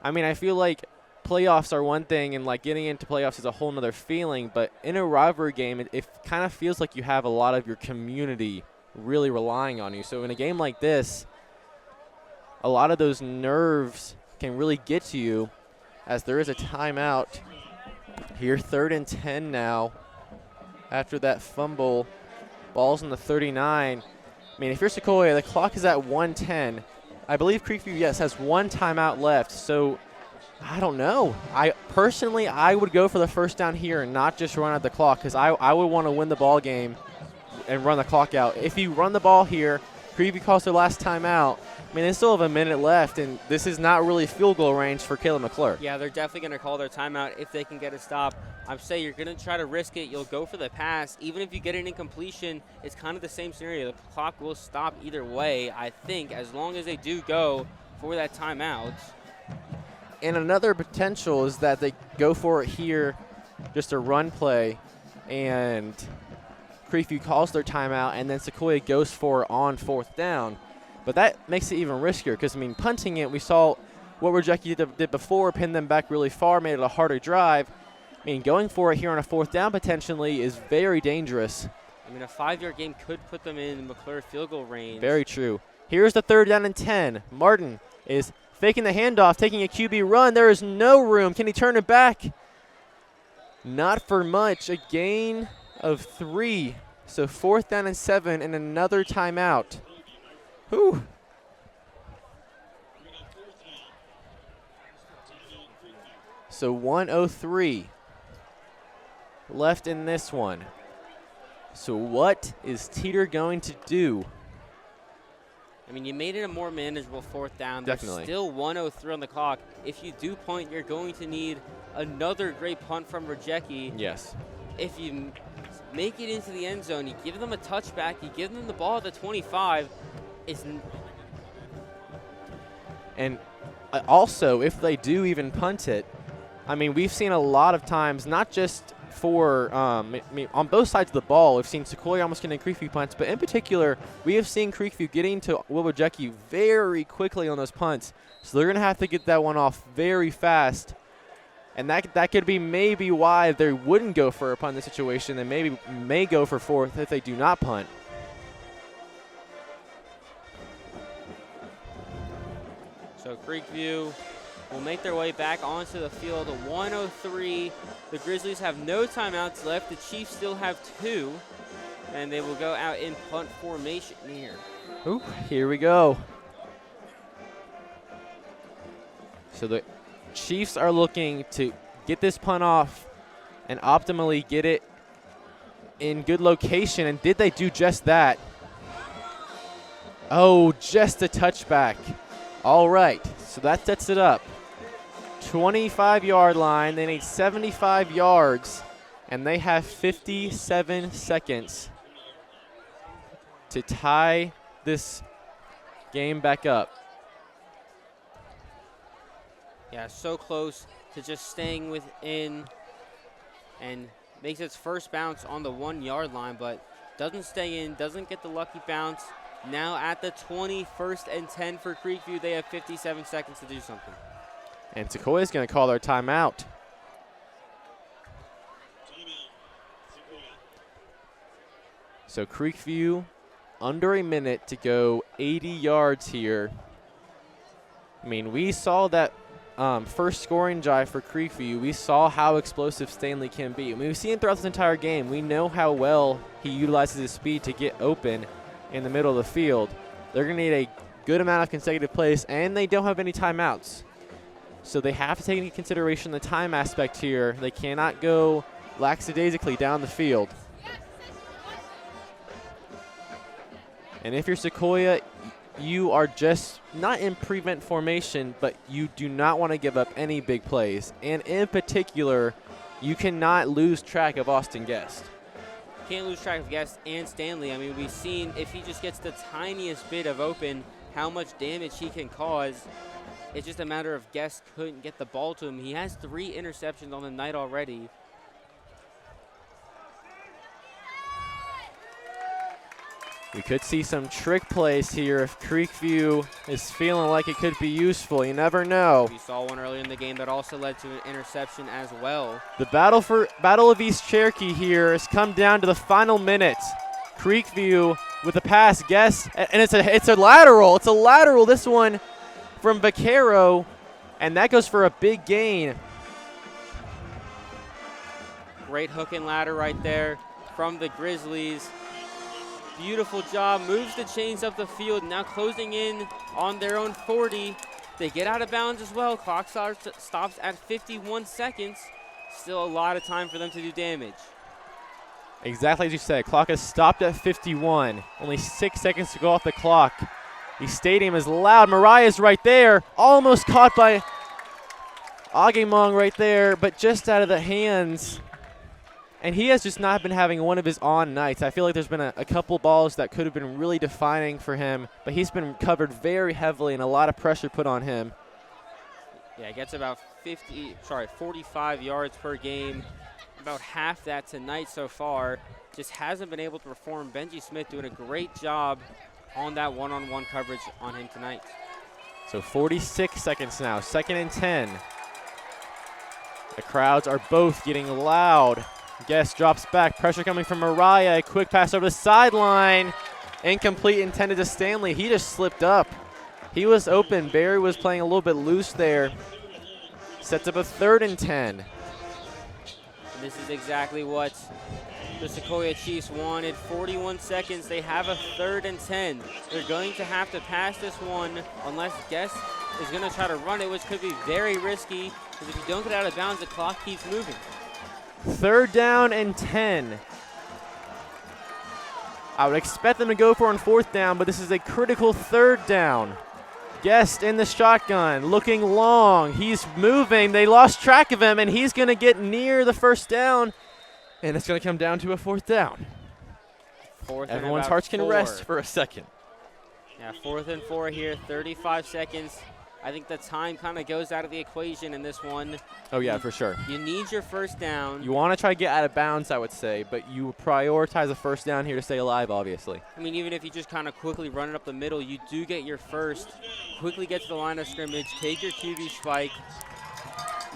I mean, I feel like playoffs are one thing, and like getting into playoffs is a whole nother feeling, but in a rivalry game, it kind of feels like you have a lot of your community really relying on you. So in a game like this, a lot of those nerves can really get to you, as there is a timeout here. 3rd and 10 now after that fumble. Ball's on the 39. I mean, if you're Sequoyah, the clock is at 1:10. I believe Creekview, yes, has 1 timeout left. So I don't know. I would go for the first down here and not just run out the clock, because I would want to win the ball game and run the clock out. If you run the ball here, Creekview calls their last timeout. I mean, they still have a minute left, and this is not really field goal range for Caleb McClure. Yeah, they're definitely going to call their timeout if they can get a stop. I'm saying you're going to try to risk it. You'll go for the pass. Even if you get an incompletion, it's kind of the same scenario. The clock will stop either way, I think, as long as they do go for that timeout. And another potential is that they go for it here, just a run play, and Creekview calls their timeout, and then Sequoyah goes for it on 4th down. But that makes it even riskier because, I mean, punting it, we saw what Rajecki did before, pinned them back really far, made it a harder drive. I mean, going for it here on a 4th down potentially is very dangerous. I mean, a 5-yard game could put them in McClure field goal range. Very true. Here's the 3rd down and 10. Martin is faking the handoff, taking a QB run. There is no room. Can he turn it back? Not for much. A gain of 3. So 4th down and 7 and another timeout. Whew. So 1:03 left in this one. So what is Teeter going to do? I mean, you made it a more manageable 4th down. Definitely. There's still 1:03 on the clock. If you do point, you're going to need another great punt from Rajecki. Yes. If you make it into the end zone, you give them a touchback, you give them the ball at the 25. And also, if they do even punt it, I mean, we've seen a lot of times, not just for on both sides of the ball, we've seen Sequoyah almost getting Creekview punts, but in particular, we have seen Creekview getting to Wilbur-Jecki very quickly on those punts. So they're going to have to get that one off very fast. And that could be maybe why they wouldn't go for a punt in this situation and maybe may go for fourth if they do not punt. So Creekview will make their way back onto the field. 1:03. The Grizzlies have no timeouts left. The Chiefs still have 2. And they will go out in punt formation here. Ooh, here we go. So the Chiefs are looking to get this punt off and optimally get it in good location. And did they do just that? Oh, just a touchback. All right, so that sets it up. 25-yard line. They need 75 yards, and they have 57 seconds to tie this game back up. Yeah, so close to just staying within, and makes its first bounce on the 1-yard line, but doesn't stay in, doesn't get the lucky bounce. Now at the 20, 1st and 10 for Creekview. They have 57 seconds to do something. And Sequoyah is going to call their timeout. So Creekview under a minute to go, 80 yards here. I mean, we saw that first scoring drive for Creekview. We saw how explosive Stanley can be. I mean, we've seen it throughout this entire game. We know how well he utilizes his speed to get open in the middle of the field. They're going to need a good amount of consecutive plays, and they don't have any timeouts. So they have to take into consideration the time aspect here. They cannot go lackadaisically down the field. And if you're Sequoyah, you are just not in prevent formation, but you do not want to give up any big plays. And in particular, you cannot lose track of Austin Guest. Can't lose track of Guest and Stanley. I mean, we've seen if he just gets the tiniest bit of open, how much damage he can cause. It's just a matter of Guest couldn't get the ball to him. He has 3 interceptions on the night already. We could see some trick plays here if Creekview is feeling like it could be useful. You never know. We saw one earlier in the game that also led to an interception as well. The Battle of East Cherokee here has come down to the final minute. Creekview with a pass, Guess, and it's a lateral. It's a lateral, this one from Vaquero, and that goes for a big gain. Great hook and ladder right there from the Grizzlies. Beautiful job, moves the chains up the field, now closing in on their own 40. They get out of bounds as well. Clock stops at 51 seconds. Still a lot of time for them to do damage. Exactly as you said, clock has stopped at 51. Only 6 seconds to go off the clock. The stadium is loud. Mariah's right there, almost caught by Agemong right there, but just out of the hands. And he has just not been having one of his on nights. I feel like there's been a couple balls that could have been really defining for him, but he's been covered very heavily and a lot of pressure put on him. Yeah, he gets about 45 yards per game, about half that tonight so far. Just hasn't been able to perform. Benji Smith doing a great job on that one-on-one coverage on him tonight. So 46 seconds now, 2nd and 10. The crowds are both getting loud. Guest drops back, pressure coming from Mariah. A quick pass over the sideline. Incomplete, intended to Stanley. He just slipped up. He was open. Barry was playing a little bit loose there. Sets up a 3rd and 10. And this is exactly what the Sequoyah Chiefs wanted. 41 seconds. They have a 3rd and 10. They're going to have to pass this one unless Guest is going to try to run it, which could be very risky, because if you don't get out of bounds, the clock keeps moving. 3rd down and 10. I would expect them to go for on 4th down, but this is a critical 3rd down. Guest in the shotgun, looking long. He's moving. They lost track of him, and he's going to get near the 1st down, and it's going to come down to a 4th down. Everyone's hearts can rest for a second. Yeah, 4th and 4 here, 35 seconds. I think the time kind of goes out of the equation in this one. Oh, yeah, for sure. You need your first down. You want to try to get out of bounds, I would say, but you prioritize a first down here to stay alive, obviously. I mean, even if you just kind of quickly run it up the middle, you do get your first. Quickly get to the line of scrimmage, take your QB spike.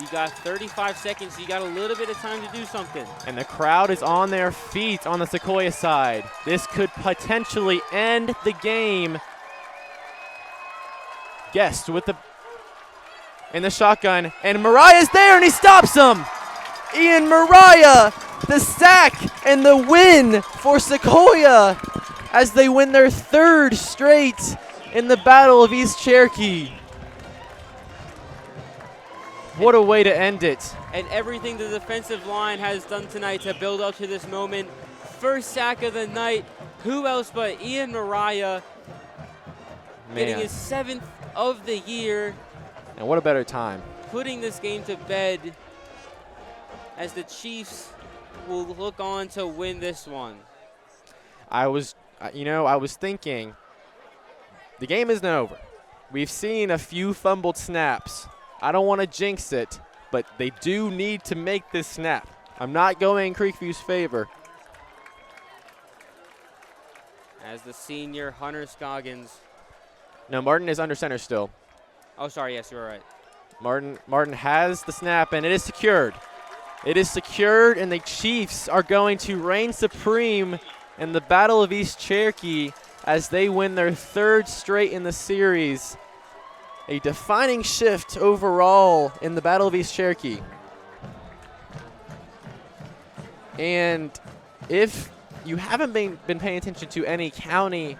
You got 35 seconds. You got a little bit of time to do something. And the crowd is on their feet on the Sequoyah side. This could potentially end the game. Guest with the in the shotgun, and Mariah's there, and he stops him. Ian Mariah, the sack and the win for Sequoyah as they win their 3rd straight in the Battle of East Cherokee. What a way to end it. And everything the defensive line has done tonight to build up to this moment. First sack of the night. Who else but Ian Mariah getting his 7th of the year. And what a better time. Putting this game to bed as the Chiefs will look on to win this one. I was thinking the game isn't over. We've seen a few fumbled snaps. I don't want to jinx it, but they do need to make this snap. I'm not going in Creekview's favor. As the senior Hunter Scoggins. No, Martin is under center still. Oh, sorry. Yes, you're right. Martin has the snap, and it is secured. It is secured, and the Chiefs are going to reign supreme in the Battle of East Cherokee as they win their 3rd straight in the series. A defining shift overall in the Battle of East Cherokee. And if you haven't been paying attention to any county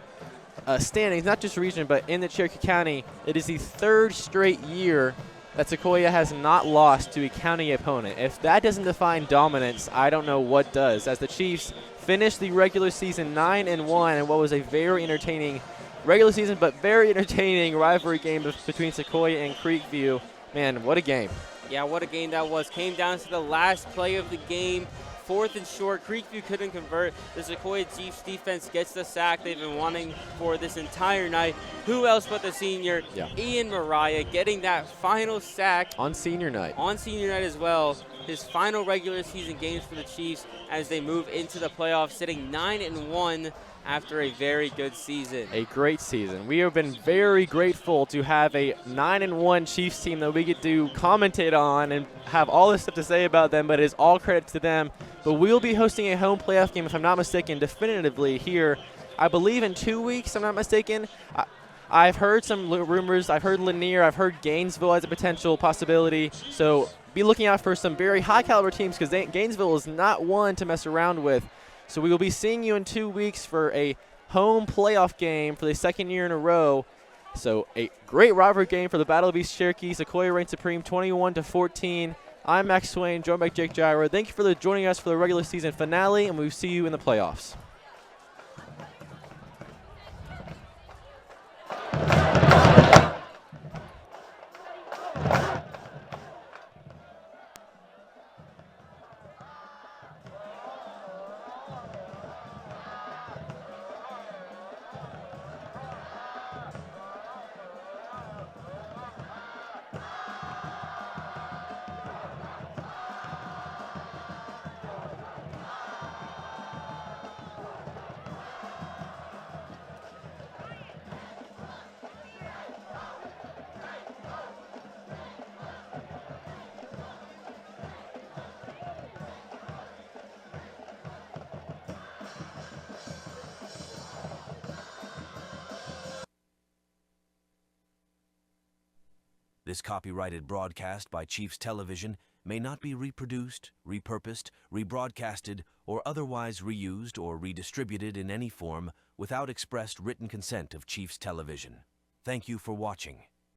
standings, not just region, but in the Cherokee County, it is the 3rd straight year that Sequoyah has not lost to a county opponent. If that doesn't define dominance, I don't know what does. As the Chiefs finished the regular season 9-1 in what was a very entertaining regular season, but very entertaining rivalry game between Sequoyah and Creekview. Man, what a game. Yeah, what a game that was. Came down to the last play of the game. 4th and short. Creekview couldn't convert. The Sequoyah Chiefs defense gets the sack they've been wanting for this entire night. Who else but the senior, Ian Mariah, getting that final sack. On senior night. On senior night as well. His final regular season games for the Chiefs as they move into the playoffs, sitting 9-1 after a very good season. A great season. We have been very grateful to have a 9-1 Chiefs team that we get to commentate on and have all this stuff to say about them, but it is all credit to them. But we'll be hosting a home playoff game, if I'm not mistaken, definitively here, I believe in 2 weeks, if I'm not mistaken. I've heard some rumors. I've heard Lanier. I've heard Gainesville as a potential possibility. So be looking out for some very high-caliber teams because Gainesville is not one to mess around with. So we will be seeing you in 2 weeks for a home playoff game for the 2nd year in a row. So a great rivalry game for the Battle of East Cherokee. Sequoyah reigns supreme 21-14. I'm Max Swain, joined by Jake Gyra. Thank you for joining us for the regular season finale, and we'll see you in the playoffs. This copyrighted broadcast by Chiefs Television may not be reproduced, repurposed, rebroadcasted, or otherwise reused or redistributed in any form without expressed written consent of Chiefs Television. Thank you for watching.